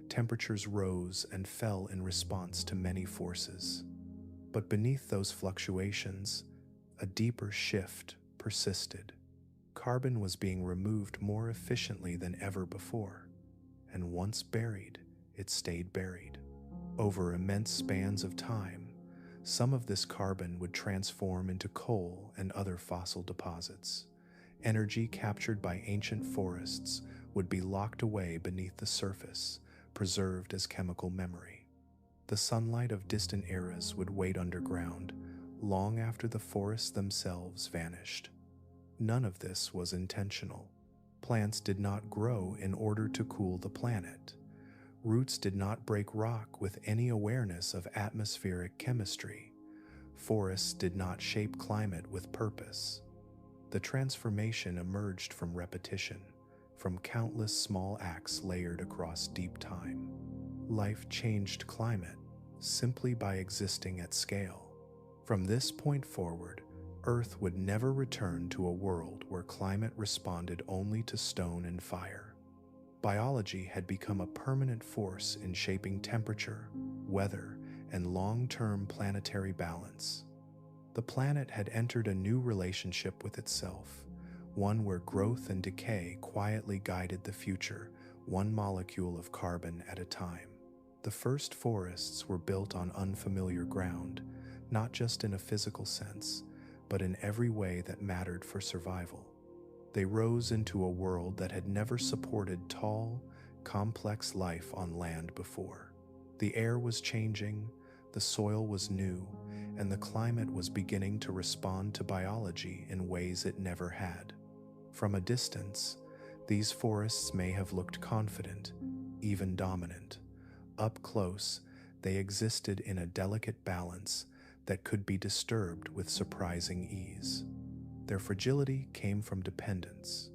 Temperatures rose and fell in response to many forces. But beneath those fluctuations, a deeper shift persisted. Carbon was being removed more efficiently than ever before, and once buried, it stayed buried. Over immense spans of time, some of this carbon would transform into coal and other fossil deposits. Energy captured by ancient forests would be locked away beneath the surface, preserved as chemical memory. The sunlight of distant eras would wait underground, long after the forests themselves vanished. None of this was intentional. Plants did not grow in order to cool the planet. Roots did not break rock with any awareness of atmospheric chemistry. Forests did not shape climate with purpose. The transformation emerged from repetition, from countless small acts layered across deep time. Life changed climate simply by existing at scale. From this point forward, Earth would never return to a world where climate responded only to stone and fire. Biology had become a permanent force in shaping temperature, weather, and long-term planetary balance. The planet had entered a new relationship with itself, one where growth and decay quietly guided the future, one molecule of carbon at a time. The first forests were built on unfamiliar ground, not just in a physical sense, but in every way that mattered for survival. They rose into a world that had never supported tall, complex life on land before. The air was changing, the soil was new, and the climate was beginning to respond to biology in ways it never had. From a distance, these forests may have looked confident, even dominant. Up close, they existed in a delicate balance that could be disturbed with surprising ease. Their fragility came from dependence.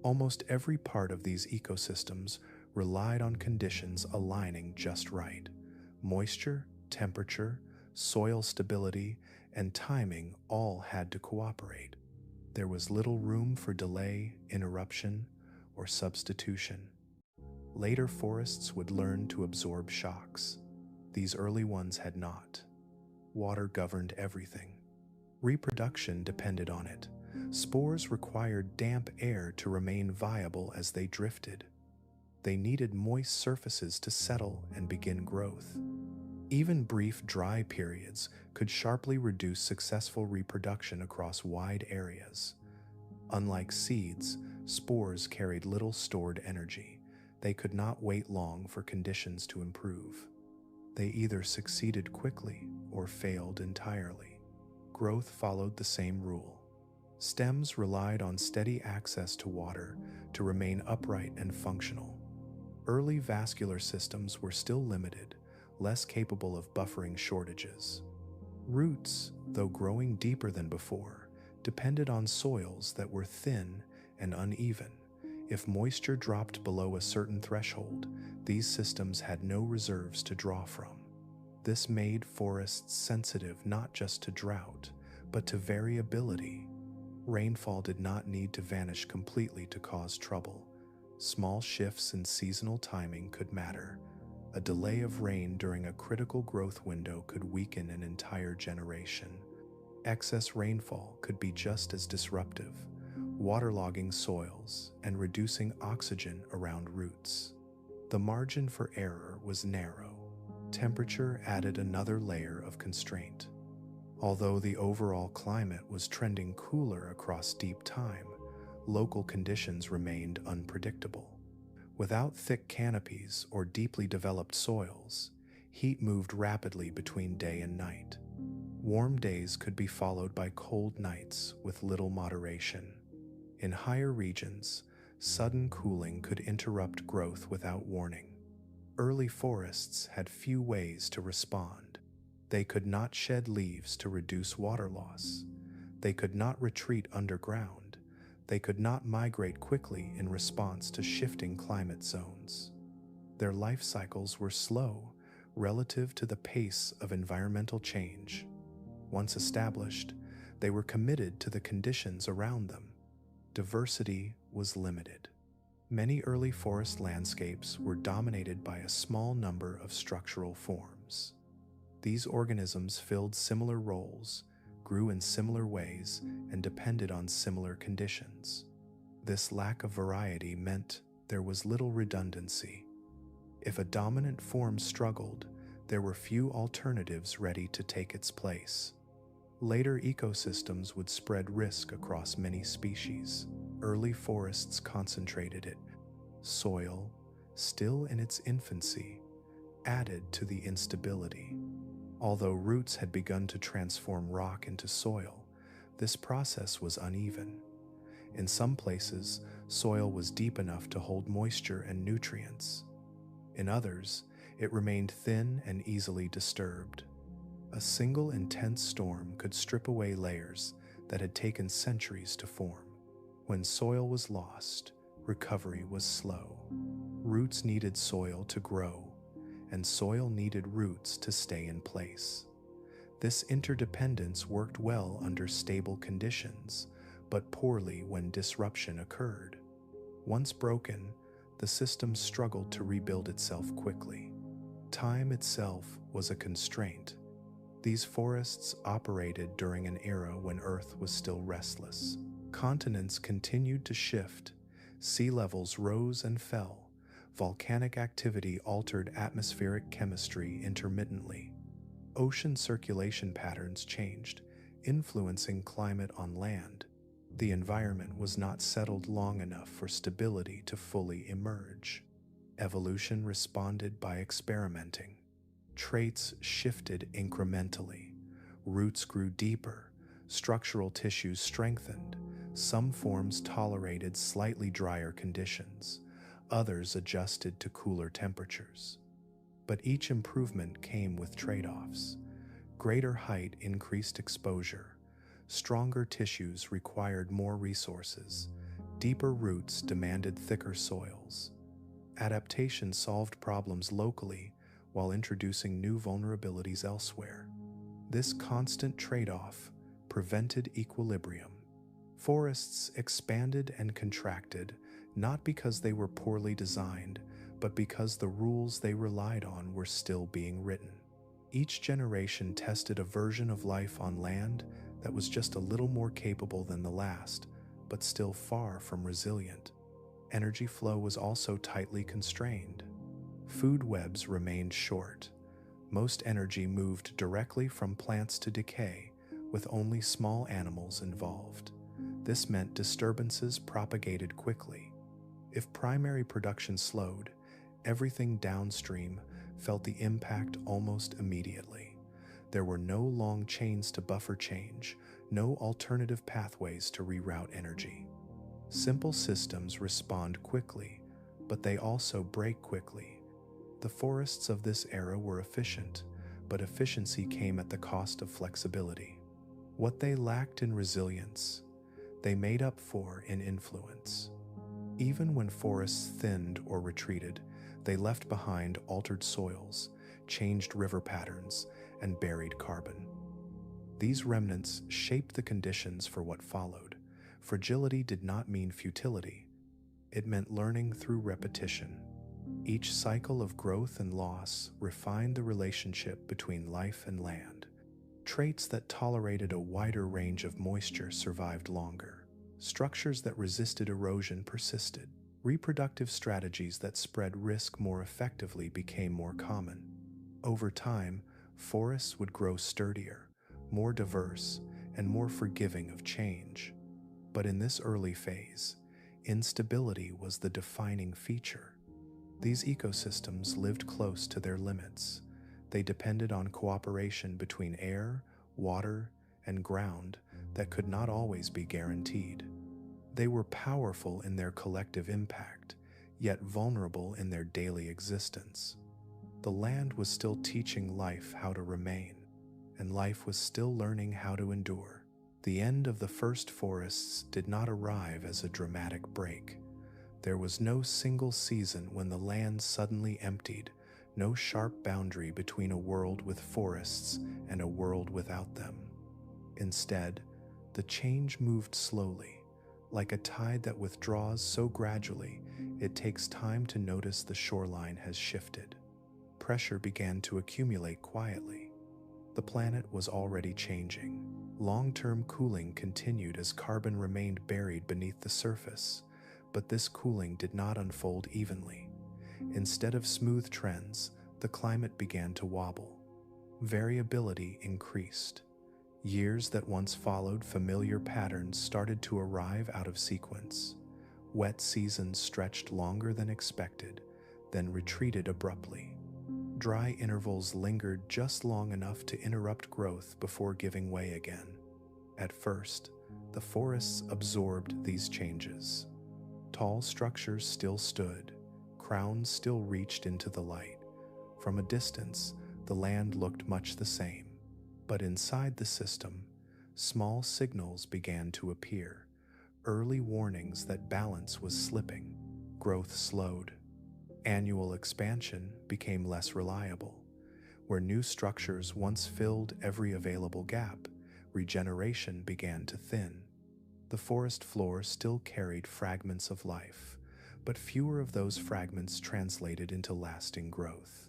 Almost every part of these ecosystems relied on conditions aligning just right. Moisture, temperature, soil stability, and timing all had to cooperate. There was little room for delay, interruption, or substitution. Later forests would learn to absorb shocks. These early ones had not. Water governed everything. Reproduction depended on it. Spores required damp air to remain viable as they drifted. They needed moist surfaces to settle and begin growth. Even brief dry periods could sharply reduce successful reproduction across wide areas. Unlike seeds, spores carried little stored energy. They could not wait long for conditions to improve. They either succeeded quickly or failed entirely. Growth followed the same rule. Stems relied on steady access to water to remain upright and functional. Early vascular systems were still limited, less capable of buffering shortages. Roots, though growing deeper than before, depended on soils that were thin and uneven. If moisture dropped below a certain threshold, these systems had no reserves to draw from. This made forests sensitive not just to drought, but to variability. Rainfall did not need to vanish completely to cause trouble. Small shifts in seasonal timing could matter. A delay of rain during a critical growth window could weaken an entire generation. Excess rainfall could be just as disruptive, waterlogging soils and reducing oxygen around roots. The margin for error was narrow. Temperature added another layer of constraint. Although the overall climate was trending cooler across deep time, local conditions remained unpredictable. Without thick canopies or deeply developed soils, Heat moved rapidly between day and night. Warm days could be followed by cold nights with little moderation. In higher regions, sudden cooling could interrupt growth without warning. Early forests had few ways to respond. They could not shed leaves to reduce water loss. They could not retreat underground. They could not migrate quickly in response to shifting climate zones. Their life cycles were slow relative to the pace of environmental change. Once established, they were committed to the conditions around them. Diversity was limited. Many early forest landscapes were dominated by a small number of structural forms. These organisms filled similar roles, grew in similar ways, and depended on similar conditions. This lack of variety meant there was little redundancy. If a dominant form struggled, there were few alternatives ready to take its place. Later ecosystems would spread risk across many species. Early forests concentrated it. Soil, still in its infancy, added to the instability. Although roots had begun to transform rock into soil, this process was uneven. In some places, soil was deep enough to hold moisture and nutrients. In others, it remained thin and easily disturbed. A single intense storm could strip away layers that had taken centuries to form. When soil was lost, recovery was slow. Roots needed soil to grow, and soil needed roots to stay in place. This interdependence worked well under stable conditions, but poorly when disruption occurred. Once broken, the system struggled to rebuild itself quickly. Time itself was a constraint. These forests operated during an era when Earth was still restless. Continents continued to shift, sea levels rose and fell, volcanic activity altered atmospheric chemistry intermittently. Ocean circulation patterns changed, influencing climate on land. The environment was not settled long enough for stability to fully emerge. Evolution responded by experimenting. Traits shifted incrementally. Roots grew deeper. Structural tissues strengthened. Some forms tolerated slightly drier conditions. Others adjusted to cooler temperatures. But each improvement came with trade-offs. Greater height increased exposure. Stronger tissues required more resources. Deeper roots demanded thicker soils. Adaptation solved problems locally while introducing new vulnerabilities elsewhere. This constant trade-off prevented equilibrium. Forests expanded and contracted, not because they were poorly designed, but because the rules they relied on were still being written. Each generation tested a version of life on land that was just a little more capable than the last, but still far from resilient. Energy flow was also tightly constrained. Food webs remained short. Most energy moved directly from plants to decay, with only small animals involved. This meant disturbances propagated quickly. If primary production slowed, everything downstream felt the impact almost immediately. There were no long chains to buffer change, no alternative pathways to reroute energy. Simple systems respond quickly, but they also break quickly. The forests of this era were efficient, but efficiency came at the cost of flexibility. What they lacked in resilience, they made up for in influence. Even when forests thinned or retreated, they left behind altered soils, changed river patterns, and buried carbon. These remnants shaped the conditions for what followed. Fragility did not mean futility. It meant learning through repetition. Each cycle of growth and loss refined the relationship between life and land. Traits that tolerated a wider range of moisture survived longer. Structures that resisted erosion persisted. Reproductive strategies that spread risk more effectively became more common. Over time, forests would grow sturdier, more diverse, and more forgiving of change. But in this early phase, instability was the defining feature. These ecosystems lived close to their limits. They depended on cooperation between air, water, and ground that could not always be guaranteed. They were powerful in their collective impact, yet vulnerable in their daily existence. The land was still teaching life how to remain, and life was still learning how to endure. The end of the first forests did not arrive as a dramatic break. There was no single season when the land suddenly emptied, no sharp boundary between a world with forests and a world without them. Instead, the change moved slowly, like a tide that withdraws so gradually it takes time to notice the shoreline has shifted. Pressure began to accumulate quietly. The planet was already changing. Long-term cooling continued as carbon remained buried beneath the surface, but this cooling did not unfold evenly. Instead of smooth trends, the climate began to wobble. Variability increased. Years that once followed familiar patterns started to arrive out of sequence. Wet seasons stretched longer than expected, then retreated abruptly. Dry intervals lingered just long enough to interrupt growth before giving way again. At first, the forests absorbed these changes. Tall structures still stood, crowns still reached into the light. From a distance, the land looked much the same. But inside the system, small signals began to appear, early warnings that balance was slipping. Growth slowed. Annual expansion became less reliable. Where new structures once filled every available gap, regeneration began to thin. The forest floor still carried fragments of life, but fewer of those fragments translated into lasting growth.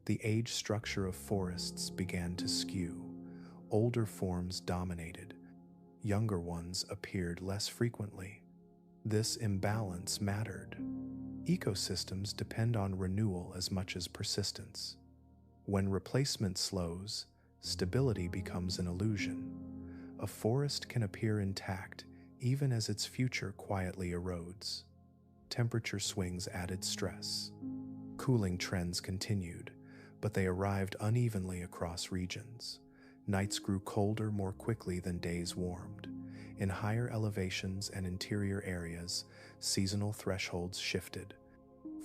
The age structure of forests began to skew. Older forms dominated. Younger ones appeared less frequently. This imbalance mattered. Ecosystems depend on renewal as much as persistence. When replacement slows, stability becomes an illusion. A forest can appear intact even as its future quietly erodes. Temperature swings added stress. Cooling trends continued, but they arrived unevenly across regions. Nights grew colder more quickly than days warmed. In higher elevations and interior areas, seasonal thresholds shifted.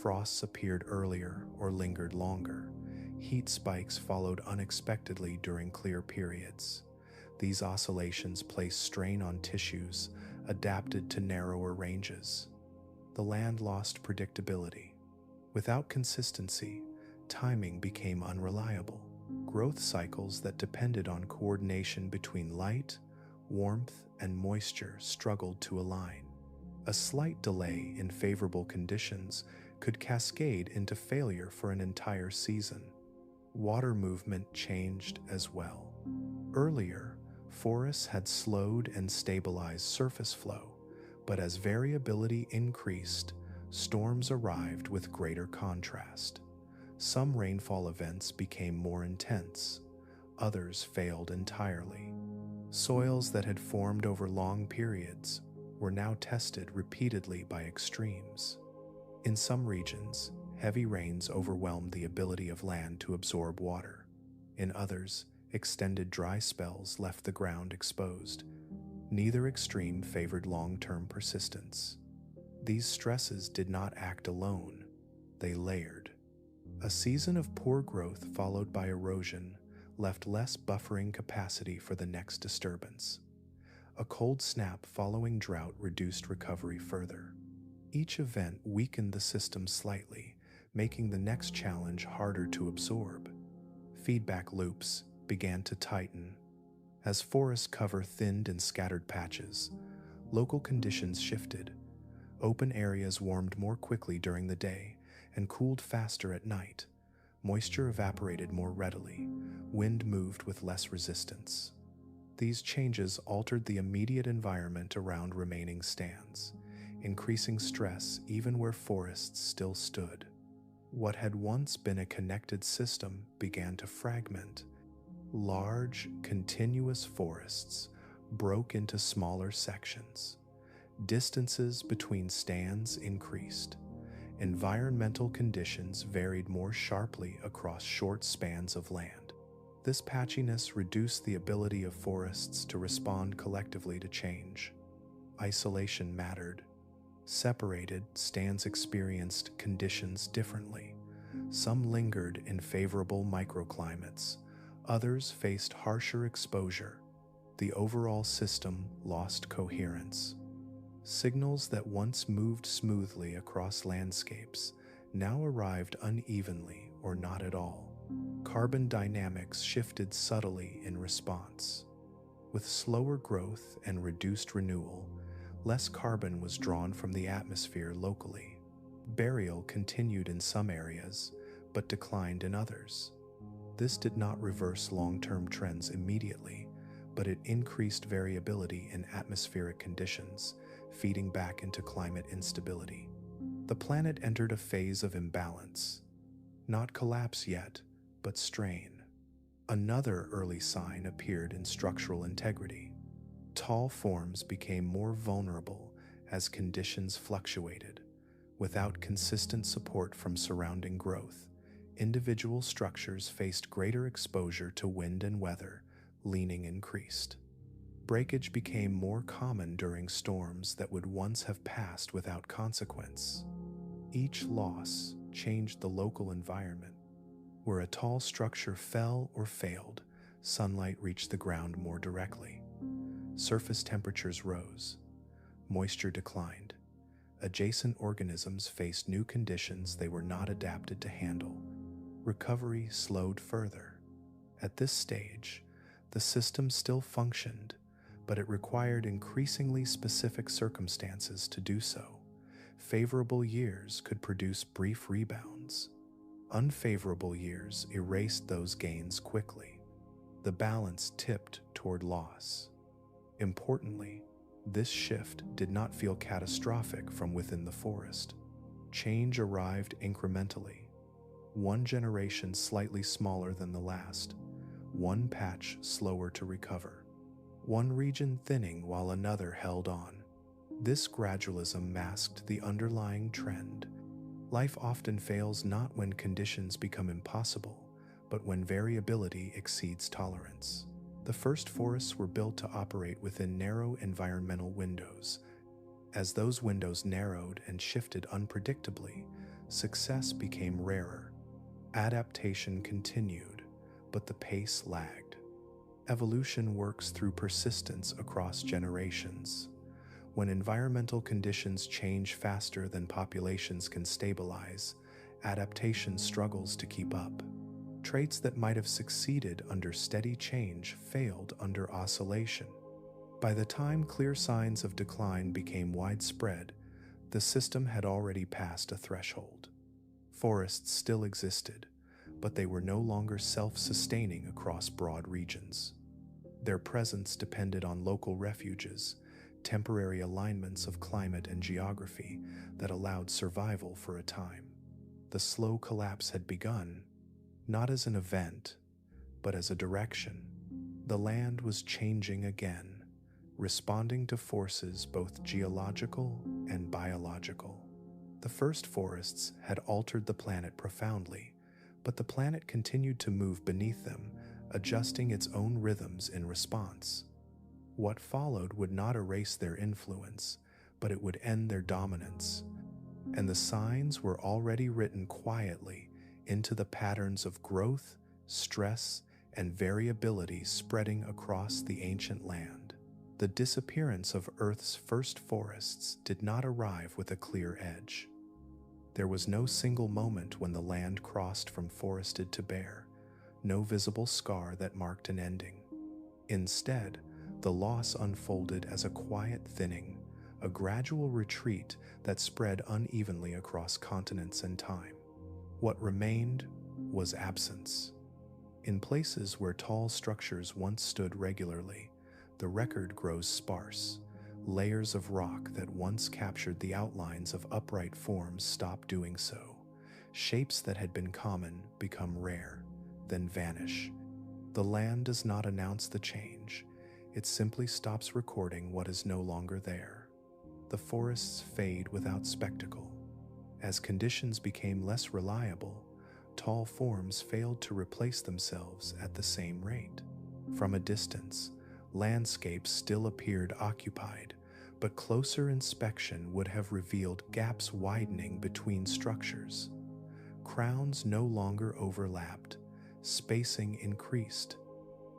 Frosts appeared earlier or lingered longer. Heat spikes followed unexpectedly during clear periods. These oscillations placed strain on tissues adapted to narrower ranges. The land lost predictability. Without consistency, timing became unreliable. Growth cycles that depended on coordination between light, warmth, and moisture struggled to align. A slight delay in favorable conditions could cascade into failure for an entire season. Water movement changed as well. Earlier, forests had slowed and stabilized surface flow, but as variability increased, storms arrived with greater contrast. Some rainfall events became more intense, others failed entirely. Soils that had formed over long periods were now tested repeatedly by extremes. In some regions, heavy rains overwhelmed the ability of land to absorb water. In others, extended dry spells left the ground exposed. Neither extreme favored long-term persistence. These stresses did not act alone, they layered. A season of poor growth followed by erosion left less buffering capacity for the next disturbance. A cold snap following drought reduced recovery further. Each event weakened the system slightly, making the next challenge harder to absorb. Feedback loops began to tighten. As forest cover thinned in scattered patches, local conditions shifted. Open areas warmed more quickly during the day and cooled faster at night. Moisture evaporated more readily. Wind moved with less resistance. These changes altered the immediate environment around remaining stands, increasing stress even where forests still stood. What had once been a connected system began to fragment. Large, continuous forests broke into smaller sections. Distances between stands increased. environmental conditions varied more sharply across short spans of land. This patchiness reduced the ability of forests to respond collectively to change. Isolation mattered. Separated stands experienced conditions differently. Some lingered in favorable microclimates, others faced harsher exposure. The overall system lost coherence. Signals that once moved smoothly across landscapes now arrived unevenly or not at all. Carbon dynamics shifted subtly in response. With slower growth and reduced renewal, less carbon was drawn from the atmosphere locally. Burial continued in some areas, but declined in others. This did not reverse long-term trends immediately, but it increased variability in atmospheric conditions, feeding back into climate instability. The planet entered a phase of imbalance. Not collapse yet, but strain. Another early sign appeared in structural integrity. Tall forms became more vulnerable as conditions fluctuated. Without consistent support from surrounding growth, individual structures faced greater exposure to wind and weather, leaning increased. Breakage became more common during storms that would once have passed without consequence. Each loss changed the local environment. Where a tall structure fell or failed, sunlight reached the ground more directly. Surface temperatures rose. Moisture declined. Adjacent organisms faced new conditions they were not adapted to handle. Recovery slowed further. At this stage, the system still functioned, but it required increasingly specific circumstances to do so. Favorable years could produce brief rebounds. Unfavorable years erased those gains quickly. The balance tipped toward loss. Importantly, this shift did not feel catastrophic from within the forest. Change arrived incrementally. One generation slightly smaller than the last, one patch slower to recover, one region thinning while another held on. This gradualism masked the underlying trend. Life often fails not when conditions become impossible, but when variability exceeds tolerance. The first forests were built to operate within narrow environmental windows. As those windows narrowed and shifted unpredictably, success became rarer. Adaptation continued, but the pace lagged. Evolution works through persistence across generations. When environmental conditions change faster than populations can stabilize, adaptation struggles to keep up. Traits that might have succeeded under steady change failed under oscillation. By the time clear signs of decline became widespread, the system had already passed a threshold. Forests still existed, but they were no longer self-sustaining across broad regions. Their presence depended on local refuges, temporary alignments of climate and geography that allowed survival for a time. The slow collapse had begun, not as an event, but as a direction. The land was changing again, responding to forces both geological and biological. The first forests had altered the planet profoundly, but the planet continued to move beneath them, adjusting its own rhythms in response. What followed would not erase their influence, but it would end their dominance. And the signs were already written quietly into the patterns of growth, stress, and variability spreading across the ancient land. The disappearance of Earth's first forests did not arrive with a clear edge. There was no single moment when the land crossed from forested to bare, no visible scar that marked an ending. Instead, the loss unfolded as a quiet thinning, a gradual retreat that spread unevenly across continents and time. What remained was absence. In places where tall structures once stood regularly, the record grows sparse. Layers of rock that once captured the outlines of upright forms stop doing so. Shapes that had been common become rare, then vanish. The land does not announce the change. It simply stops recording what is no longer there. The forests fade without spectacle. As conditions became less reliable, tall forms failed to replace themselves at the same rate. From a distance, landscapes still appeared occupied, but closer inspection would have revealed gaps widening between structures. Crowns no longer overlapped, spacing increased.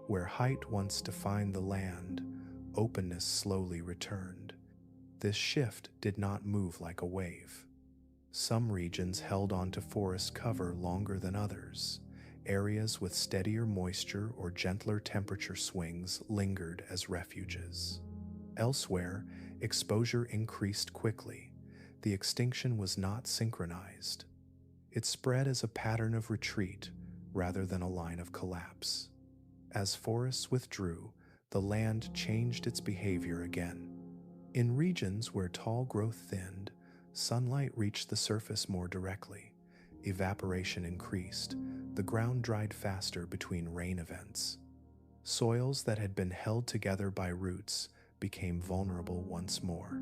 Where height once defined the land, openness slowly returned. This shift did not move like a wave. Some regions held on to forest cover longer than others. Areas with steadier moisture or gentler temperature swings lingered as refuges. Elsewhere, exposure increased quickly. The extinction was not synchronized. It spread as a pattern of retreat rather than a line of collapse. As forests withdrew, the land changed its behavior again. In regions where tall growth thinned, sunlight reached the surface more directly. Evaporation increased. The ground dried faster between rain events. Soils that had been held together by roots became vulnerable once more.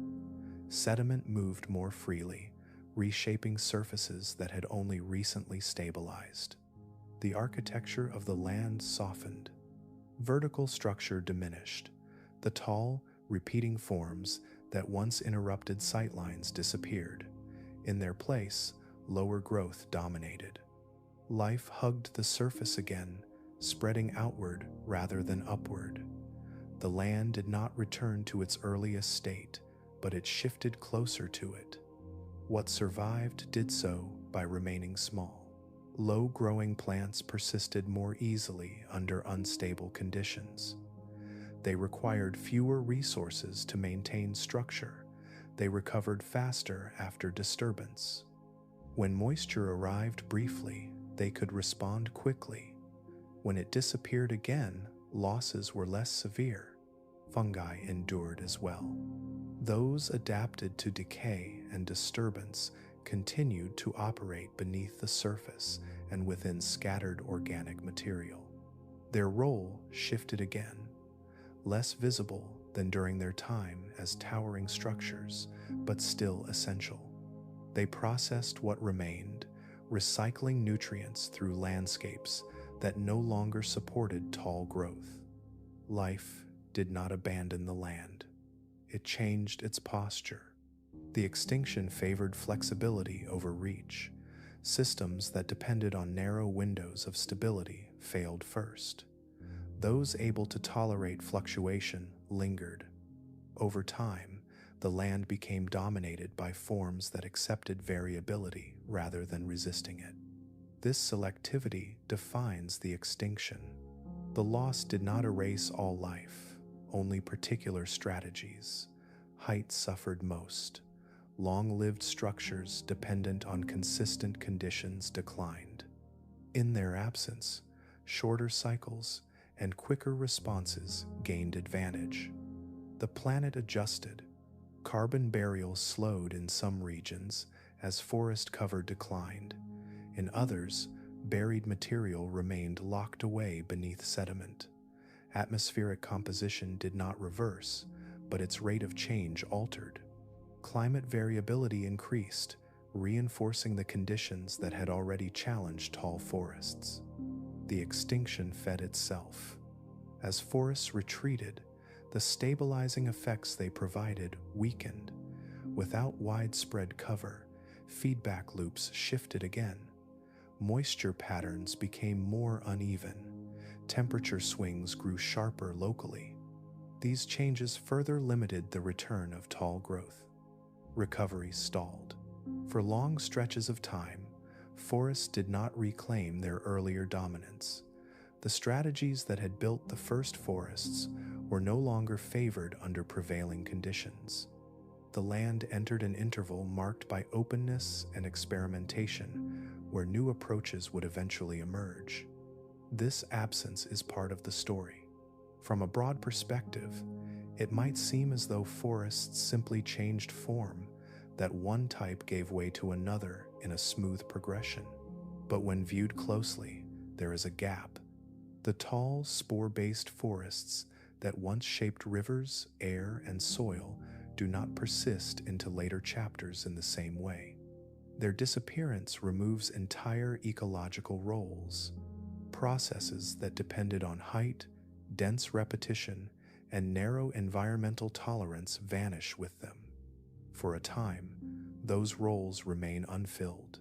Sediment moved more freely, reshaping surfaces that had only recently stabilized. The architecture of the land softened. Vertical structure diminished. The tall, repeating forms that once interrupted sightlines disappeared. In their place, lower growth dominated. Life hugged the surface again, spreading outward rather than upward. The land did not return to its earliest state, but it shifted closer to it. What survived did so by remaining small. Low-growing plants persisted more easily under unstable conditions. They required fewer resources to maintain structure. They recovered faster after disturbance. When moisture arrived briefly, they could respond quickly. When it disappeared again, losses were less severe. Fungi endured as well. Those adapted to decay and disturbance continued to operate beneath the surface and within scattered organic material. Their role shifted again, less visible than during their time as towering structures, but still essential. They processed what remained, recycling nutrients through landscapes that no longer supported tall growth. Life did not abandon the land. It changed its posture. The extinction favored flexibility over reach. Systems that depended on narrow windows of stability failed first. Those able to tolerate fluctuation lingered. Over time, the land became dominated by forms that accepted variability rather than resisting it. This selectivity defines the extinction. The loss did not erase all life, only particular strategies. Height suffered most. Long-lived structures dependent on consistent conditions declined. In their absence, shorter cycles and quicker responses gained advantage. The planet adjusted. Carbon burial slowed in some regions as forest cover declined. In others, buried material remained locked away beneath sediment. Atmospheric composition did not reverse, but its rate of change altered. Climate variability increased, reinforcing the conditions that had already challenged tall forests. The extinction fed itself. As forests retreated, the stabilizing effects they provided weakened. Without widespread cover, feedback loops shifted again. Moisture patterns became more uneven. Temperature swings grew sharper locally. These changes further limited the return of tall growth. Recovery stalled. For long stretches of time, forests did not reclaim their earlier dominance. The strategies that had built the first forests were no longer favored under prevailing conditions. The land entered an interval marked by openness and experimentation, where new approaches would eventually emerge. This absence is part of the story. From a broad perspective, it might seem as though forests simply changed form, that one type gave way to another in a smooth progression. But when viewed closely, there is a gap. The tall, spore-based forests that once shaped rivers, air, and soil do not persist into later chapters in the same way. Their disappearance removes entire ecological roles. Processes that depended on height, dense repetition, and narrow environmental tolerance vanish with them. For a time, those roles remain unfilled.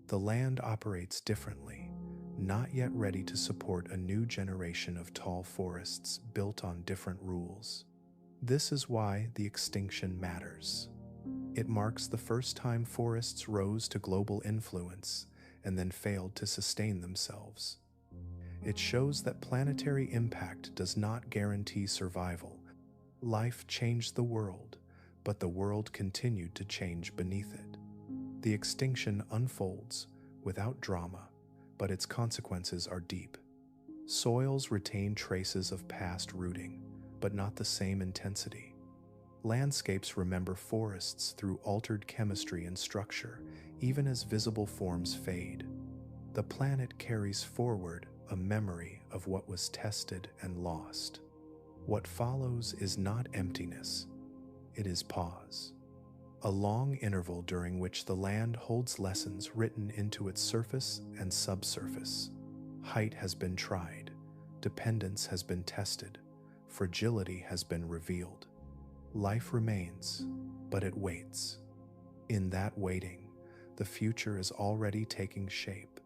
The land operates differently, not yet ready to support a new generation of tall forests built on different rules. This is why the extinction matters. It marks the first time forests rose to global influence and then failed to sustain themselves. It shows that planetary impact does not guarantee survival. Life changed the world, but the world continued to change beneath it. The extinction unfolds without drama, but its consequences are deep. Soils retain traces of past rooting, but not the same intensity. Landscapes remember forests through altered chemistry and structure, even as visible forms fade. The planet carries forward a memory of what was tested and lost. What follows is not emptiness, it is pause. A long interval during which the land holds lessons written into its surface and subsurface. Height has been tried, dependence has been tested, fragility has been revealed. Life remains, but it waits. In that waiting, the future is already taking shape,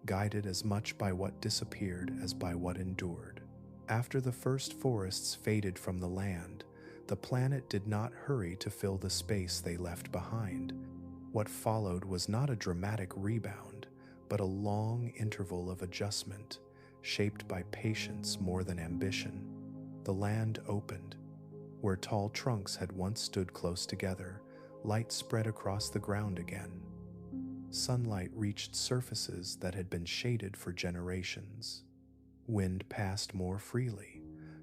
guided as much by what disappeared as by what endured. After the first forests faded from the land, the planet did not hurry to fill the space they left behind. What followed was not a dramatic rebound, but a long interval of adjustment, shaped by patience more than ambition. The land opened. Where tall trunks had once stood close together, light spread across the ground again. Sunlight reached surfaces that had been shaded for generations. Wind passed more freely,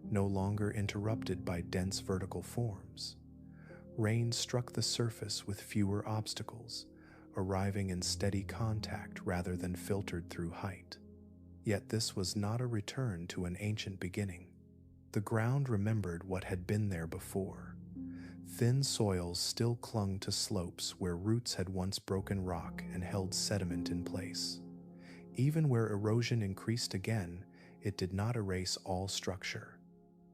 no longer interrupted by dense vertical forms. Rain struck the surface with fewer obstacles, arriving in steady contact rather than filtered through height. Yet this was not a return to an ancient beginning. The ground remembered what had been there before. Thin soils still clung to slopes where roots had once broken rock and held sediment in place. Even where erosion increased again, it did not erase all structure.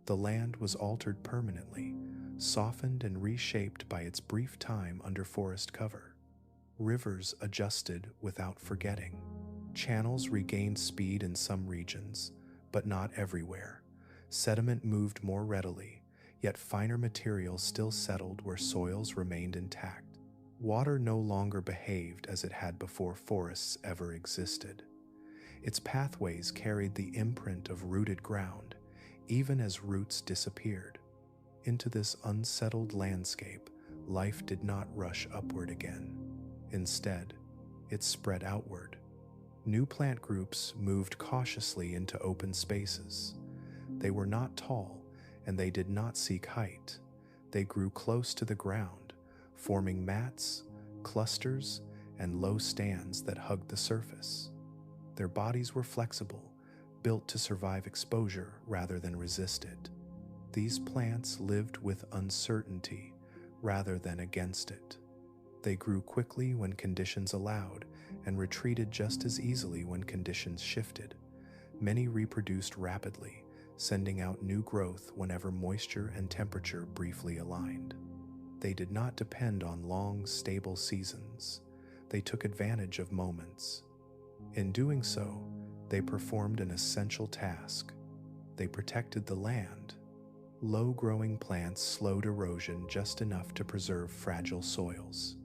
The land was altered permanently, softened and reshaped by its brief time under forest cover. Rivers adjusted without forgetting. Channels regained speed in some regions, but not everywhere. Sediment moved more readily, yet finer materials still settled where soils remained intact. Water no longer behaved as it had before forests ever existed. Its pathways carried the imprint of rooted ground, even as roots disappeared. Into this unsettled landscape, life did not rush upward again. Instead, it spread outward. New plant groups moved cautiously into open spaces. They were not tall, and they did not seek height. They grew close to the ground, forming mats, clusters, and low stands that hugged the surface. Their bodies were flexible, built to survive exposure rather than resist it. These plants lived with uncertainty rather than against it. They grew quickly when conditions allowed and retreated just as easily when conditions shifted. Many reproduced rapidly, sending out new growth whenever moisture and temperature briefly aligned. They did not depend on long, stable seasons. They took advantage of moments. In doing so, they performed an essential task. They protected the land. Low-growing plants slowed erosion just enough to preserve fragile soils.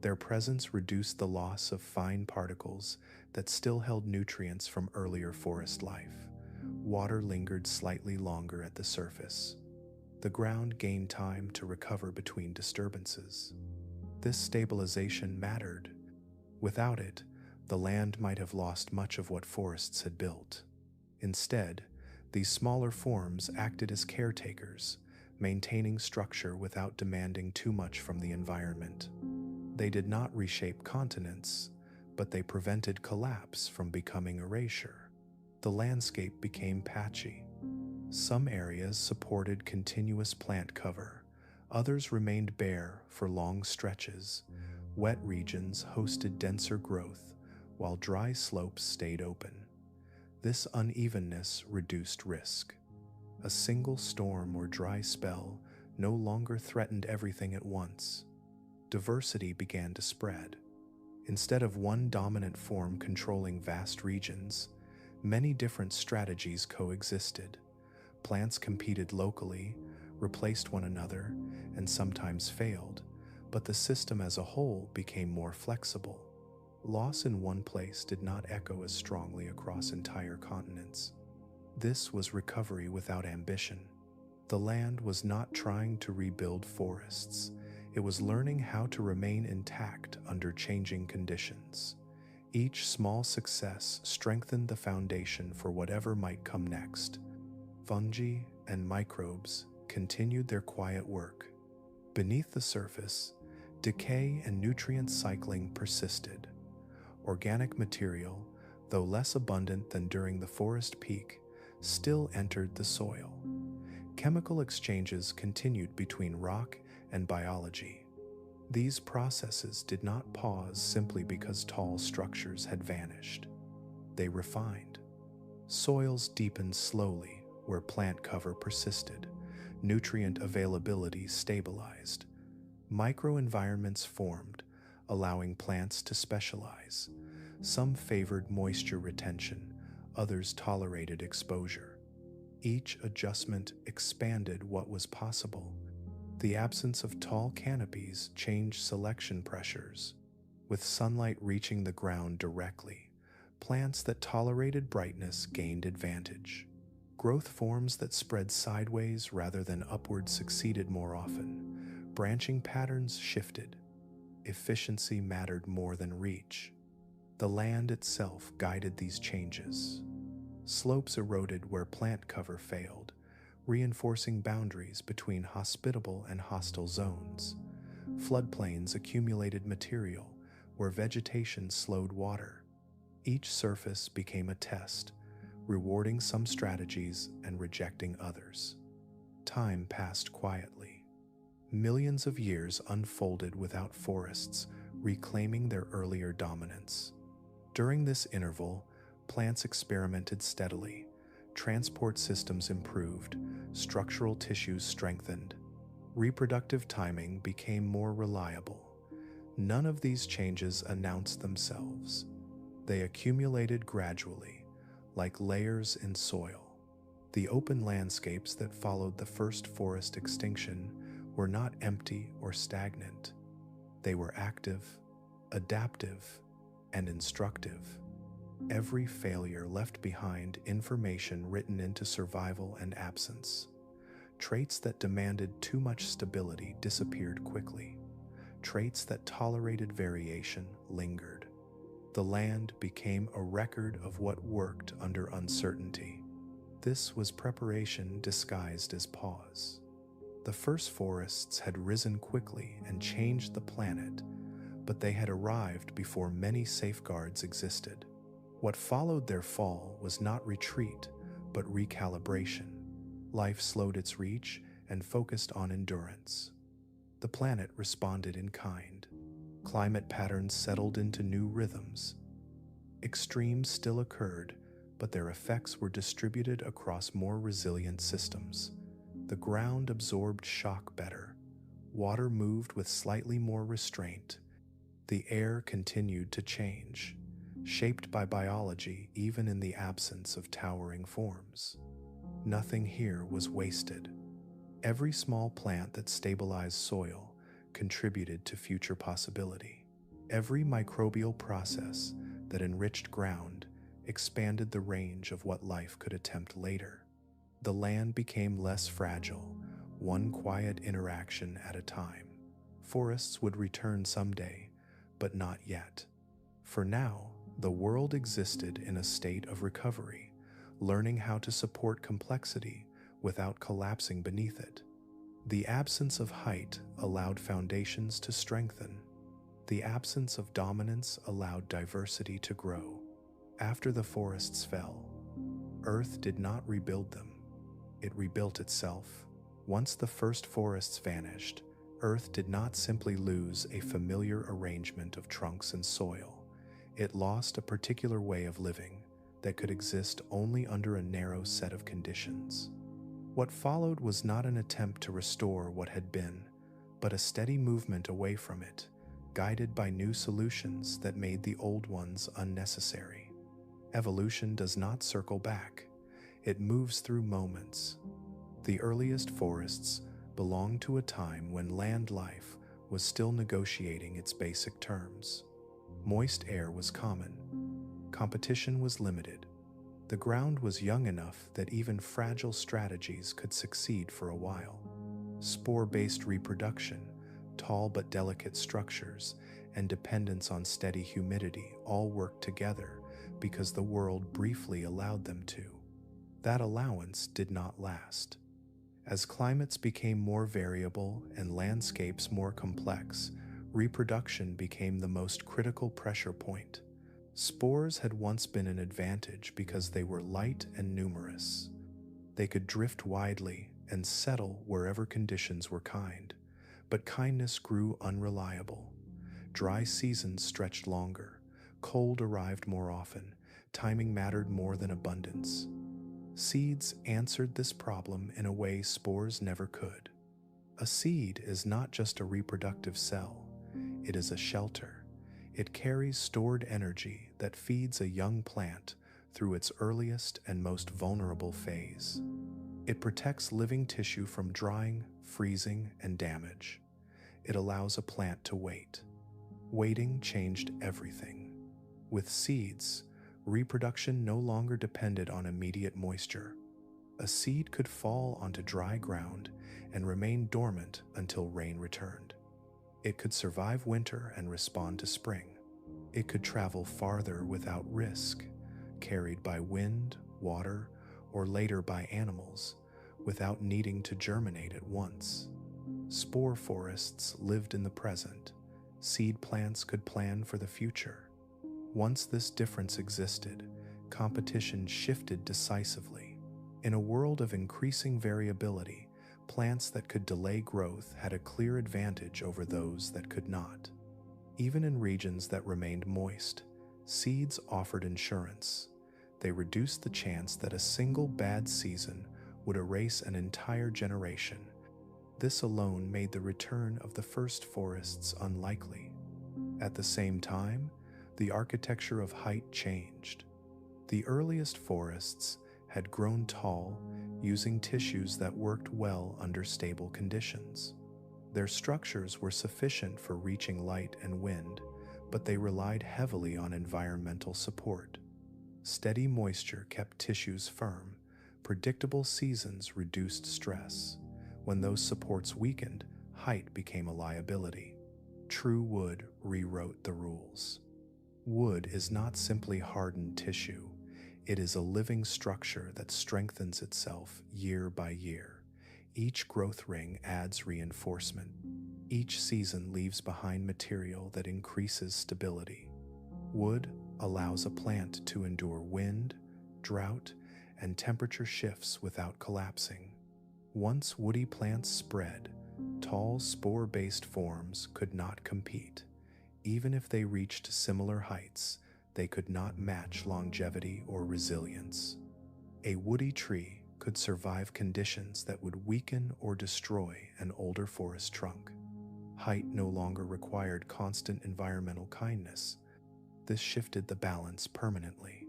Their presence reduced the loss of fine particles that still held nutrients from earlier forest life. Water lingered slightly longer at the surface. The ground gained time to recover between disturbances. This stabilization mattered. Without it, the land might have lost much of what forests had built. Instead, these smaller forms acted as caretakers, maintaining structure without demanding too much from the environment. They did not reshape continents, but they prevented collapse from becoming erasure. The landscape became patchy. Some areas supported continuous plant cover, others remained bare for long stretches, Wet regions hosted denser growth, while dry slopes stayed open. This unevenness reduced risk. A single storm or dry spell no longer threatened everything at once. Diversity began to spread. Instead of one dominant form controlling vast regions, many different strategies coexisted. Plants competed locally, replaced one another, and sometimes failed, but the system as a whole became more flexible. Loss in one place did not echo as strongly across entire continents. This was recovery without ambition. The land was not trying to rebuild forests. It was learning how to remain intact under changing conditions. Each small success strengthened the foundation for whatever might come next. Fungi and microbes continued their quiet work. Beneath the surface, decay and nutrient cycling persisted. Organic material, though less abundant than during the forest peak, still entered the soil. Chemical exchanges continued between rock and biology. These processes did not pause simply because tall structures had vanished. They refined. Soils deepened slowly where plant cover persisted. Nutrient availability stabilized. Microenvironments formed, allowing plants to specialize. Some favored moisture retention, others tolerated exposure. Each adjustment expanded what was possible. The absence of tall canopies changed selection pressures. With sunlight reaching the ground directly, plants that tolerated brightness gained advantage. Growth forms that spread sideways rather than upward succeeded more often. Branching patterns shifted. Efficiency mattered more than reach. The land itself guided these changes. Slopes eroded where plant cover failed, reinforcing boundaries between hospitable and hostile zones. Floodplains accumulated material where vegetation slowed water. Each surface became a test, rewarding some strategies and rejecting others. Time passed quietly. Millions of years unfolded without forests reclaiming their earlier dominance. During this interval, plants experimented steadily. Transport systems improved, structural tissues strengthened. Reproductive timing became more reliable. None of these changes announced themselves. They accumulated gradually, like layers in soil. The open landscapes that followed the first forest extinction were not empty or stagnant. They were active, adaptive, and instructive. Every failure left behind information written into survival and absence. Traits that demanded too much stability disappeared quickly. Traits that tolerated variation lingered. The land became a record of what worked under uncertainty. This was preparation disguised as pause. The first forests had risen quickly and changed the planet, but they had arrived before many safeguards existed. What followed their fall was not retreat, but recalibration. Life slowed its reach and focused on endurance. The planet responded in kind. Climate patterns settled into new rhythms. Extremes still occurred, but their effects were distributed across more resilient systems. The ground absorbed shock better. Water moved with slightly more restraint. The air continued to change, shaped by biology even in the absence of towering forms. Nothing here was wasted. Every small plant that stabilized soil contributed to future possibility. Every microbial process that enriched ground expanded the range of what life could attempt later. The land became less fragile, one quiet interaction at a time. Forests would return someday, but not yet. For now, the world existed in a state of recovery, learning how to support complexity without collapsing beneath it. The absence of height allowed foundations to strengthen. The absence of dominance allowed diversity to grow. After the forests fell, Earth did not rebuild them. It rebuilt itself. Once the first forests vanished, Earth did not simply lose a familiar arrangement of trunks and soil, it lost a particular way of living that could exist only under a narrow set of conditions. What followed was not an attempt to restore what had been, but a steady movement away from it, guided by new solutions that made the old ones unnecessary. Evolution does not circle back, it moves through moments. The earliest forests belonged to a time when land life was still negotiating its basic terms. Moist air was common. Competition was limited. The ground was young enough that even fragile strategies could succeed for a while. Spore-based reproduction, tall but delicate structures, and dependence on steady humidity all worked together because the world briefly allowed them to. That allowance did not last. As climates became more variable and landscapes more complex, reproduction became the most critical pressure point. Spores had once been an advantage because they were light and numerous. They could drift widely and settle wherever conditions were kind, but kindness grew unreliable. Dry seasons stretched longer, cold arrived more often, timing mattered more than abundance. Seeds answered this problem in a way spores never could. A seed is not just a reproductive cell, it is a shelter. It carries stored energy that feeds a young plant through its earliest and most vulnerable phase. It protects living tissue from drying, freezing, and damage. It allows a plant to wait. Waiting changed everything. With seeds, reproduction no longer depended on immediate moisture. A seed could fall onto dry ground and remain dormant until rain returned. It could survive winter and respond to spring. It could travel farther without risk, carried by wind, water, or later by animals, without needing to germinate at once. Spore forests lived in the present. Seed plants could plan for the future. Once this difference existed, competition shifted decisively. In a world of increasing variability, plants that could delay growth had a clear advantage over those that could not. Even in regions that remained moist, seeds offered insurance. They reduced the chance that a single bad season would erase an entire generation. This alone made the return of the first forests unlikely. At the same time, the architecture of height changed. The earliest forests had grown tall, using tissues that worked well under stable conditions. Their structures were sufficient for reaching light and wind, but they relied heavily on environmental support. Steady moisture kept tissues firm. Predictable seasons reduced stress. When those supports weakened, height became a liability. True wood rewrote the rules. Wood is not simply hardened tissue. It is a living structure that strengthens itself year by year. Each growth ring adds reinforcement. Each season leaves behind material that increases stability. Wood allows a plant to endure wind, drought, and temperature shifts without collapsing. Once woody plants spread, tall spore-based forms could not compete. Even if they reached similar heights, they could not match longevity or resilience. A woody tree could survive conditions that would weaken or destroy an older forest trunk. Height no longer required constant environmental kindness. This shifted the balance permanently.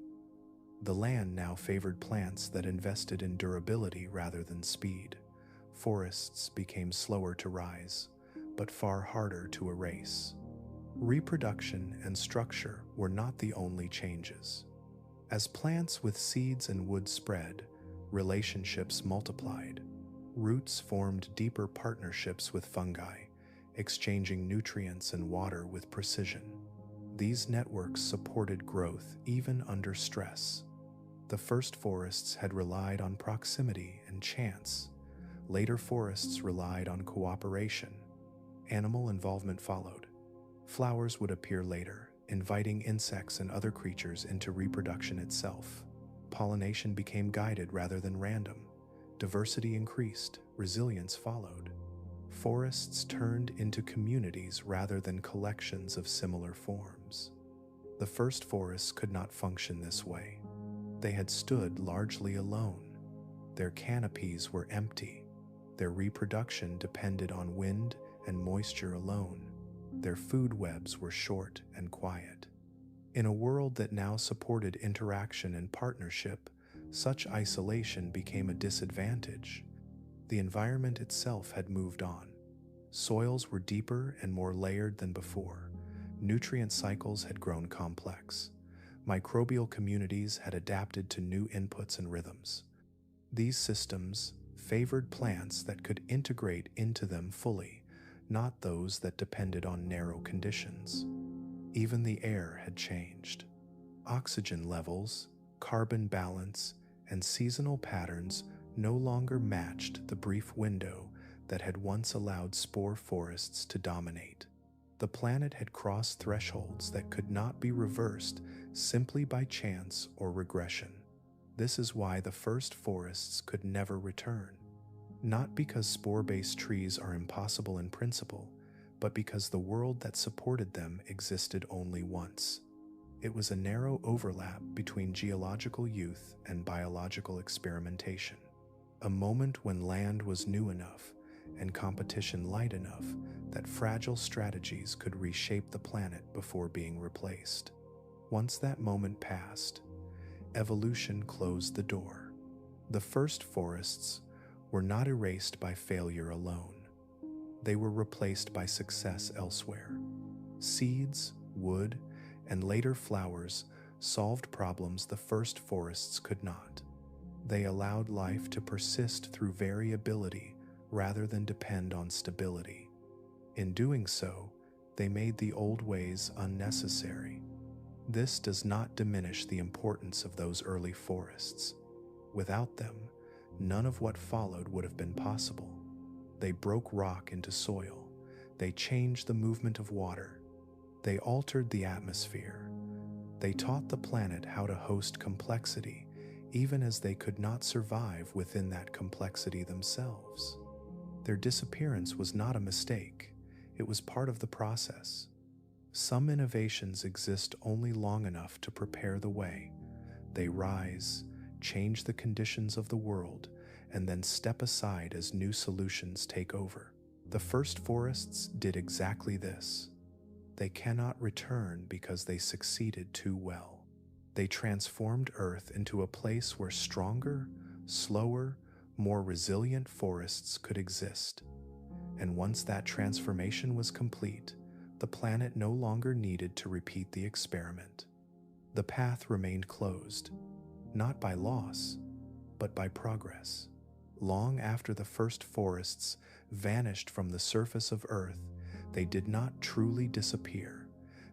The land now favored plants that invested in durability rather than speed. Forests became slower to rise, but far harder to erase. Reproduction and structure were not the only changes. As plants with seeds and wood spread, relationships multiplied. Roots formed deeper partnerships with fungi, exchanging nutrients and water with precision. These networks supported growth even under stress. The first forests had relied on proximity and chance. Later forests relied on cooperation. Animal involvement followed. Flowers would appear later, inviting insects and other creatures into reproduction itself. Pollination became guided rather than random. Diversity increased, resilience followed. Forests turned into communities rather than collections of similar forms. The first forests could not function this way. They had stood largely alone. Their canopies were empty. Their reproduction depended on wind and moisture alone. Their food webs were short and quiet. In a world that now supported interaction and partnership, such isolation became a disadvantage. The environment itself had moved on. Soils were deeper and more layered than before. Nutrient cycles had grown complex. Microbial communities had adapted to new inputs and rhythms. These systems favored plants that could integrate into them fully, not those that depended on narrow conditions. Even the air had changed. Oxygen levels, carbon balance, and seasonal patterns no longer matched the brief window that had once allowed spore forests to dominate. The planet had crossed thresholds that could not be reversed simply by chance or regression. This is why the first forests could never return. Not because spore-based trees are impossible in principle, but because the world that supported them existed only once. It was a narrow overlap between geological youth and biological experimentation. A moment when land was new enough and competition light enough that fragile strategies could reshape the planet before being replaced. Once that moment passed, evolution closed the door. The first forests were not erased by failure alone. They were replaced by success elsewhere. Seeds, wood, and later flowers solved problems the first forests could not. They allowed life to persist through variability rather than depend on stability. In doing so, they made the old ways unnecessary. This does not diminish the importance of those early forests. Without them, none of what followed would have been possible. They broke rock into soil. They changed the movement of water. They altered the atmosphere. They taught the planet how to host complexity, even as they could not survive within that complexity themselves. Their disappearance was not a mistake. It was part of the process. Some innovations exist only long enough to prepare the way. They rise, change the conditions of the world, and then step aside as new solutions take over. The first forests did exactly this. They cannot return because they succeeded too well. They transformed Earth into a place where stronger, slower, more resilient forests could exist. And once that transformation was complete, the planet no longer needed to repeat the experiment. The path remained closed, not by loss, but by progress. Long after the first forests vanished from the surface of Earth, they did not truly disappear.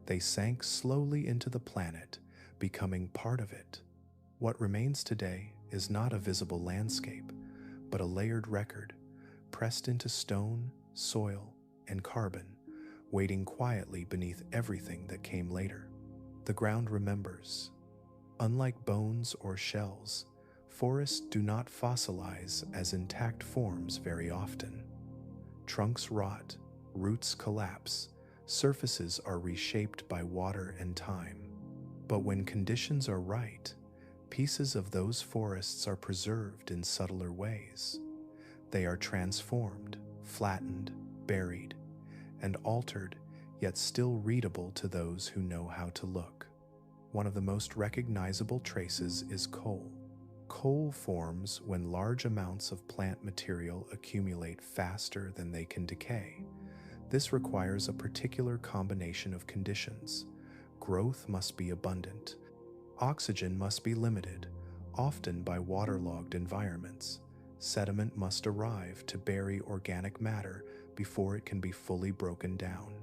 They sank slowly into the planet, becoming part of it. What remains today is not a visible landscape, but a layered record, pressed into stone, soil, and carbon, waiting quietly beneath everything that came later. The ground remembers. Unlike bones or shells, forests do not fossilize as intact forms very often. Trunks rot, roots collapse, surfaces are reshaped by water and time. But when conditions are right, pieces of those forests are preserved in subtler ways. They are transformed, flattened, buried, and altered, yet still readable to those who know how to look. One of the most recognizable traces is coal. Coal forms when large amounts of plant material accumulate faster than they can decay. This requires a particular combination of conditions. Growth must be abundant. Oxygen must be limited, often by waterlogged environments. Sediment must arrive to bury organic matter before it can be fully broken down.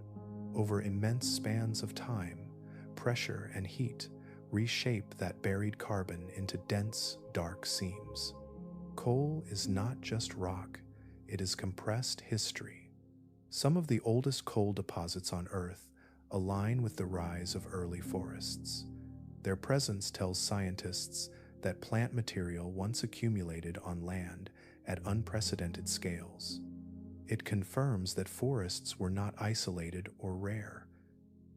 Over immense spans of time, pressure and heat reshape that buried carbon into dense, dark seams. Coal is not just rock, it is compressed history. Some of the oldest coal deposits on Earth align with the rise of early forests. Their presence tells scientists that plant material once accumulated on land at unprecedented scales. It confirms that forests were not isolated or rare.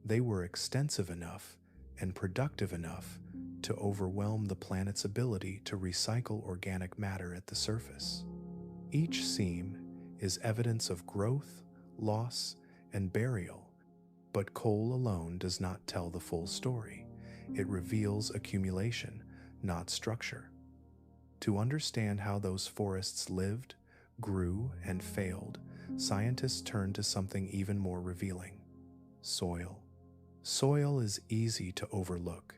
They were extensive enough and productive enough to overwhelm the planet's ability to recycle organic matter at the surface. Each seam is evidence of growth, loss, and burial, but coal alone does not tell the full story. It reveals accumulation, not structure. To understand how those forests lived, grew, and failed, scientists turn to something even more revealing: soil. Soil is easy to overlook.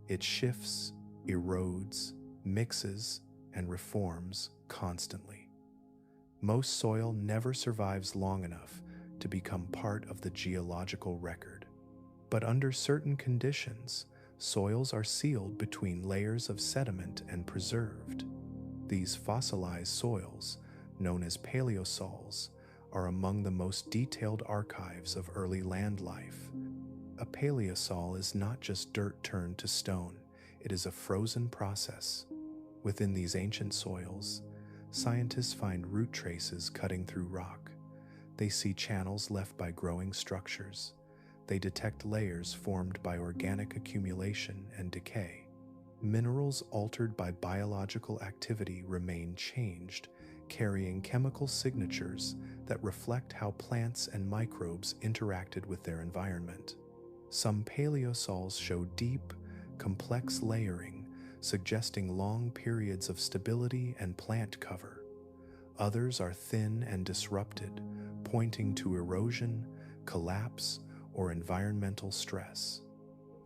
It shifts, erodes, mixes, and reforms constantly. Most soil never survives long enough to become part of the geological record. But under certain conditions, soils are sealed between layers of sediment and preserved. These fossilized soils, known as paleosols, are among the most detailed archives of early land life. A paleosol is not just dirt turned to stone, it is a frozen process. Within these ancient soils, scientists find root traces cutting through rock. They see channels left by growing structures. They detect layers formed by organic accumulation and decay. Minerals altered by biological activity remain changed, carrying chemical signatures that reflect how plants and microbes interacted with their environment. Some paleosols show deep, complex layering, suggesting long periods of stability and plant cover. Others are thin and disrupted, pointing to erosion, collapse, or environmental stress.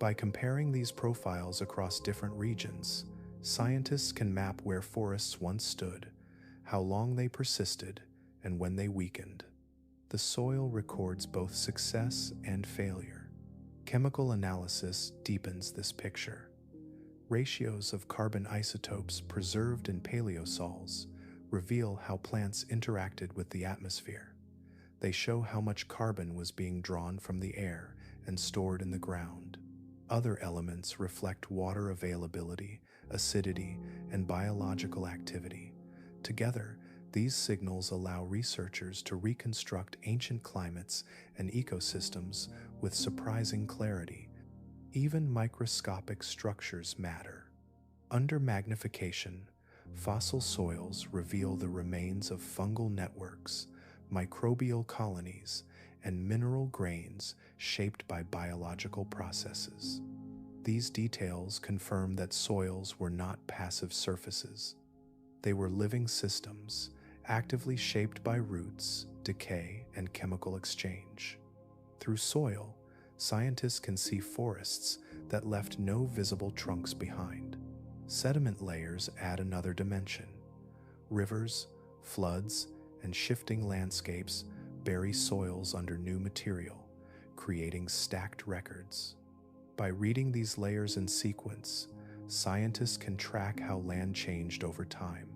By comparing these profiles across different regions, scientists can map where forests once stood, how long they persisted, and when they weakened. The soil records both success and failure. Chemical analysis deepens this picture. Ratios of carbon isotopes preserved in paleosols reveal how plants interacted with the atmosphere. They show how much carbon was being drawn from the air and stored in the ground. Other elements reflect water availability, acidity, and biological activity. Together, these signals allow researchers to reconstruct ancient climates and ecosystems with surprising clarity. Even microscopic structures matter. Under magnification, fossil soils reveal the remains of fungal networks, microbial colonies, and mineral grains shaped by biological processes. These details confirm that soils were not passive surfaces. They were living systems, actively shaped by roots, decay, and chemical exchange. Through soil, scientists can see forests that left no visible trunks behind. Sediment layers add another dimension. Rivers, floods, and shifting landscapes bury soils under new material, creating stacked records. By reading these layers in sequence, scientists can track how land changed over time.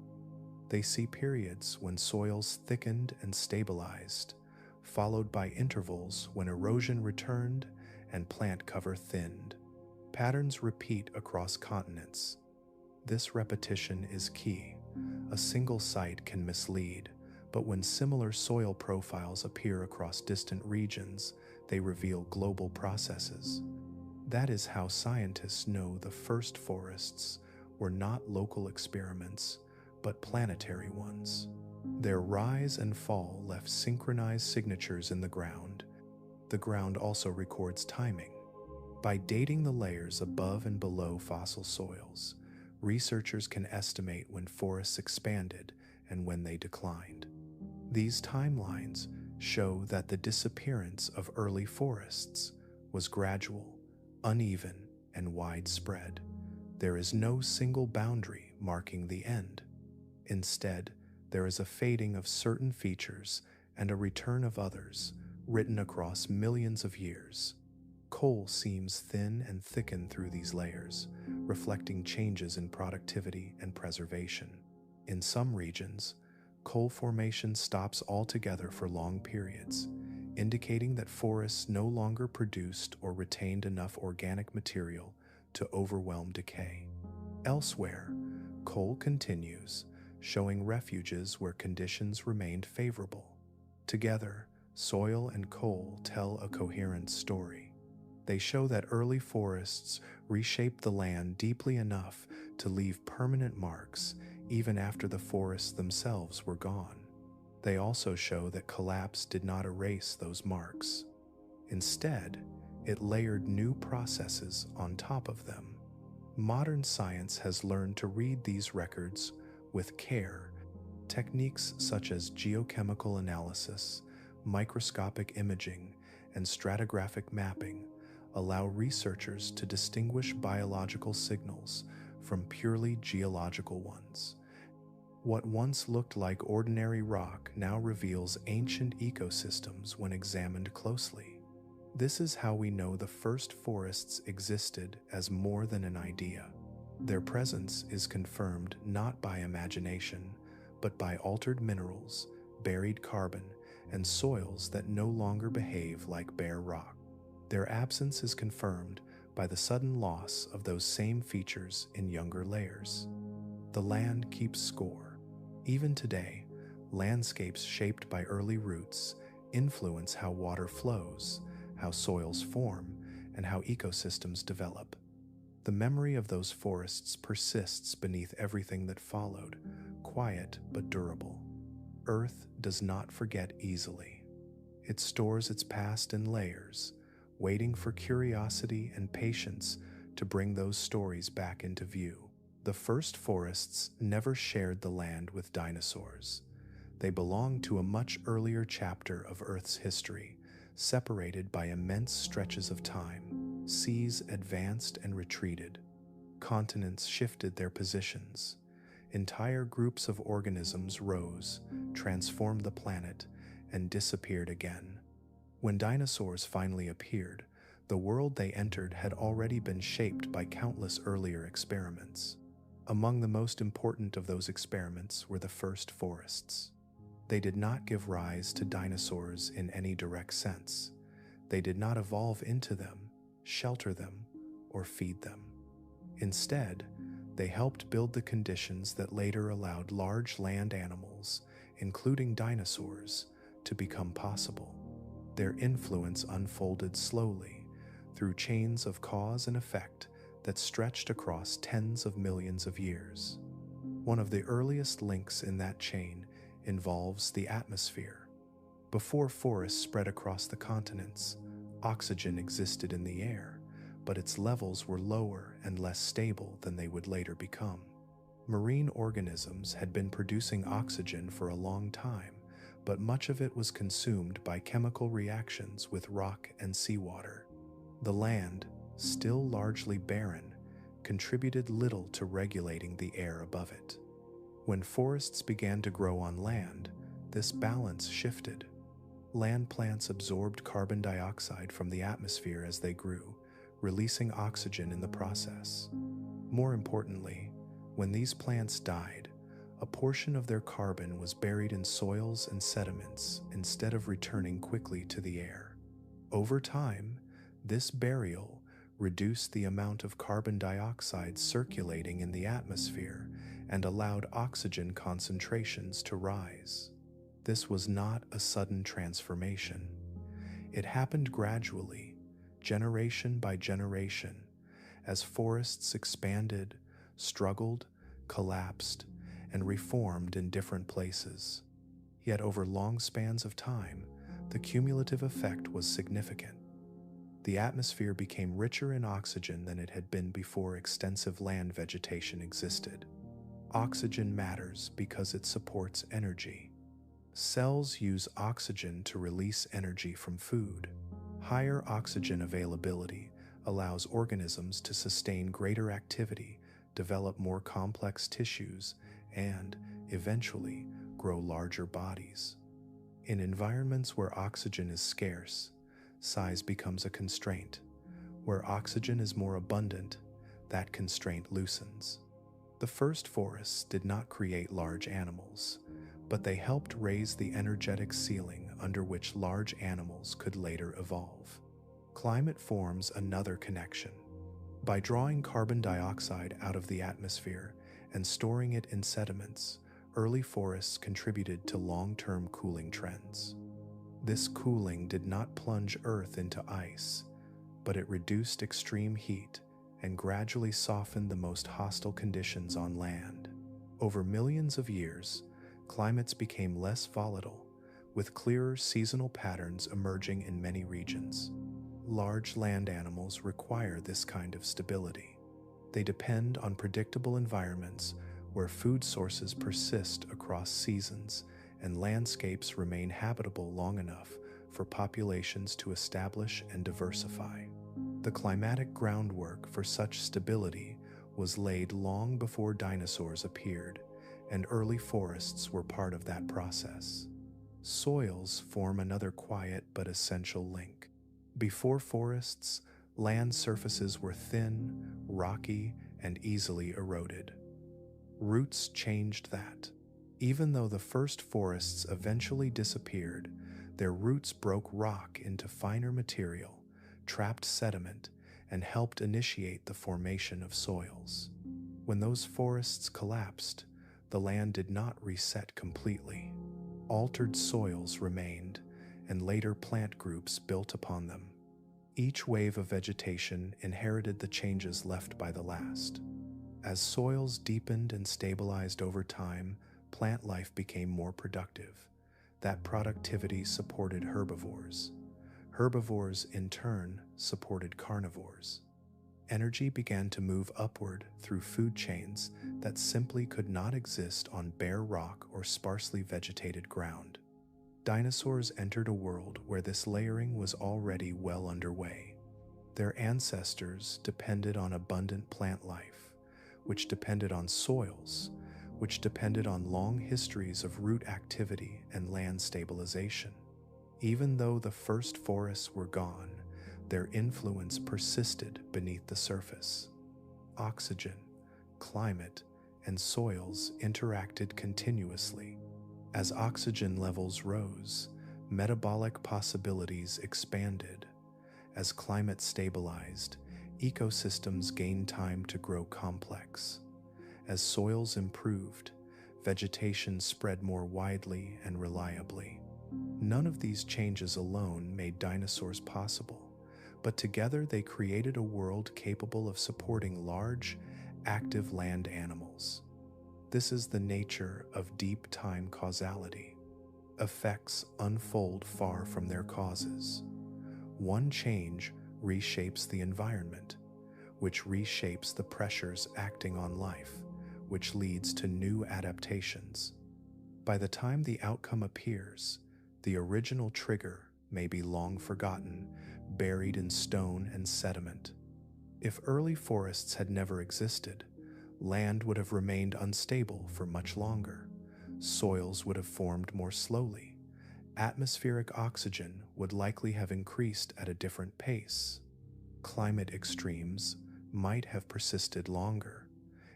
They see periods when soils thickened and stabilized, followed by intervals when erosion returned and plant cover thinned. Patterns repeat across continents. This repetition is key. A single site can mislead, but when similar soil profiles appear across distant regions, they reveal global processes. That is how scientists know the first forests were not local experiments, but planetary ones. Their rise and fall left synchronized signatures in the ground. The ground also records timing. By dating the layers above and below fossil soils, researchers can estimate when forests expanded and when they declined. These timelines show that the disappearance of early forests was gradual, uneven, and widespread. There is no single boundary marking the end. Instead, there is a fading of certain features and a return of others, written across millions of years. Coal seems thin and thickened through these layers, reflecting changes in productivity and preservation. In some regions, coal formation stops altogether for long periods, indicating that forests no longer produced or retained enough organic material to overwhelm decay. Elsewhere, coal continues, showing refuges where conditions remained favorable. Together, soil and coal tell a coherent story. They show that early forests reshaped the land deeply enough to leave permanent marks even after the forests themselves were gone. They also show that collapse did not erase those marks. Instead, it layered new processes on top of them. Modern science has learned to read these records with care. Techniques such as geochemical analysis, microscopic imaging, and stratigraphic mapping allow researchers to distinguish biological signals from purely geological ones. What once looked like ordinary rock now reveals ancient ecosystems when examined closely. This is how we know the first forests existed as more than an idea. Their presence is confirmed not by imagination, but by altered minerals, buried carbon, and soils that no longer behave like bare rock. Their absence is confirmed by the sudden loss of those same features in younger layers. The land keeps score. Even today, landscapes shaped by early roots influence how water flows, how soils form, and how ecosystems develop. The memory of those forests persists beneath everything that followed, quiet but durable. Earth does not forget easily. It stores its past in layers, waiting for curiosity and patience to bring those stories back into view. The first forests never shared the land with dinosaurs. They belonged to a much earlier chapter of Earth's history, separated by immense stretches of time. Seas advanced and retreated. Continents shifted their positions. Entire groups of organisms rose, transformed the planet, and disappeared again. When dinosaurs finally appeared, the world they entered had already been shaped by countless earlier experiments. Among the most important of those experiments were the first forests. They did not give rise to dinosaurs in any direct sense. They did not evolve into them, shelter them, or feed them. Instead, they helped build the conditions that later allowed large land animals, including dinosaurs, to become possible. Their influence unfolded slowly through chains of cause and effect that stretched across tens of millions of years. One of the earliest links in that chain involves the atmosphere. Before forests spread across the continents, oxygen existed in the air, but its levels were lower and less stable than they would later become. Marine organisms had been producing oxygen for a long time, but much of it was consumed by chemical reactions with rock and seawater. The land, still largely barren, contributed little to regulating the air above it. When forests began to grow on land, this balance shifted. Land plants absorbed carbon dioxide from the atmosphere as they grew, releasing oxygen in the process. More importantly, when these plants died, a portion of their carbon was buried in soils and sediments instead of returning quickly to the air. Over time, this burial reduced the amount of carbon dioxide circulating in the atmosphere and allowed oxygen concentrations to rise. This was not a sudden transformation. It happened gradually, generation by generation, as forests expanded, struggled, collapsed, and reformed in different places. Yet over long spans of time, the cumulative effect was significant. The atmosphere became richer in oxygen than it had been before extensive land vegetation existed. Oxygen matters because it supports energy. Cells use oxygen to release energy from food. Higher oxygen availability allows organisms to sustain greater activity, develop more complex tissues, and, eventually, grow larger bodies. In environments where oxygen is scarce, size becomes a constraint. Where oxygen is more abundant, that constraint loosens. The first forests did not create large animals, but they helped raise the energetic ceiling under which large animals could later evolve. Climate forms another connection. By drawing carbon dioxide out of the atmosphere and storing it in sediments, early forests contributed to long-term cooling trends. This cooling did not plunge Earth into ice, but it reduced extreme heat and gradually softened the most hostile conditions on land. Over millions of years, climates became less volatile, with clearer seasonal patterns emerging in many regions. Large land animals require this kind of stability. They depend on predictable environments where food sources persist across seasons and landscapes remain habitable long enough for populations to establish and diversify. The climatic groundwork for such stability was laid long before dinosaurs appeared, and early forests were part of that process. Soils form another quiet but essential link. Before forests, land surfaces were thin, rocky, and easily eroded. Roots changed that. Even though the first forests eventually disappeared, their roots broke rock into finer material, trapped sediment, and helped initiate the formation of soils. When those forests collapsed, the land did not reset completely. Altered soils remained, and later plant groups built upon them. Each wave of vegetation inherited the changes left by the last. As soils deepened and stabilized over time, plant life became more productive. That productivity supported herbivores. Herbivores, in turn, supported carnivores. Energy began to move upward through food chains that simply could not exist on bare rock or sparsely vegetated ground. Dinosaurs entered a world where this layering was already well underway. Their ancestors depended on abundant plant life, which depended on soils, which depended on long histories of root activity and land stabilization. Even though the first forests were gone, their influence persisted beneath the surface. Oxygen, climate, and soils interacted continuously. As oxygen levels rose, metabolic possibilities expanded. As climate stabilized, ecosystems gained time to grow complex. As soils improved, vegetation spread more widely and reliably. None of these changes alone made dinosaurs possible, but together they created a world capable of supporting large, active land animals. This is the nature of deep time causality. Effects unfold far from their causes. One change reshapes the environment, which reshapes the pressures acting on life, which leads to new adaptations. By the time the outcome appears, the original trigger may be long forgotten, buried in stone and sediment. If early forests had never existed, land would have remained unstable for much longer. Soils would have formed more slowly. Atmospheric oxygen would likely have increased at a different pace. Climate extremes might have persisted longer.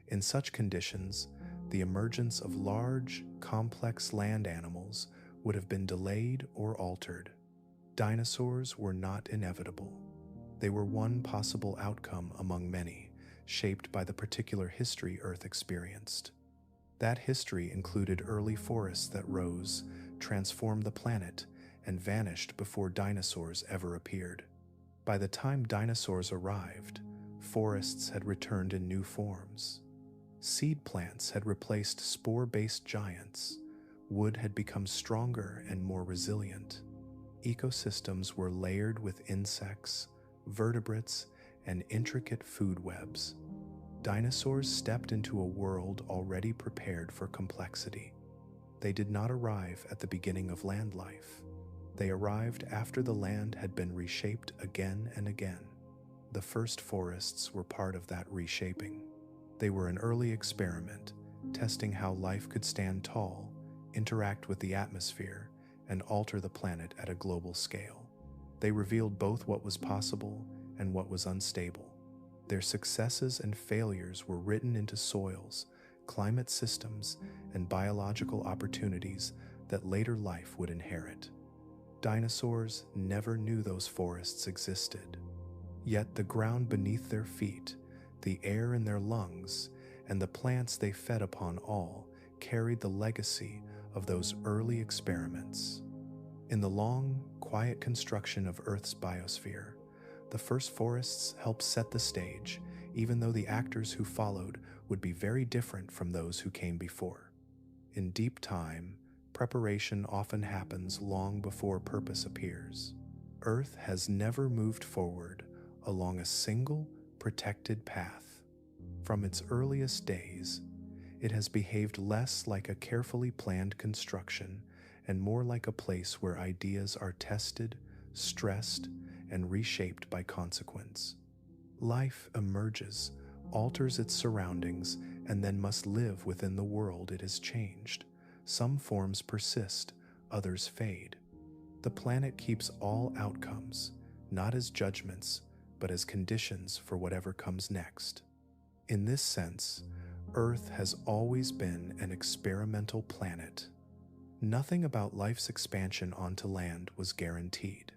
In such conditions, the emergence of large, complex land animals would have been delayed or altered. Dinosaurs were not inevitable. They were one possible outcome among many, shaped by the particular history Earth experienced. That history included early forests that rose, transformed the planet, and vanished before dinosaurs ever appeared. By the time dinosaurs arrived, forests had returned in new forms. Seed plants had replaced spore-based giants. Wood had become stronger and more resilient. Ecosystems were layered with insects, vertebrates, and intricate food webs. Dinosaurs stepped into a world already prepared for complexity. They did not arrive at the beginning of land life. They arrived after the land had been reshaped again and again. The first forests were part of that reshaping. They were an early experiment, testing how life could stand tall, interact with the atmosphere, and alter the planet at a global scale. They revealed both what was possible and what was unstable. Their successes and failures were written into soils, climate systems, and biological opportunities that later life would inherit. Dinosaurs never knew those forests existed. Yet the ground beneath their feet, the air in their lungs, and the plants they fed upon all carried the legacy of those early experiments. In the long, quiet construction of Earth's biosphere, the first forests helped set the stage, even though the actors who followed would be very different from those who came before. In deep time, preparation often happens long before purpose appears. Earth has never moved forward along a single, protected path. From its earliest days, it has behaved less like a carefully planned construction and more like a place where ideas are tested, stressed, and reshaped by consequence. Life emerges, alters its surroundings, and then must live within the world it has changed. Some forms persist, others fade. The planet keeps all outcomes, not as judgments, but as conditions for whatever comes next. In this sense, Earth has always been an experimental planet. Nothing about life's expansion onto land was guaranteed.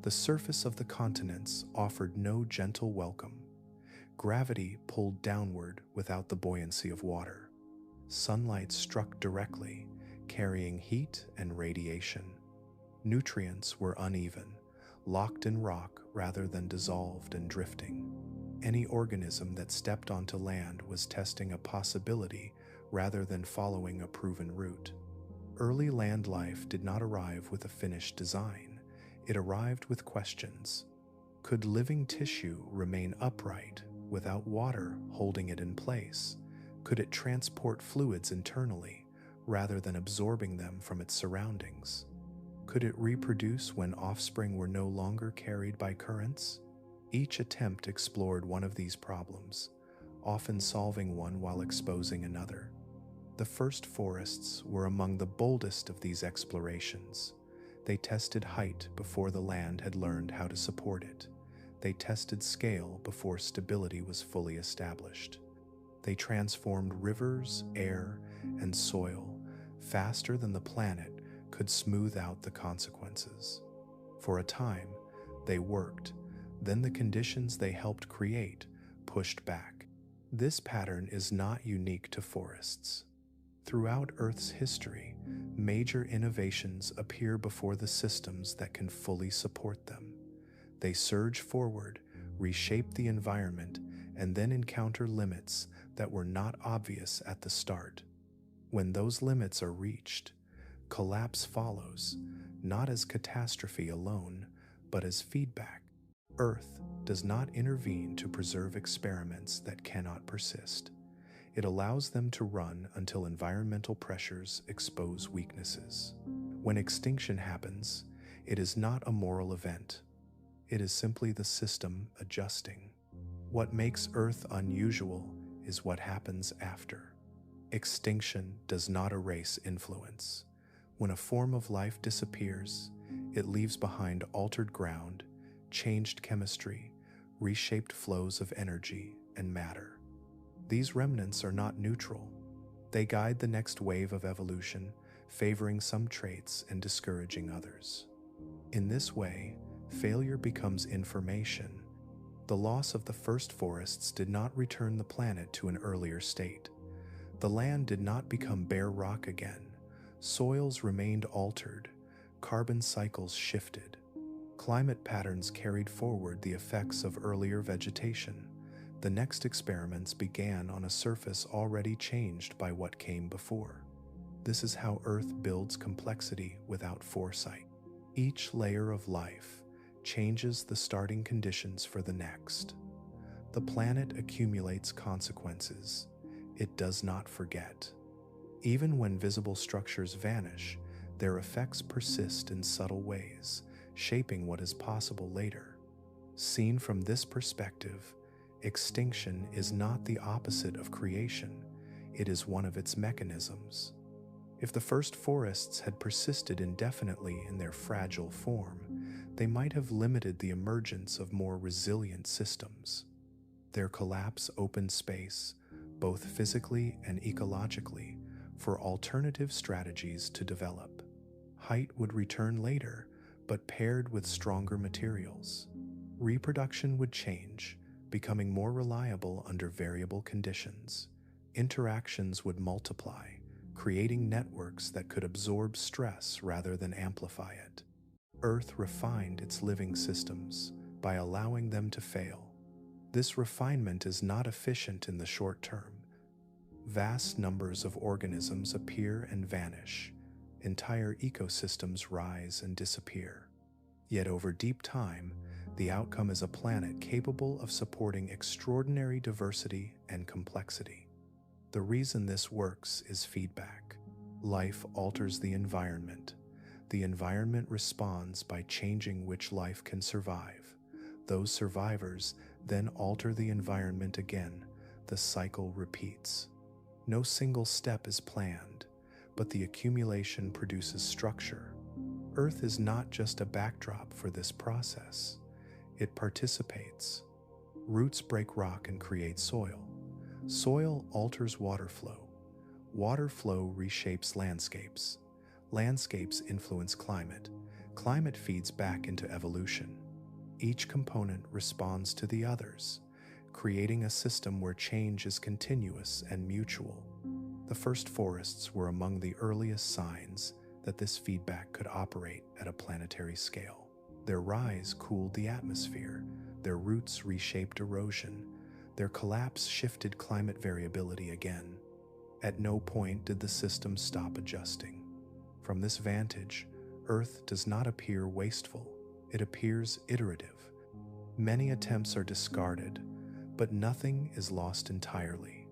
The surface of the continents offered no gentle welcome. Gravity pulled downward without the buoyancy of water. Sunlight struck directly, carrying heat and radiation. Nutrients were uneven, locked in rock rather than dissolved and drifting. Any organism that stepped onto land was testing a possibility rather than following a proven route. Early land life did not arrive with a finished design. It arrived with questions. Could living tissue remain upright without water holding it in place? Could it transport fluids internally rather than absorbing them from its surroundings? Could it reproduce when offspring were no longer carried by currents? Each attempt explored one of these problems, often solving one while exposing another. The first forests were among the boldest of these explorations. They tested height before the land had learned how to support it. They tested scale before stability was fully established. They transformed rivers, air, and soil faster than the planet could smooth out the consequences. For a time, they worked. Then the conditions they helped create pushed back. This pattern is not unique to forests. Throughout Earth's history, major innovations appear before the systems that can fully support them. They surge forward, reshape the environment, and then encounter limits that were not obvious at the start. When those limits are reached, collapse follows, not as catastrophe alone, but as feedback. Earth does not intervene to preserve experiments that cannot persist. It allows them to run until environmental pressures expose weaknesses. When extinction happens, it is not a moral event. It is simply the system adjusting. What makes Earth unusual is what happens after. Extinction does not erase influence. When a form of life disappears, it leaves behind altered ground, changed chemistry, reshaped flows of energy and matter. These remnants are not neutral. They guide the next wave of evolution, favoring some traits and discouraging others. In this way, failure becomes information. The loss of the first forests did not return the planet to an earlier state. The land did not become bare rock again. Soils remained altered. Carbon cycles shifted. Climate patterns carried forward the effects of earlier vegetation. The next experiments began on a surface already changed by what came before. This is how Earth builds complexity without foresight. Each layer of life changes the starting conditions for the next. The planet accumulates consequences. It does not forget. Even when visible structures vanish, their effects persist in subtle ways, shaping what is possible later. Seen from this perspective, extinction is not the opposite of creation. It is one of its mechanisms. If the first forests had persisted indefinitely in their fragile form, they might have limited the emergence of more resilient systems. Their collapse opened space, both physically and ecologically, for alternative strategies to develop. Height would return later, but paired with stronger materials. Reproduction would change, becoming more reliable under variable conditions. Interactions would multiply, creating networks that could absorb stress rather than amplify it. Earth refined its living systems by allowing them to fail. This refinement is not efficient in the short term. Vast numbers of organisms appear and vanish. Entire ecosystems rise and disappear. Yet over deep time, the outcome is a planet capable of supporting extraordinary diversity and complexity. The reason this works is feedback. Life alters the environment. The environment responds by changing which life can survive. Those survivors then alter the environment again. The cycle repeats. No single step is planned, but the accumulation produces structure. Earth is not just a backdrop for this process. It participates. Roots break rock and create soil. Soil alters water flow. Water flow reshapes landscapes. Landscapes influence climate. Climate feeds back into evolution. Each component responds to the others, creating a system where change is continuous and mutual. The first forests were among the earliest signs that this feedback could operate at a planetary scale. Their rise cooled the atmosphere. Their roots reshaped erosion. Their collapse shifted climate variability again. At no point did the system stop adjusting. From this vantage, Earth does not appear wasteful. It appears iterative. Many attempts are discarded, but nothing is lost entirely.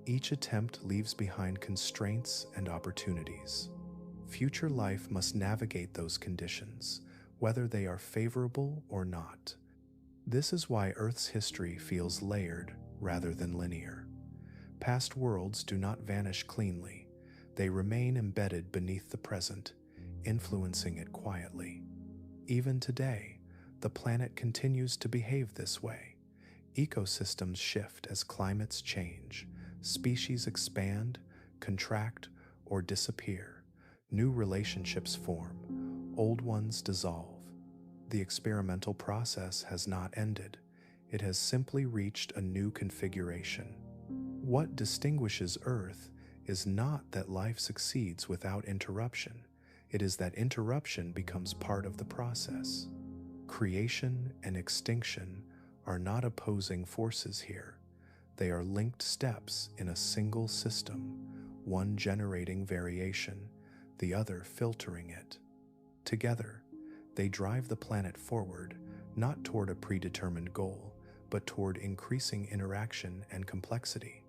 Each attempt leaves behind constraints and opportunities. Future life must navigate those conditions, whether they are favorable or not. This is why Earth's history feels layered rather than linear. Past worlds do not vanish cleanly. They remain embedded beneath the present, influencing it quietly. Even today, the planet continues to behave this way. Ecosystems shift as climates change. Species expand, contract, or disappear. New relationships form. Old ones dissolve. The experimental process has not ended. It has simply reached a new configuration. What distinguishes Earth is not that life succeeds without interruption. It is that interruption becomes part of the process. Creation and extinction are not opposing forces here. They are linked steps in a single system, one generating variation, the other filtering it. Together, they drive the planet forward, not toward a predetermined goal, but toward increasing interaction and complexity.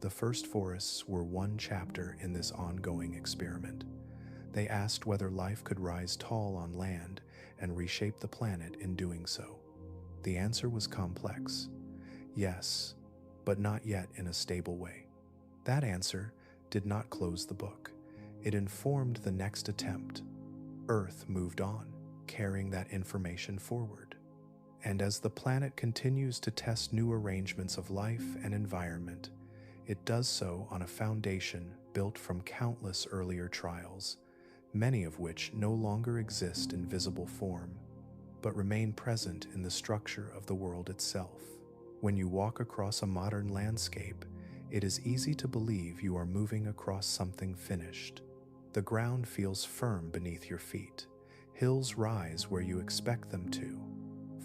The first forests were one chapter in this ongoing experiment. They asked whether life could rise tall on land and reshape the planet in doing so. The answer was complex. Yes, but not yet in a stable way. That answer did not close the book. It informed the next attempt. Earth moved on, carrying that information forward. And as the planet continues to test new arrangements of life and environment, it does so on a foundation built from countless earlier trials, many of which no longer exist in visible form, but remain present in the structure of the world itself. When you walk across a modern landscape, it is easy to believe you are moving across something finished. The ground feels firm beneath your feet. Hills rise where you expect them to.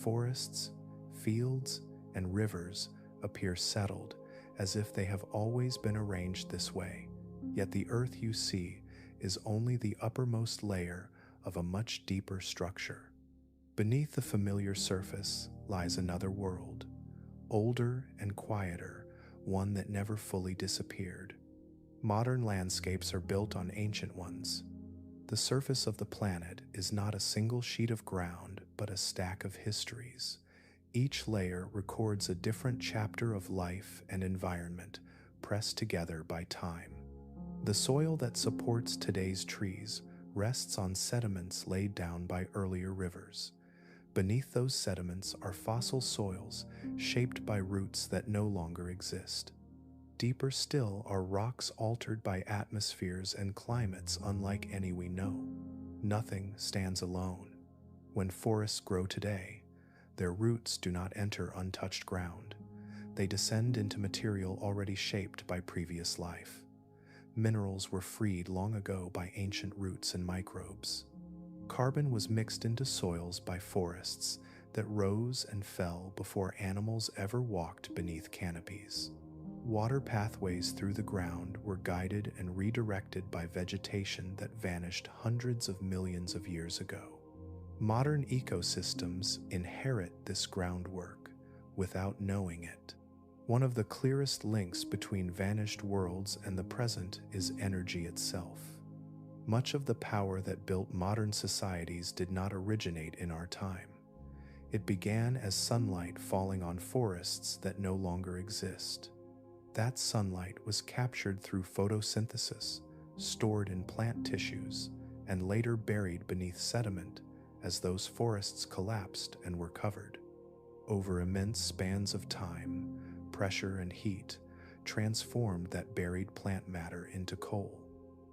Forests, fields, and rivers appear settled, as if they have always been arranged this way. Yet the earth you see is only the uppermost layer of a much deeper structure. Beneath the familiar surface lies another world, older and quieter, one that never fully disappeared. Modern landscapes are built on ancient ones. The surface of the planet is not a single sheet of ground, but a stack of histories. Each layer records a different chapter of life and environment, pressed together by time. The soil that supports today's trees rests on sediments laid down by earlier rivers. Beneath those sediments are fossil soils shaped by roots that no longer exist. Deeper still are rocks altered by atmospheres and climates unlike any we know. Nothing stands alone. When forests grow today, their roots do not enter untouched ground. They descend into material already shaped by previous life. Minerals were freed long ago by ancient roots and microbes. Carbon was mixed into soils by forests that rose and fell before animals ever walked beneath canopies. Water pathways through the ground were guided and redirected by vegetation that vanished hundreds of millions of years ago. Modern ecosystems inherit this groundwork without knowing it. One of the clearest links between vanished worlds and the present is energy itself. Much of the power that built modern societies did not originate in our time. It began as sunlight falling on forests that no longer exist. That sunlight was captured through photosynthesis, stored in plant tissues, and later buried beneath sediment as those forests collapsed and were covered. Over immense spans of time, pressure and heat transformed that buried plant matter into coal.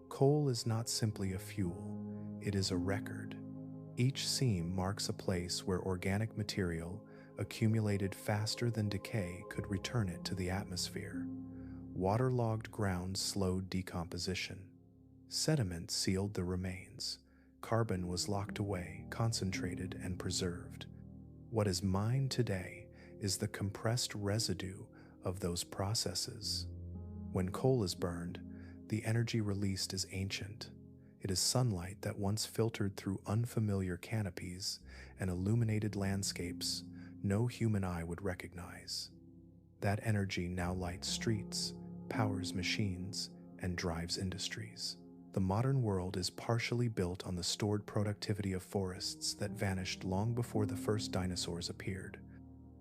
Coal is not simply a fuel, it is a record. Each seam marks a place where organic material accumulated faster than decay could return it to the atmosphere. Waterlogged ground slowed decomposition. Sediment sealed the remains. Carbon was locked away, concentrated, and preserved. What is mined today is the compressed residue of those processes. When coal is burned, the energy released is ancient. It is sunlight that once filtered through unfamiliar canopies and illuminated landscapes no human eye would recognize. That energy now lights streets, powers machines, and drives industries. The modern world is partially built on the stored productivity of forests that vanished long before the first dinosaurs appeared.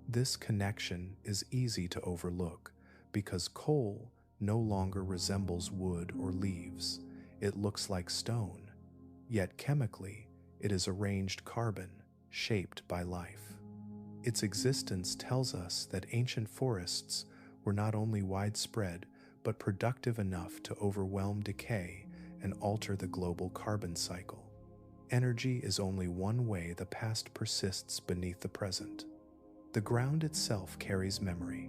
This connection is easy to overlook because coal no longer resembles wood or leaves. It looks like stone, yet chemically, it is arranged carbon, shaped by life. Its existence tells us that ancient forests were not only widespread, but productive enough to overwhelm decay and alter the global carbon cycle. Energy is only one way the past persists beneath the present. The ground itself carries memory.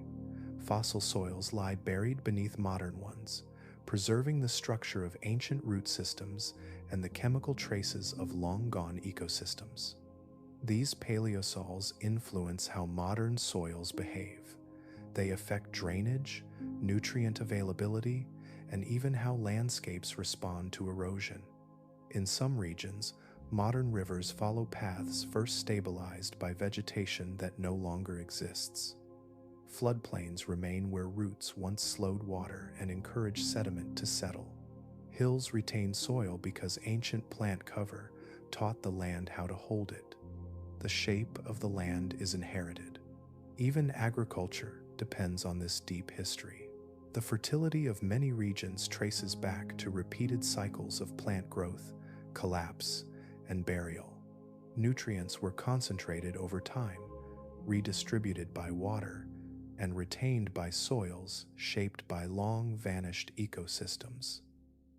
Fossil soils lie buried beneath modern ones, preserving the structure of ancient root systems and the chemical traces of long-gone ecosystems. These paleosols influence how modern soils behave. They affect drainage, nutrient availability, and even how landscapes respond to erosion. In some regions, modern rivers follow paths first stabilized by vegetation that no longer exists. Floodplains remain where roots once slowed water and encouraged sediment to settle. Hills retain soil because ancient plant cover taught the land how to hold it. The shape of the land is inherited. Even agriculture depends on this deep history. The fertility of many regions traces back to repeated cycles of plant growth, collapse, and burial. Nutrients were concentrated over time, redistributed by water, and retained by soils shaped by long-vanished ecosystems.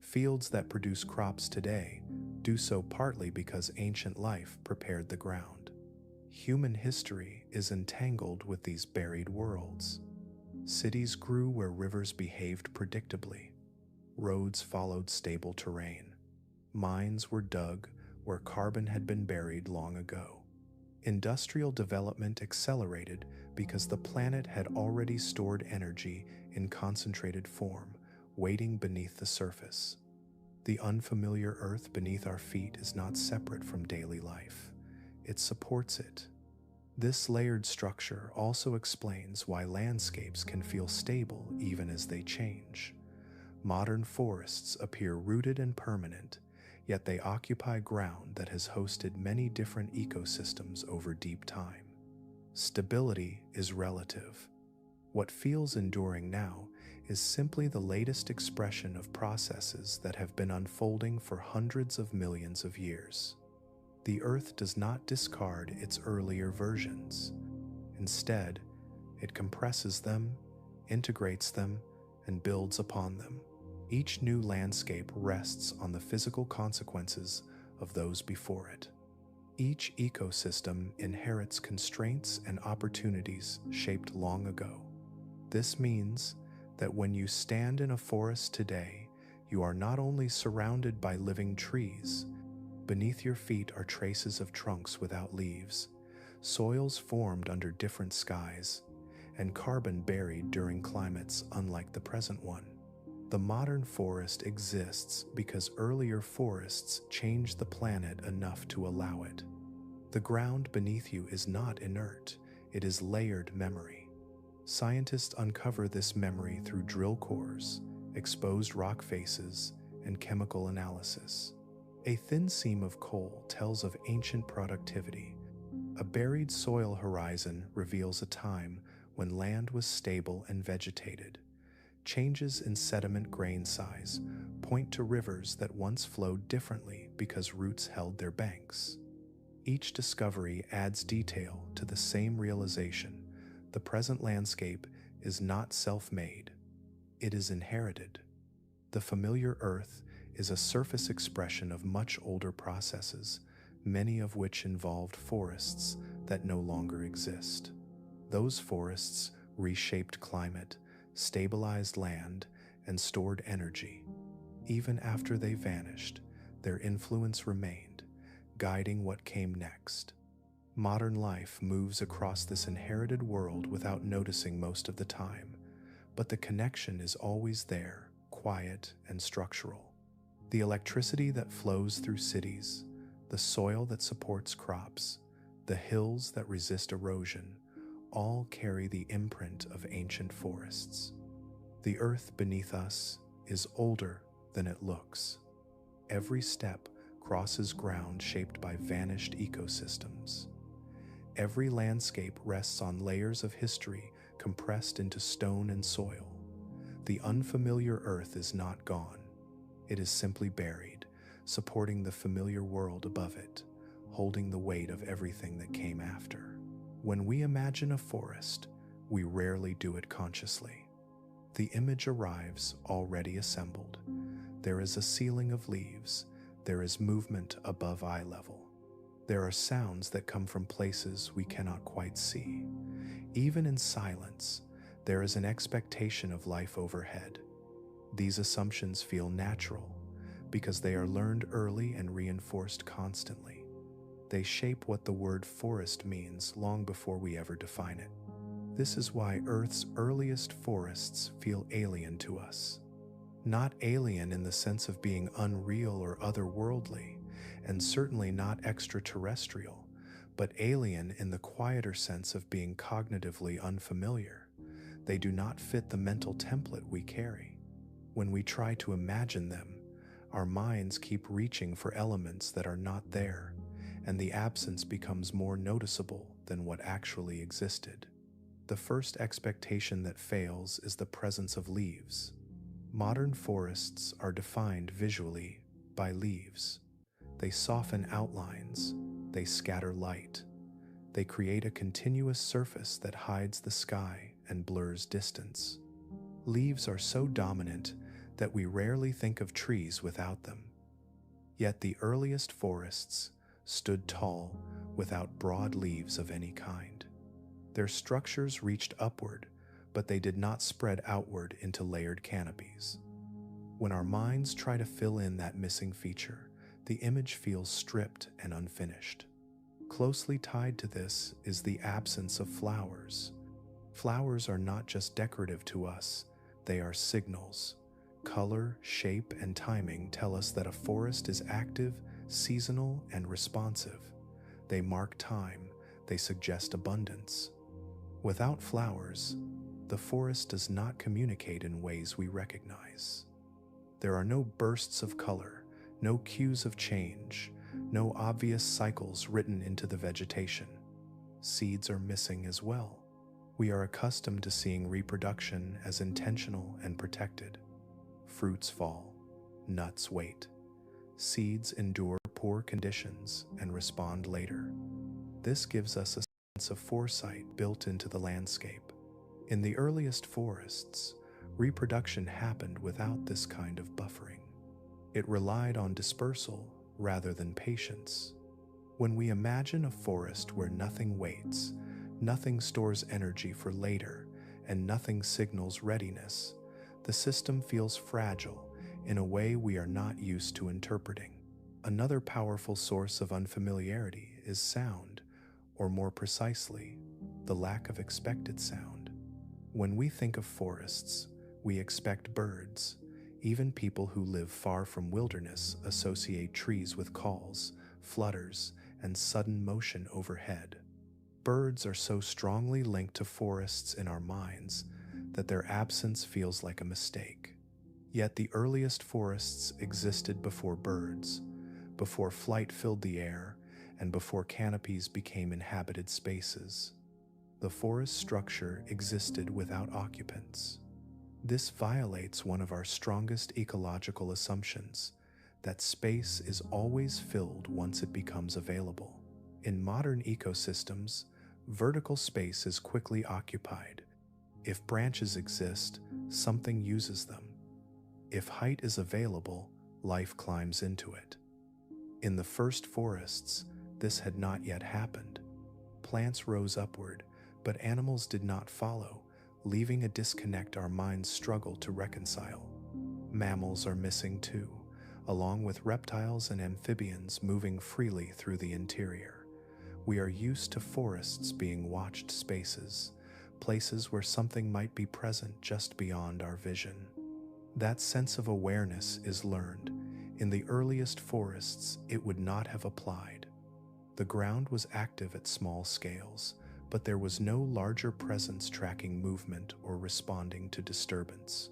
Fields that produce crops today do so partly because ancient life prepared the ground. Human history is entangled with these buried worlds. Cities grew where rivers behaved predictably. Roads followed stable terrain. Mines were dug where carbon had been buried long ago. Industrial development accelerated because the planet had already stored energy in concentrated form, waiting beneath the surface. The unfamiliar earth beneath our feet is not separate from daily life. It supports it. This layered structure also explains why landscapes can feel stable even as they change. Modern forests appear rooted and permanent, yet they occupy ground that has hosted many different ecosystems over deep time. Stability is relative. What feels enduring now is simply the latest expression of processes that have been unfolding for hundreds of millions of years. The Earth does not discard its earlier versions. Instead, it compresses them, integrates them, and builds upon them. Each new landscape rests on the physical consequences of those before it. Each ecosystem inherits constraints and opportunities shaped long ago. This means that when you stand in a forest today, You are not only surrounded by living trees, beneath your feet are traces of trunks without leaves, soils formed under different skies, and carbon buried during climates unlike the present one. The modern forest exists because earlier forests changed the planet enough to allow it. The ground beneath you is not inert, it is layered memory. Scientists uncover this memory through drill cores, exposed rock faces, and chemical analysis. A thin seam of coal tells of ancient productivity. A buried soil horizon reveals a time when land was stable and vegetated. Changes in sediment grain size point to rivers that once flowed differently because roots held their banks. Each discovery adds detail to the same realization: the present landscape is not self-made, it is inherited. The familiar earth is a surface expression of much older processes, many of which involved forests that no longer exist. Those forests reshaped climate, stabilized land, and stored energy. Even after they vanished, their influence remained, guiding what came next. Modern life moves across this inherited world without noticing most of the time, but the connection is always there, quiet and structural. The electricity that flows through cities, the soil that supports crops, the hills that resist erosion, all carry the imprint of ancient forests. The earth beneath us is older than it looks. Every step crosses ground shaped by vanished ecosystems. Every landscape rests on layers of history compressed into stone and soil. The unfamiliar earth is not gone. It is simply buried, supporting the familiar world above it, holding the weight of everything that came after. When we imagine a forest, we rarely do it consciously. The image arrives already assembled. There is a ceiling of leaves. There is movement above eye level. There are sounds that come from places we cannot quite see. Even in silence, there is an expectation of life overhead. These assumptions feel natural because they are learned early and reinforced constantly. They shape what the word forest means long before we ever define it. This is why Earth's earliest forests feel alien to us. Not alien in the sense of being unreal or otherworldly, and certainly not extraterrestrial, but alien in the quieter sense of being cognitively unfamiliar. They do not fit the mental template we carry. When we try to imagine them, our minds keep reaching for elements that are not there, and the absence becomes more noticeable than what actually existed. The first expectation that fails is the presence of leaves. Modern forests are defined visually by leaves. They soften outlines, they scatter light, they create a continuous surface that hides the sky and blurs distance. Leaves are so dominant that we rarely think of trees without them. Yet the earliest forests stood tall without broad leaves of any kind. Their structures reached upward, but they did not spread outward into layered canopies. When our minds try to fill in that missing feature, the image feels stripped and unfinished. Closely tied to this is the absence of flowers. Flowers are not just decorative to us, they are signals. Color, shape, and timing tell us that a forest is active, seasonal, and responsive. They mark time, they suggest abundance. Without flowers, the forest does not communicate in ways we recognize. There are no bursts of color, no cues of change, no obvious cycles written into the vegetation. Seeds are missing as well. We are accustomed to seeing reproduction as intentional and protected. Fruits fall, nuts wait. Seeds endure poor conditions and respond later. This gives us a sense of foresight built into the landscape. In the earliest forests, reproduction happened without this kind of buffering. It relied on dispersal rather than patience. When we imagine a forest where nothing waits, nothing stores energy for later, and nothing signals readiness, the system feels fragile, in a way we are not used to interpreting. Another powerful source of unfamiliarity is sound, or more precisely, the lack of expected sound. When we think of forests, we expect birds. Even people who live far from wilderness associate trees with calls, flutters, and sudden motion overhead. Birds are so strongly linked to forests in our minds that their absence feels like a mistake. Yet the earliest forests existed before birds, before flight filled the air, and before canopies became inhabited spaces. The forest structure existed without occupants. This violates one of our strongest ecological assumptions, that space is always filled once it becomes available. In modern ecosystems, vertical space is quickly occupied. If branches exist, something uses them. If height is available, life climbs into it. In the first forests, this had not yet happened. Plants rose upward, but animals did not follow, leaving a disconnect our minds struggle to reconcile. Mammals are missing too, along with reptiles and amphibians moving freely through the interior. We are used to forests being watched spaces, places where something might be present just beyond our vision. That sense of awareness is learned. In the earliest forests, it would not have applied. The ground was active at small scales, but there was no larger presence tracking movement or responding to disturbance.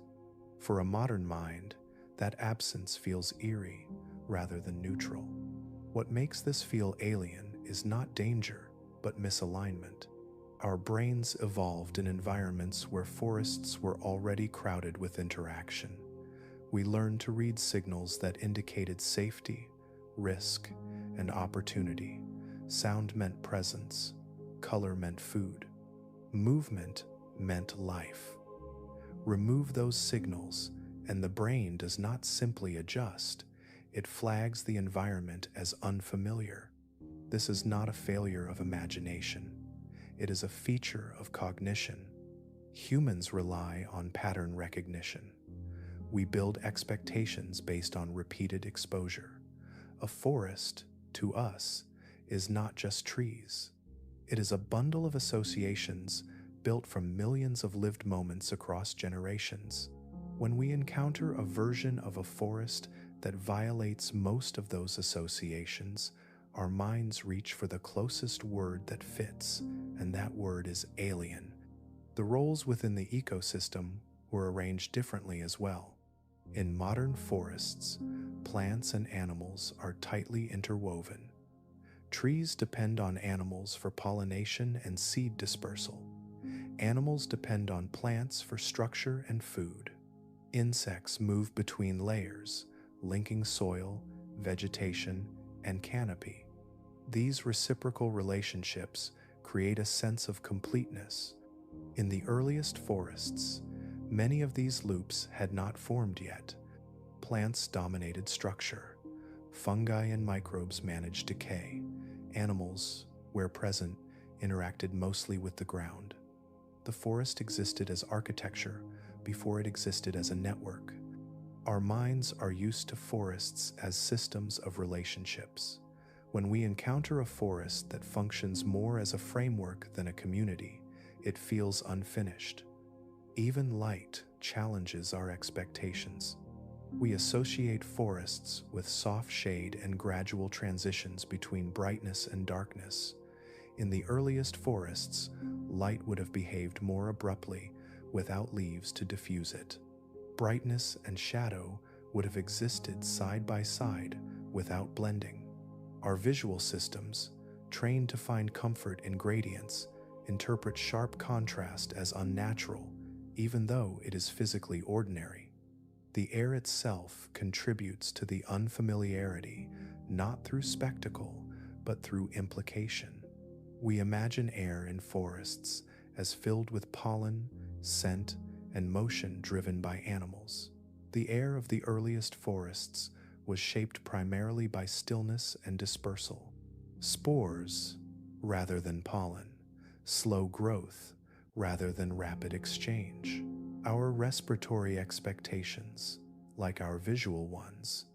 For a modern mind, that absence feels eerie rather than neutral. What makes this feel alien is not danger, but misalignment. Our brains evolved in environments where forests were already crowded with interaction. We learned to read signals that indicated safety, risk, and opportunity. Sound meant presence. Color meant food. Movement meant life. Remove those signals, and the brain does not simply adjust, it flags the environment as unfamiliar. This is not a failure of imagination. It is a feature of cognition. Humans rely on pattern recognition. We build expectations based on repeated exposure. A forest, to us, is not just trees. It is a bundle of associations built from millions of lived moments across generations. When we encounter a version of a forest that violates most of those associations, our minds reach for the closest word that fits, and that word is alien. The roles within the ecosystem were arranged differently as well. In modern forests, plants and animals are tightly interwoven. Trees depend on animals for pollination and seed dispersal. Animals depend on plants for structure and food. Insects move between layers, linking soil, vegetation, and canopy. These reciprocal relationships create a sense of completeness. In the earliest forests, many of these loops had not formed yet. Plants dominated structure. Fungi and microbes managed decay. Animals, where present, interacted mostly with the ground. The forest existed as architecture before it existed as a network. Our minds are used to forests as systems of relationships. When we encounter a forest that functions more as a framework than a community, it feels unfinished. Even light challenges our expectations. We associate forests with soft shade and gradual transitions between brightness and darkness. In the earliest forests, light would have behaved more abruptly, without leaves to diffuse it. Brightness and shadow would have existed side by side, without blending. Our visual systems, trained to find comfort in gradients, interpret sharp contrast as unnatural, even though it is physically ordinary. The air itself contributes to the unfamiliarity, not through spectacle, but through implication. We imagine air in forests as filled with pollen, scent, and motion driven by animals. The air of the earliest forests was shaped primarily by stillness and dispersal. Spores, rather than pollen. Slow growth, rather than rapid exchange. Our respiratory expectations, like our visual ones,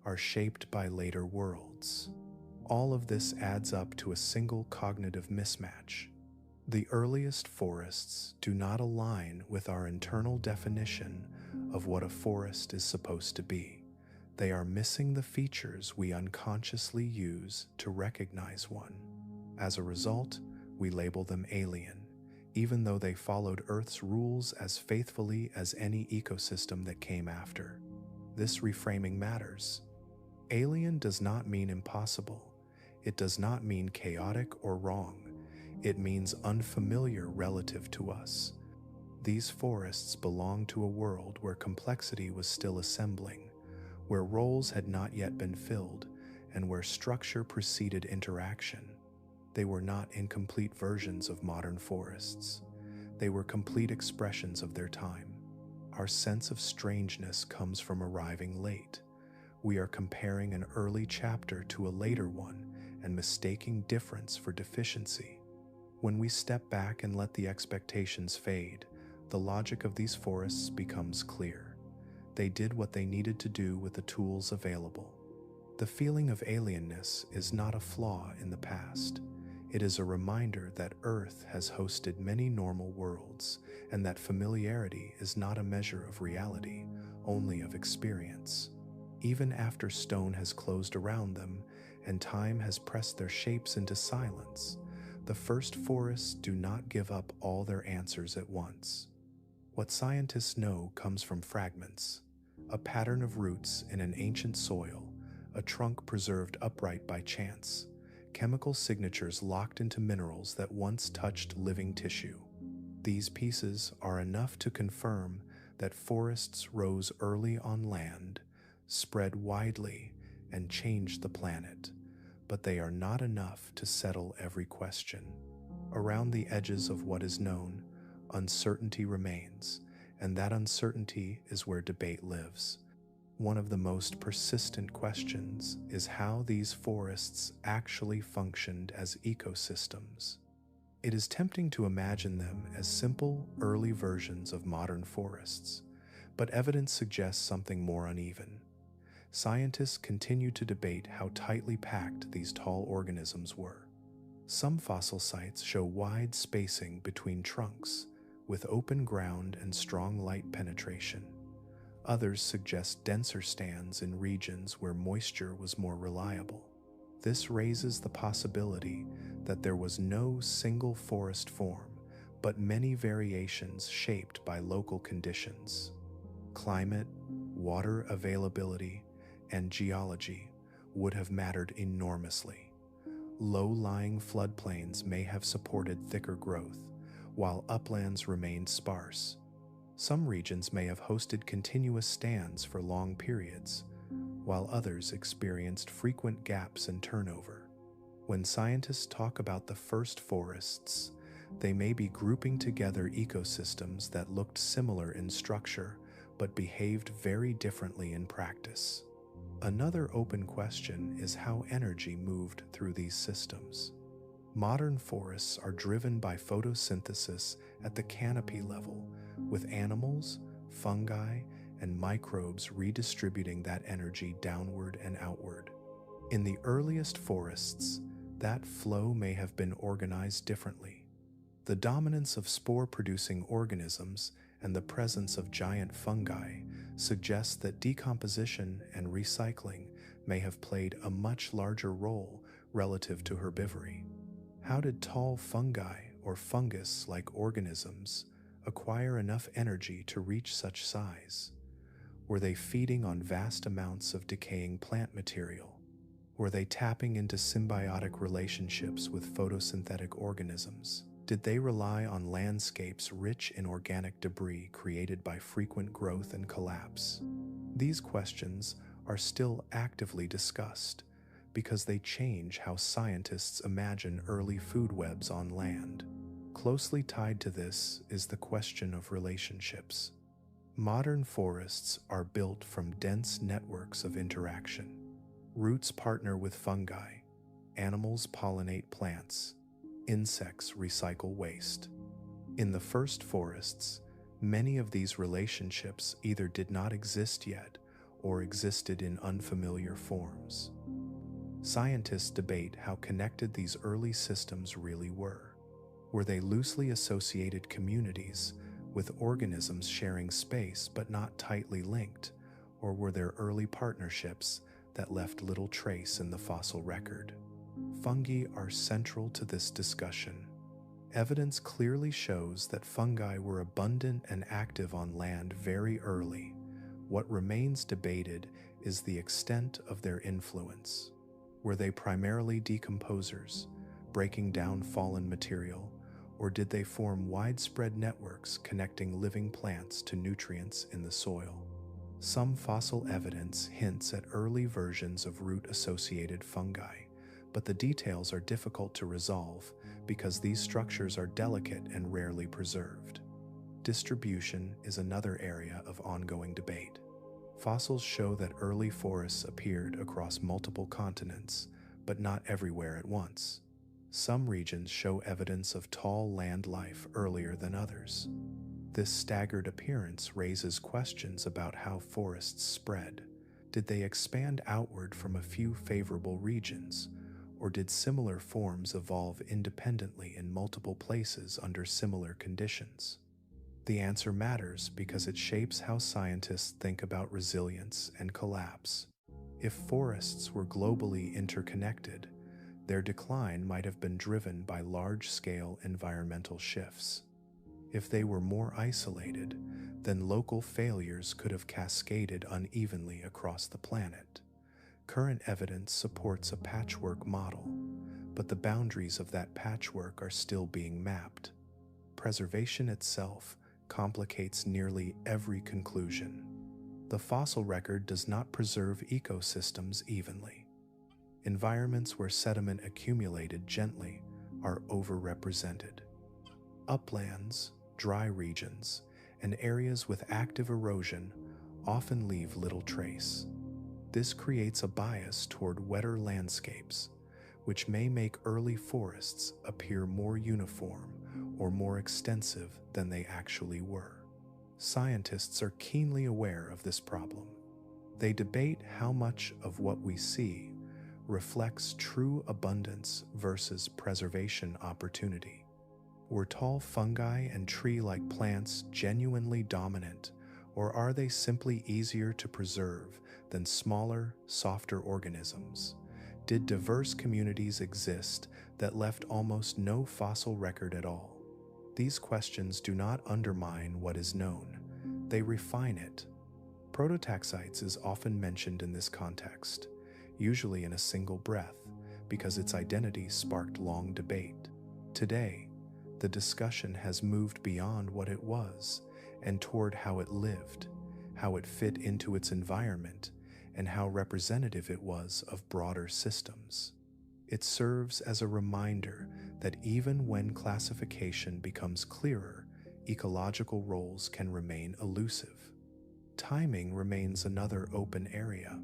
are shaped by later worlds. All of this adds up to a single cognitive mismatch. The earliest forests do not align with our internal definition of what a forest is supposed to be. They are missing the features we unconsciously use to recognize one. As a result, we label them alien, even though they followed Earth's rules as faithfully as any ecosystem that came after. This reframing matters. Alien does not mean impossible. It does not mean chaotic or wrong. It means unfamiliar relative to us. These forests belong to a world where complexity was still assembling, where roles had not yet been filled, and where structure preceded interaction. They were not incomplete versions of modern forests. They were complete expressions of their time. Our sense of strangeness comes from arriving late. We are comparing an early chapter to a later one and mistaking difference for deficiency. When we step back and let the expectations fade, the logic of these forests becomes clear. They did what they needed to do with the tools available. The feeling of alienness is not a flaw in the past. It is a reminder that Earth has hosted many normal worlds, and that familiarity is not a measure of reality, only of experience. Even after stone has closed around them and time has pressed their shapes into silence, the first forests do not give up all their answers at once. What scientists know comes from fragments: a pattern of roots in an ancient soil, a trunk preserved upright by chance, chemical signatures locked into minerals that once touched living tissue. These pieces are enough to confirm that forests rose early on land, spread widely, and changed the planet, but they are not enough to settle every question. Around the edges of what is known, uncertainty remains, and that uncertainty is where debate lives. One of the most persistent questions is how these forests actually functioned as ecosystems. It is tempting to imagine them as simple, early versions of modern forests, but evidence suggests something more uneven. Scientists continue to debate how tightly packed these tall organisms were. Some fossil sites show wide spacing between trunks, with open ground and strong light penetration. Others suggest denser stands in regions where moisture was more reliable. This raises the possibility that there was no single forest form, but many variations shaped by local conditions. Climate, water availability, and geology would have mattered enormously. Low-lying floodplains may have supported thicker growth, while uplands remained sparse. Some regions may have hosted continuous stands for long periods, while others experienced frequent gaps and turnover. When scientists talk about the first forests, they may be grouping together ecosystems that looked similar in structure but behaved very differently in practice. Another open question is how energy moved through these systems. Modern forests are driven by photosynthesis at the canopy level, with animals, fungi, and microbes redistributing that energy downward and outward. In the earliest forests, that flow may have been organized differently. The dominance of spore-producing organisms and the presence of giant fungi suggests that decomposition and recycling may have played a much larger role relative to herbivory. How did tall fungi or fungus-like organisms acquire enough energy to reach such size? Were they feeding on vast amounts of decaying plant material? Were they tapping into symbiotic relationships with photosynthetic organisms? Did they rely on landscapes rich in organic debris created by frequent growth and collapse? These questions are still actively discussed because they change how scientists imagine early food webs on land. Closely tied to this is the question of relationships. Modern forests are built from dense networks of interaction. Roots partner with fungi, animals pollinate plants, insects recycle waste. In the first forests, many of these relationships either did not exist yet or existed in unfamiliar forms. Scientists debate how connected these early systems really were. Were they loosely associated communities with organisms sharing space but not tightly linked, or were there early partnerships that left little trace in the fossil record? Fungi are central to this discussion. Evidence clearly shows that fungi were abundant and active on land very early. What remains debated is the extent of their influence. Were they primarily decomposers, breaking down fallen material, or did they form widespread networks connecting living plants to nutrients in the soil? Some fossil evidence hints at early versions of root-associated fungi, but the details are difficult to resolve because these structures are delicate and rarely preserved. Distribution is another area of ongoing debate. Fossils show that early forests appeared across multiple continents, but not everywhere at once. Some regions show evidence of tall land life earlier than others. This staggered appearance raises questions about how forests spread. Did they expand outward from a few favorable regions, or did similar forms evolve independently in multiple places under similar conditions? The answer matters because it shapes how scientists think about resilience and collapse. If forests were globally interconnected, their decline might have been driven by large-scale environmental shifts. If they were more isolated, then local failures could have cascaded unevenly across the planet. Current evidence supports a patchwork model, but the boundaries of that patchwork are still being mapped. Preservation itself complicates nearly every conclusion. The fossil record does not preserve ecosystems evenly. Environments where sediment accumulated gently are overrepresented. Uplands, dry regions, and areas with active erosion often leave little trace. This creates a bias toward wetter landscapes, which may make early forests appear more uniform or more extensive than they actually were. Scientists are keenly aware of this problem. They debate how much of what we see reflects true abundance versus preservation opportunity. Were tall fungi and tree-like plants genuinely dominant, or are they simply easier to preserve than smaller, softer organisms? Did diverse communities exist that left almost no fossil record at all? These questions do not undermine what is known, they refine it. Prototaxites is often mentioned in this context, usually in a single breath, because its identity sparked long debate. Today, the discussion has moved beyond what it was and toward how it lived, how it fit into its environment, and how representative it was of broader systems. It serves as a reminder that even when classification becomes clearer, ecological roles can remain elusive. Timing remains another open area.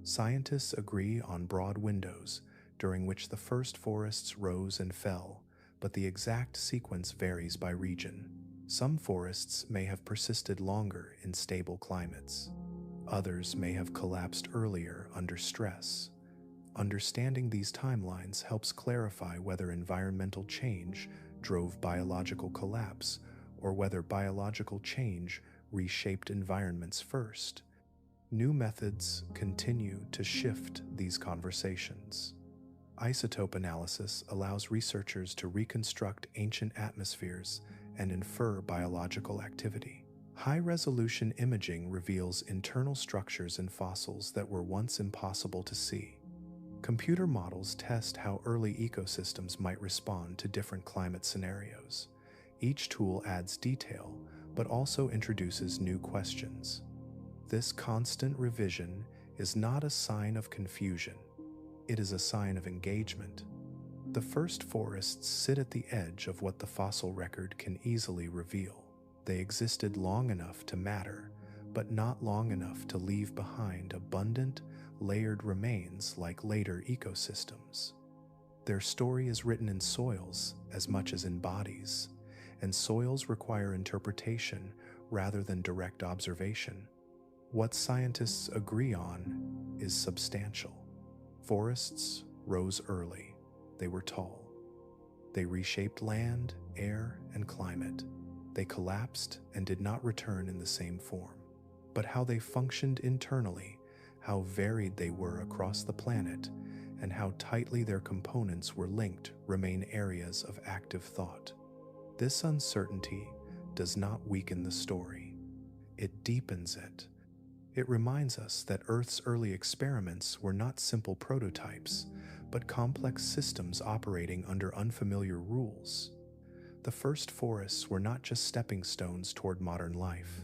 Scientists agree on broad windows during which the first forests rose and fell, but the exact sequence varies by region. Some forests may have persisted longer in stable climates. Others may have collapsed earlier under stress. Understanding these timelines helps clarify whether environmental change drove biological collapse or whether biological change reshaped environments first. New methods continue to shift these conversations. Isotope analysis allows researchers to reconstruct ancient atmospheres and infer biological activity. High-resolution imaging reveals internal structures in fossils that were once impossible to see. Computer models test how early ecosystems might respond to different climate scenarios. Each tool adds detail, but also introduces new questions. This constant revision is not a sign of confusion. It is a sign of engagement. The first forests sit at the edge of what the fossil record can easily reveal. They existed long enough to matter, but not long enough to leave behind abundant, layered remains like later ecosystems. Their story is written in soils as much as in bodies, and soils require interpretation rather than direct observation. What scientists agree on is substantial. Forests rose early. They were tall. They reshaped land, air, and climate. They collapsed and did not return in the same form. But how they functioned internally, how varied they were across the planet, and how tightly their components were linked remain areas of active thought. This uncertainty does not weaken the story. It deepens it. It reminds us that Earth's early experiments were not simple prototypes, but complex systems operating under unfamiliar rules. The first forests were not just stepping stones toward modern life.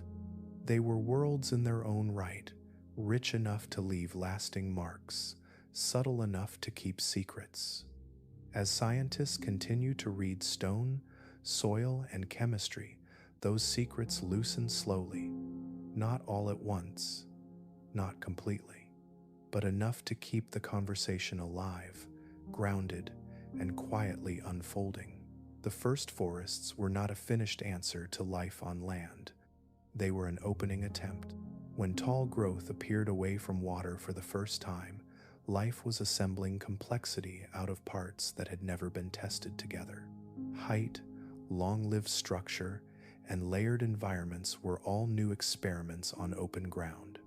They were worlds in their own right, rich enough to leave lasting marks, subtle enough to keep secrets. As scientists continue to read stone, soil, and chemistry, those secrets loosen slowly, not all at once, not completely, but enough to keep the conversation alive, grounded, and quietly unfolding. The first forests were not a finished answer to life on land. They were an opening attempt. When tall growth appeared away from water for the first time, life was assembling complexity out of parts that had never been tested together. Height, long-lived structure, and layered environments were all new experiments on open ground.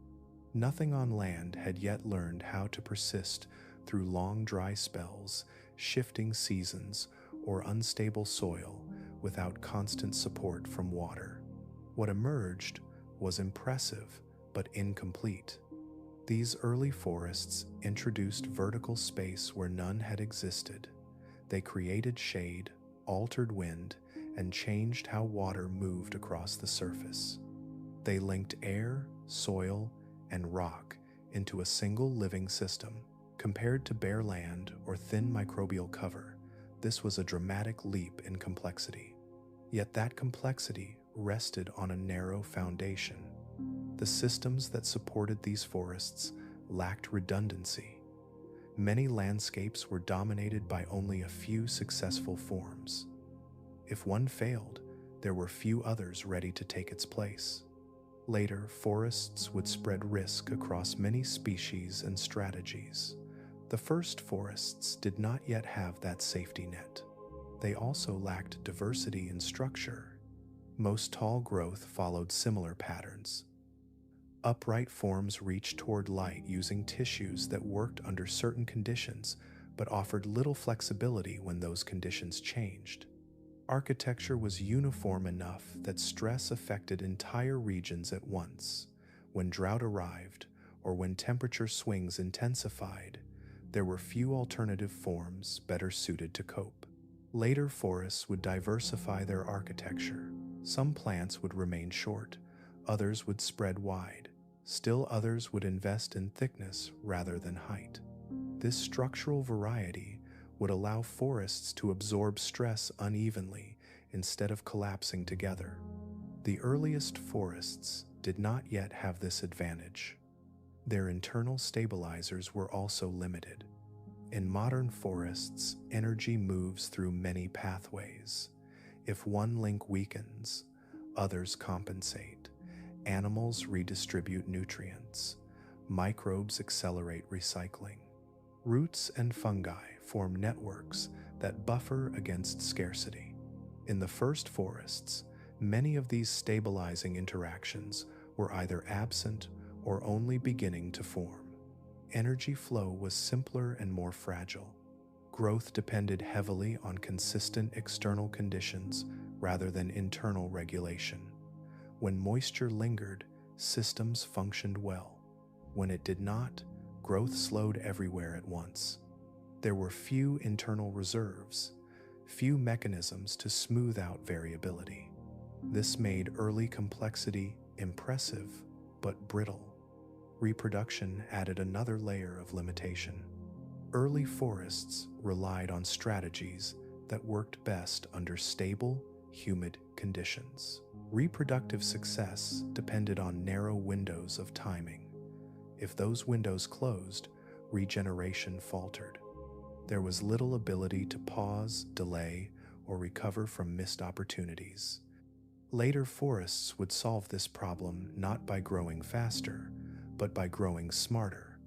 Nothing on land had yet learned how to persist through long dry spells, shifting seasons, or unstable soil without constant support from water. What emerged was impressive but incomplete. These early forests introduced vertical space where none had existed. They created shade, altered wind, and changed how water moved across the surface. They linked air, soil, and rock into a single living system. Compared to bare land or thin microbial cover, this was a dramatic leap in complexity. Yet that complexity rested on a narrow foundation. The systems that supported these forests lacked redundancy. Many landscapes were dominated by only a few successful forms. If one failed, there were few others ready to take its place. Later, forests would spread risk across many species and strategies. The first forests did not yet have that safety net. They also lacked diversity in structure. Most tall growth followed similar patterns. Upright forms reached toward light using tissues that worked under certain conditions but offered little flexibility when those conditions changed. Architecture was uniform enough that stress affected entire regions at once. When drought arrived, or when temperature swings intensified, there were few alternative forms better suited to cope. Later forests would diversify their architecture. Some plants would remain short, others would spread wide. Still others would invest in thickness rather than height. This structural variety would allow forests to absorb stress unevenly instead of collapsing together. The earliest forests did not yet have this advantage. Their internal stabilizers were also limited. In modern forests, energy moves through many pathways. If one link weakens, others compensate. Animals redistribute nutrients. Microbes accelerate recycling. Roots and fungi form networks that buffer against scarcity. In the first forests, many of these stabilizing interactions were either absent or only beginning to form. Energy flow was simpler and more fragile. Growth depended heavily on consistent external conditions rather than internal regulation. When moisture lingered, systems functioned well. When it did not, growth slowed everywhere at once. There were few internal reserves, few mechanisms to smooth out variability. This made early complexity impressive but brittle. Reproduction added another layer of limitation. Early forests relied on strategies that worked best under stable, humid conditions. Reproductive success depended on narrow windows of timing. If those windows closed, regeneration faltered. There was little ability to pause, delay, or recover from missed opportunities. Later forests would solve this problem not by growing faster, but by growing smarter.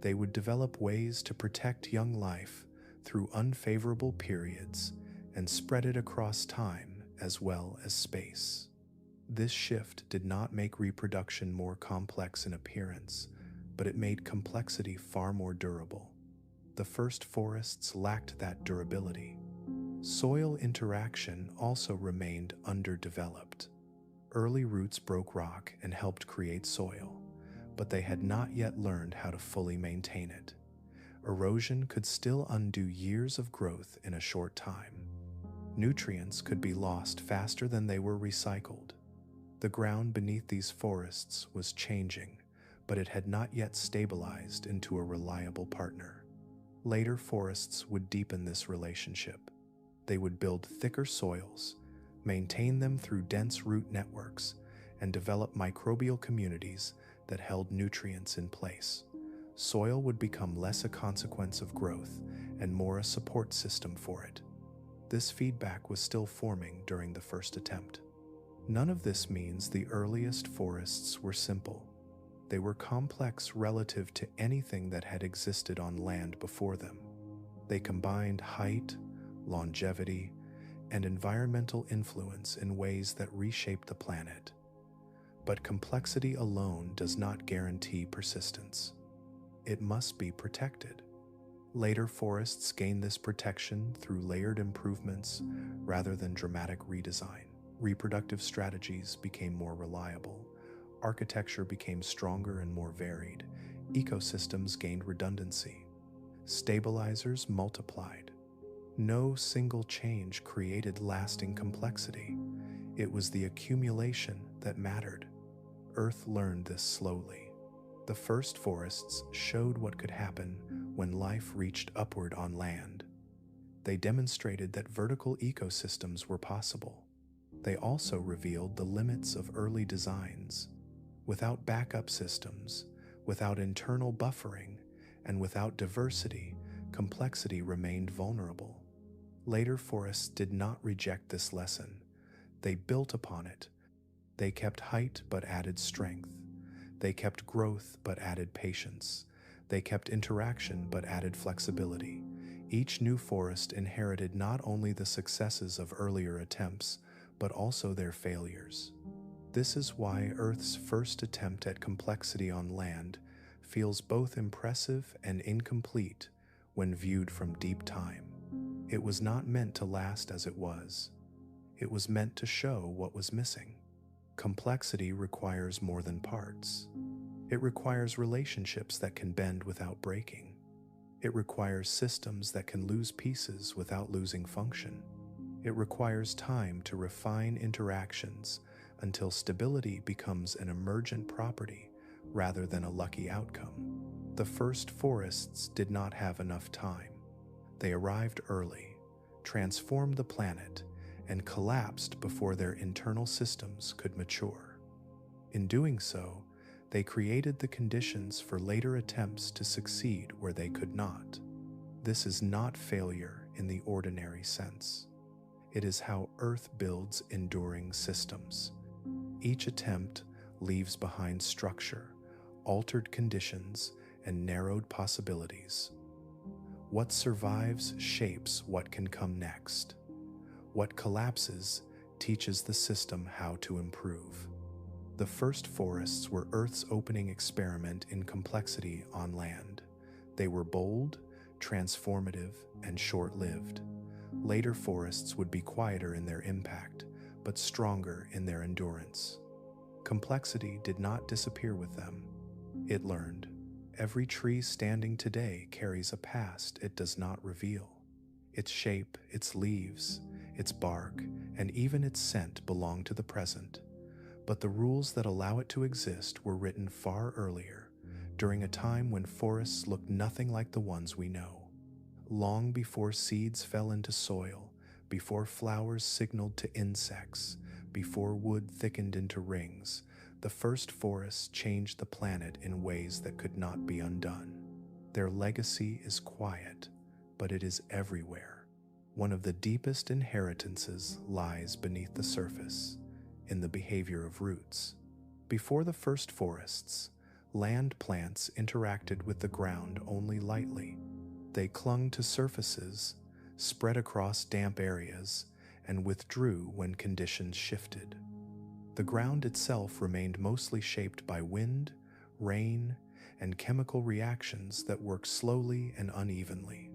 They would develop ways to protect young life through unfavorable periods and spread it across time as well as space. This shift did not make reproduction more complex in appearance, but it made complexity far more durable. The first forests lacked that durability. Soil interaction also remained underdeveloped. Early roots broke rock and helped create soil, but they had not yet learned how to fully maintain it. Erosion could still undo years of growth in a short time. Nutrients could be lost faster than they were recycled. The ground beneath these forests was changing, but it had not yet stabilized into a reliable partner. Later forests would deepen this relationship. They would build thicker soils, maintain them through dense root networks, and develop microbial communities that held nutrients in place. Soil would become less a consequence of growth and more a support system for it. This feedback was still forming during the first attempt. None of this means the earliest forests were simple. They were complex relative to anything that had existed on land before them. They combined height, longevity, and environmental influence in ways that reshaped the planet. But complexity alone does not guarantee persistence. It must be protected. Later forests gained this protection through layered improvements rather than dramatic redesign. Reproductive strategies became more reliable. Architecture became stronger and more varied. Ecosystems gained redundancy. Stabilizers multiplied. No single change created lasting complexity. It was the accumulation that mattered. Earth learned this slowly. The first forests showed what could happen when life reached upward on land. They demonstrated that vertical ecosystems were possible. They also revealed the limits of early designs. Without backup systems, without internal buffering, and without diversity, complexity remained vulnerable. Later forests did not reject this lesson. They built upon it. They kept height but added strength. They kept growth but added patience. They kept interaction but added flexibility. Each new forest inherited not only the successes of earlier attempts, but also their failures. This is why Earth's first attempt at complexity on land feels both impressive and incomplete when viewed from deep time. It was not meant to last as it was. It was meant to show what was missing. Complexity requires more than parts. It requires relationships that can bend without breaking. It requires systems that can lose pieces without losing function. It requires time to refine interactions until stability becomes an emergent property rather than a lucky outcome. The first forests did not have enough time. They arrived early, transformed the planet, and collapsed before their internal systems could mature. In doing so, they created the conditions for later attempts to succeed where they could not. This is not failure in the ordinary sense. It is how Earth builds enduring systems. Each attempt leaves behind structure, altered conditions, and narrowed possibilities. What survives shapes what can come next. What collapses teaches the system how to improve. The first forests were Earth's opening experiment in complexity on land. They were bold, transformative, and short-lived. Later forests would be quieter in their impact, but stronger in their endurance. Complexity did not disappear with them. It learned. Every tree standing today carries a past it does not reveal. Its shape, its leaves, its bark, and even its scent belong to the present. But the rules that allow it to exist were written far earlier, during a time when forests looked nothing like the ones we know. Long before seeds fell into soil, before flowers signaled to insects, before wood thickened into rings, the first forests changed the planet in ways that could not be undone. Their legacy is quiet, but it is everywhere. One of the deepest inheritances lies beneath the surface. in the behavior of roots. Before the first forests, land plants interacted with the ground only lightly. They clung to surfaces, spread across damp areas, and withdrew when conditions shifted. The ground itself remained mostly shaped by wind, rain, and chemical reactions that worked slowly and unevenly.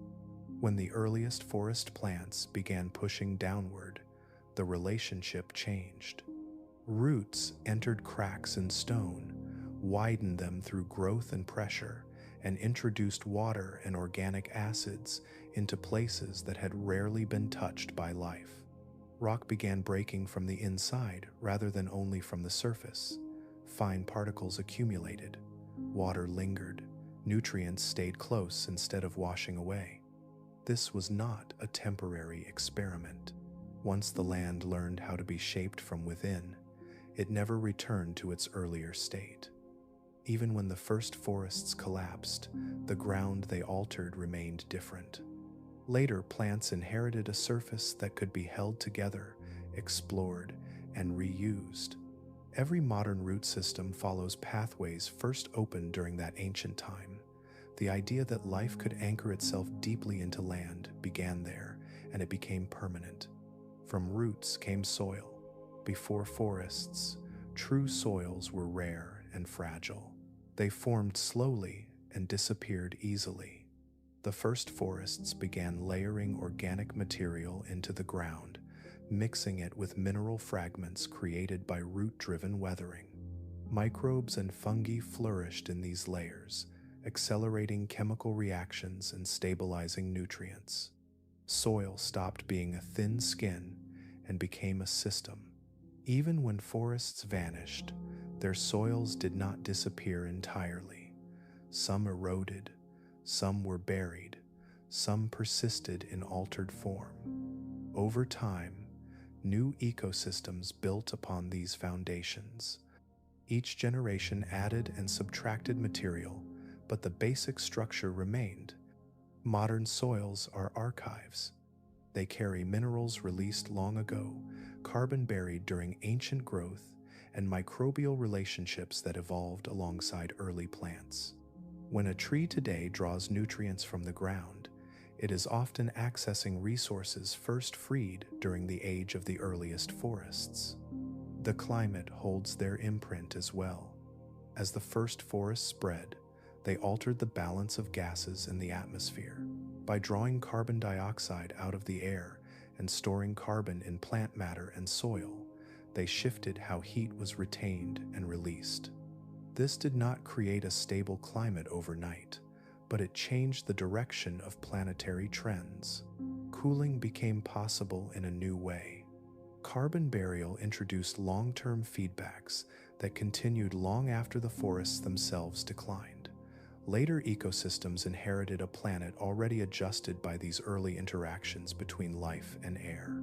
When the earliest forest plants began pushing downward, the relationship changed. Roots entered cracks in stone, widened them through growth and pressure, and introduced water and organic acids into places that had rarely been touched by life. Rock began breaking from the inside rather than only from the surface. Fine particles accumulated, water lingered, nutrients stayed close instead of washing away. This was not a temporary experiment. Once the land learned how to be shaped from within, it never returned to its earlier state. Even when the first forests collapsed, the ground they altered remained different. Later, plants inherited a surface that could be held together, explored, and reused. Every modern root system follows pathways first opened during that ancient time. The idea that life could anchor itself deeply into land began there, and it became permanent. From roots came soil. Before forests, true soils were rare and fragile. They formed slowly and disappeared easily. The first forests began layering organic material into the ground, mixing it with mineral fragments created by root-driven weathering. Microbes and fungi flourished in these layers, accelerating chemical reactions and stabilizing nutrients. Soil stopped being a thin skin and became a system. Even when forests vanished, their soils did not disappear entirely. Some eroded, some were buried, some persisted in altered form. Over time, new ecosystems built upon these foundations. Each generation added and subtracted material, but the basic structure remained. Modern soils are archives. They carry minerals released long ago, carbon buried during ancient growth, and microbial relationships that evolved alongside early plants. When a tree today draws nutrients from the ground, it is often accessing resources first freed during the age of the earliest forests. The climate holds their imprint as well. As the first forests spread, they altered the balance of gases in the atmosphere. By drawing carbon dioxide out of the air and storing carbon in plant matter and soil, they shifted how heat was retained and released. This did not create a stable climate overnight, but it changed the direction of planetary trends. Cooling became possible in a new way. Carbon burial introduced long-term feedbacks that continued long after the forests themselves declined. Later ecosystems inherited a planet already adjusted by these early interactions between life and air.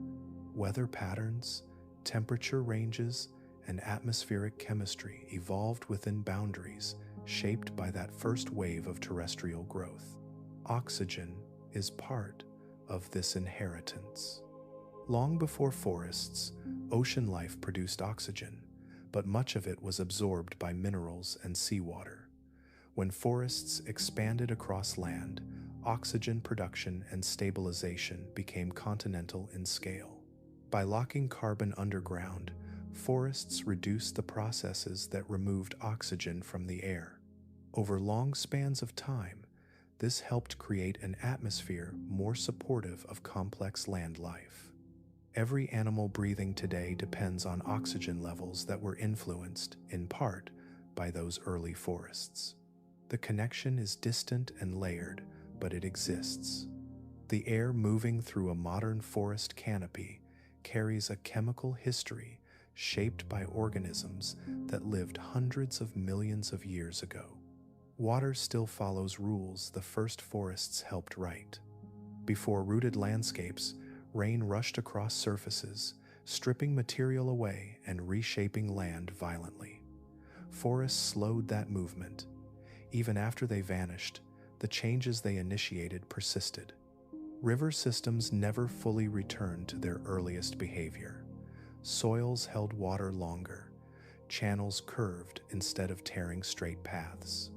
Weather patterns, temperature ranges, and atmospheric chemistry evolved within boundaries shaped by that first wave of terrestrial growth. Oxygen is part of this inheritance. Long before forests, ocean life produced oxygen, but much of it was absorbed by minerals and seawater. When forests expanded across land, oxygen production and stabilization became continental in scale. By locking carbon underground, forests reduced the processes that removed oxygen from the air. Over long spans of time, this helped create an atmosphere more supportive of complex land life. Every animal breathing today depends on oxygen levels that were influenced, in part, by those early forests. The connection is distant and layered, but it exists. The air moving through a modern forest canopy carries a chemical history shaped by organisms that lived hundreds of millions of years ago. Water still follows rules the first forests helped write. Before rooted landscapes, rain rushed across surfaces, stripping material away and reshaping land violently. Forests slowed that movement. Even after they vanished, the changes they initiated persisted. River systems never fully returned to their earliest behavior. Soils held water longer, channels curved instead of tearing straight paths.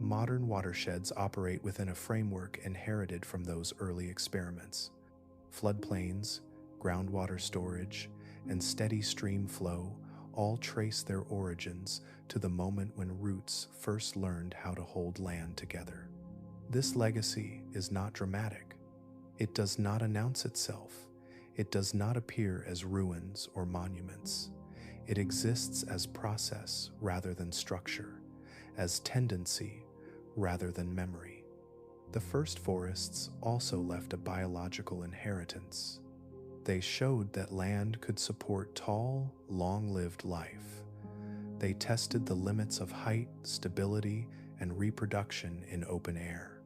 Modern watersheds operate within a framework inherited from those early experiments. Floodplains, groundwater storage, and steady stream flow all trace their origins to the moment when roots first learned how to hold land together. This legacy is not dramatic. It does not announce itself. It does not appear as ruins or monuments. It exists as process rather than structure, as tendency rather than memory. The first forests also left a biological inheritance. They showed that land could support tall, long-lived life. They tested the limits of height, stability, and reproduction in open air.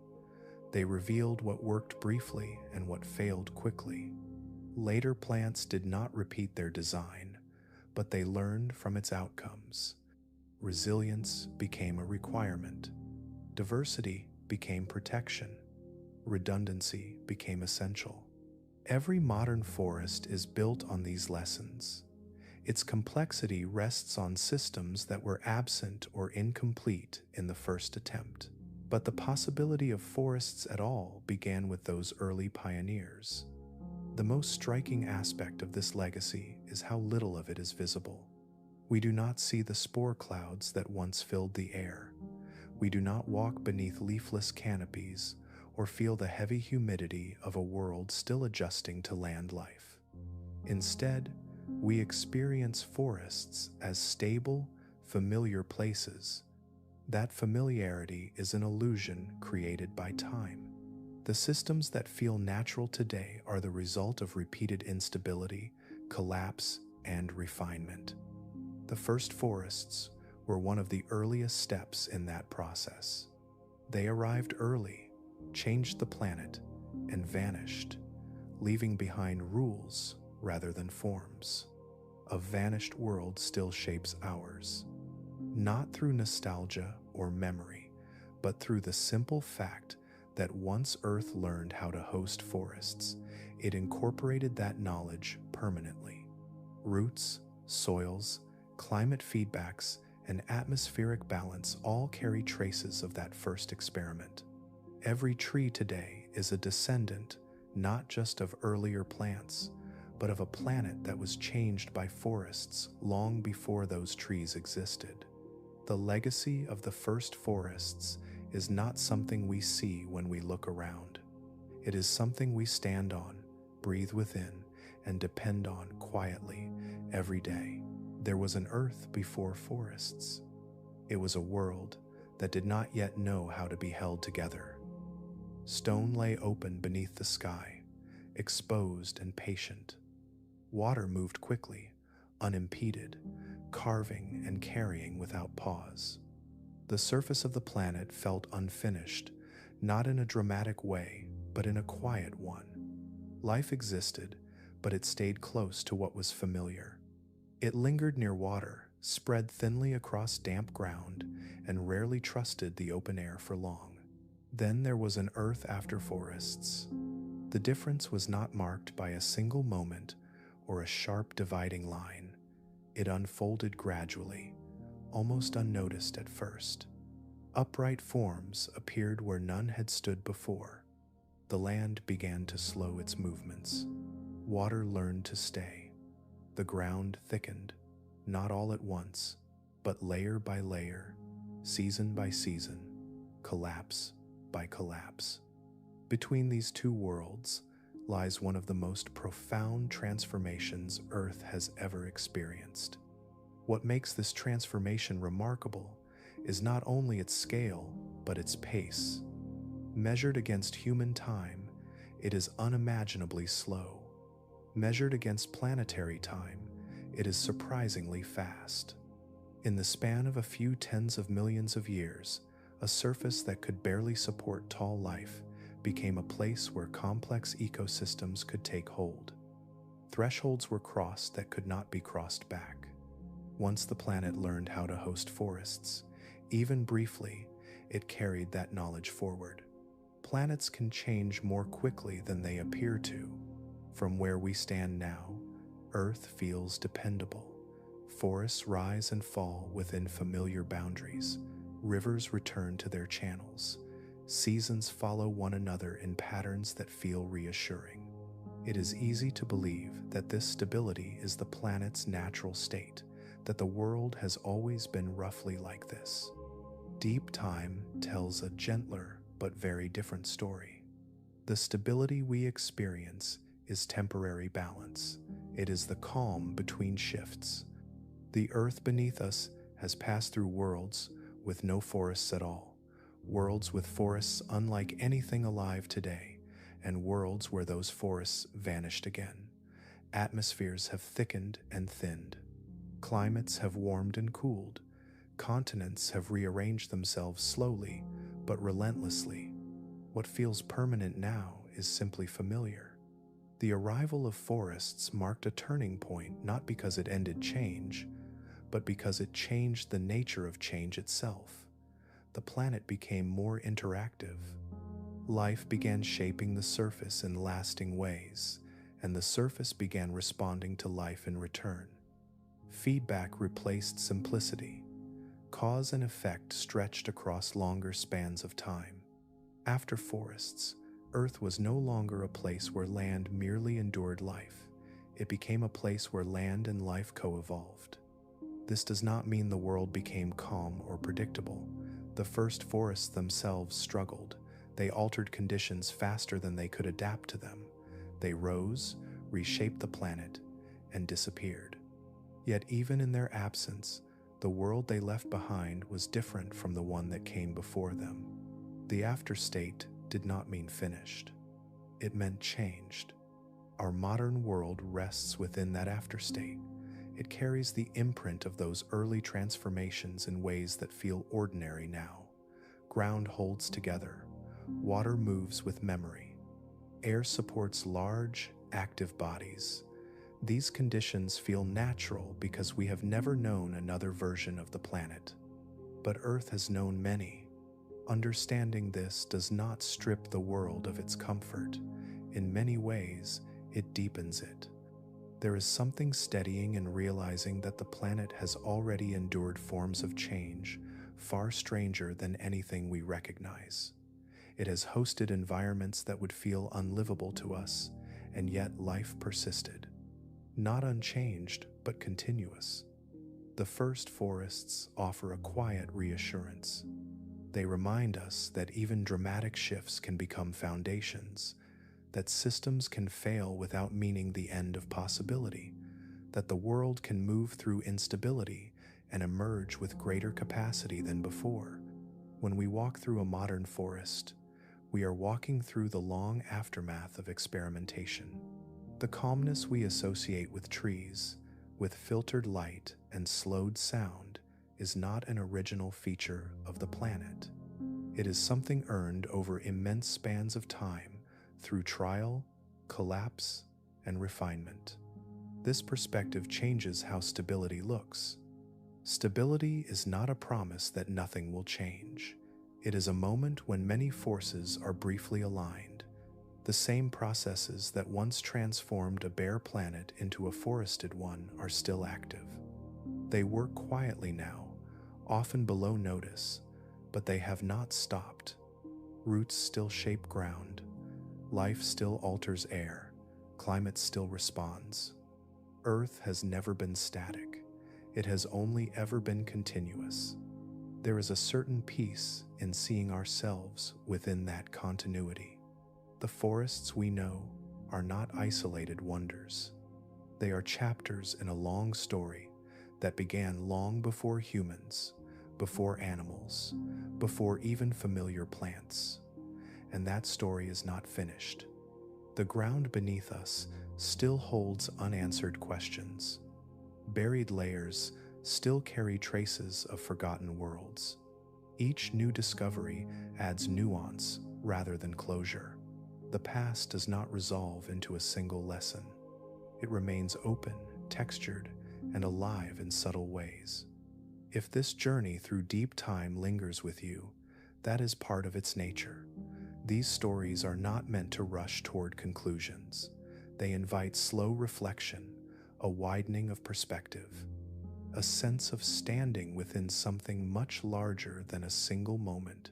They revealed what worked briefly and what failed quickly. Later plants did not repeat their design, but they learned from its outcomes. Resilience became a requirement. Diversity became protection. Redundancy became essential. Every modern forest is built on these lessons. Its complexity rests on systems that were absent or incomplete in the first attempt. But the possibility of forests at all began with those early pioneers. The most striking aspect of this legacy is how little of it is visible. We do not see the spore clouds that once filled the air. We do not walk beneath leafless canopies or feel the heavy humidity of a world still adjusting to land life. Instead, we experience forests as stable, familiar places. That familiarity is an illusion created by time. The systems that feel natural today are the result of repeated instability, collapse, and refinement. The first forests were one of the earliest steps in that process. They arrived early, changed the planet, and vanished, leaving behind rules rather than forms. A vanished world still shapes ours, not through nostalgia or memory, but through the simple fact that once Earth learned how to host forests, it incorporated that knowledge permanently. Roots, soils, climate feedbacks, and atmospheric balance all carry traces of that first experiment. Every tree today is a descendant not just of earlier plants, but of a planet that was changed by forests long before those trees existed. The legacy of the first forests is not something we see when we look around. It is something we stand on, breathe within, and depend on quietly every day. There was an earth before forests. It was a world that did not yet know how to be held together. Stone lay open beneath the sky, exposed and patient. Water moved quickly, unimpeded, carving and carrying without pause. The surface of the planet felt unfinished, not in a dramatic way, but in a quiet one. Life existed, but it stayed close to what was familiar. It lingered near water, spread thinly across damp ground, and rarely trusted the open air for long. Then there was an earth after forests. The difference was not marked by a single moment or a sharp dividing line. It unfolded gradually, almost unnoticed at first. Upright forms appeared where none had stood before. The land began to slow its movements. Water learned to stay. The ground thickened, not all at once, but layer by layer, season by season, collapse by collapse. Between these two worlds lies one of the most profound transformations Earth has ever experienced. What makes this transformation remarkable is not only its scale, but its pace. Measured against human time, it is unimaginably slow. Measured against planetary time, it is surprisingly fast. In the span of a few tens of millions of years, a surface that could barely support tall life became a place where complex ecosystems could take hold. Thresholds were crossed that could not be crossed back. Once the planet learned how to host forests, even briefly, it carried that knowledge forward. Planets can change more quickly than they appear to. From where we stand now, Earth feels dependable. Forests rise and fall within familiar boundaries. Rivers return to their channels. Seasons follow one another in patterns that feel reassuring. It is easy to believe that this stability is the planet's natural state, that the world has always been roughly like this. Deep time tells a gentler but very different story. The stability we experience is temporary balance. It is the calm between shifts. The earth beneath us has passed through worlds with no forests at all, worlds with forests unlike anything alive today, and worlds where those forests vanished again. Atmospheres have thickened and thinned. Climates have warmed and cooled. Continents have rearranged themselves slowly but relentlessly. What feels permanent now is simply familiar. The arrival of forests marked a turning point not because it ended change, but because it changed the nature of change itself. The planet became more interactive. Life began shaping the surface in lasting ways, and the surface began responding to life in return. Feedback replaced simplicity. Cause and effect stretched across longer spans of time. After forests, Earth was no longer a place where land merely endured life. It became a place where land and life co-evolved. This does not mean the world became calm or predictable. The first forests themselves struggled. They altered conditions faster than they could adapt to them. They rose, reshaped the planet, and disappeared. Yet even in their absence, the world they left behind was different from the one that came before them. The afterstate did not mean finished. It meant changed. Our modern world rests within that afterstate. It carries the imprint of those early transformations in ways that feel ordinary now. Ground holds together. Water moves with memory. Air supports large, active bodies. These conditions feel natural because we have never known another version of the planet. But Earth has known many. Understanding this does not strip the world of its comfort. In many ways, it deepens it. There is something steadying in realizing that the planet has already endured forms of change far stranger than anything we recognize. It has hosted environments that would feel unlivable to us, and yet life persisted. Not unchanged, but continuous. The first forests offer a quiet reassurance. They remind us that even dramatic shifts can become foundations, that systems can fail without meaning the end of possibility, that the world can move through instability and emerge with greater capacity than before. When we walk through a modern forest, we are walking through the long aftermath of experimentation. The calmness we associate with trees, with filtered light and slowed sound, is not an original feature of the planet. It is something earned over immense spans of time through trial, collapse, and refinement. This perspective changes how stability looks. Stability is not a promise that nothing will change. It is a moment when many forces are briefly aligned. The same processes that once transformed a bare planet into a forested one are still active. They work quietly now, often below notice, but they have not stopped. Roots still shape ground. Life still alters air. Climate still responds. Earth has never been static. It has only ever been continuous. There is a certain peace in seeing ourselves within that continuity. The forests we know are not isolated wonders. They are chapters in a long story that began long before humans, before animals, before even familiar plants. And that story is not finished. The ground beneath us still holds unanswered questions. Buried layers still carry traces of forgotten worlds. Each new discovery adds nuance rather than closure. The past does not resolve into a single lesson. It remains open, textured, and alive in subtle ways. If this journey through deep time lingers with you, that is part of its nature. These stories are not meant to rush toward conclusions. They invite slow reflection, a widening of perspective, a sense of standing within something much larger than a single moment.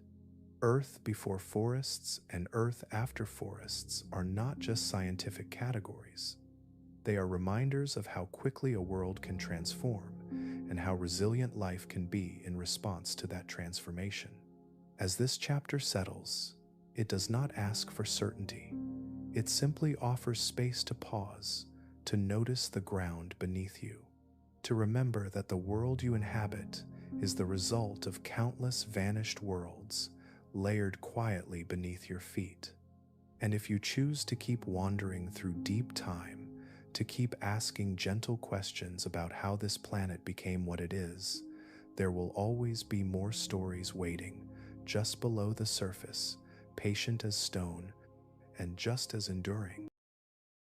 Earth before forests and Earth after forests are not just scientific categories. They are reminders of how quickly a world can transform and how resilient life can be in response to that transformation. As this chapter settles, it does not ask for certainty. It simply offers space to pause, to notice the ground beneath you, to remember that the world you inhabit is the result of countless vanished worlds layered quietly beneath your feet. And if you choose to keep wandering through deep time, to keep asking gentle questions about how this planet became what it is, there will always be more stories waiting just below the surface, patient as stone and just as enduring.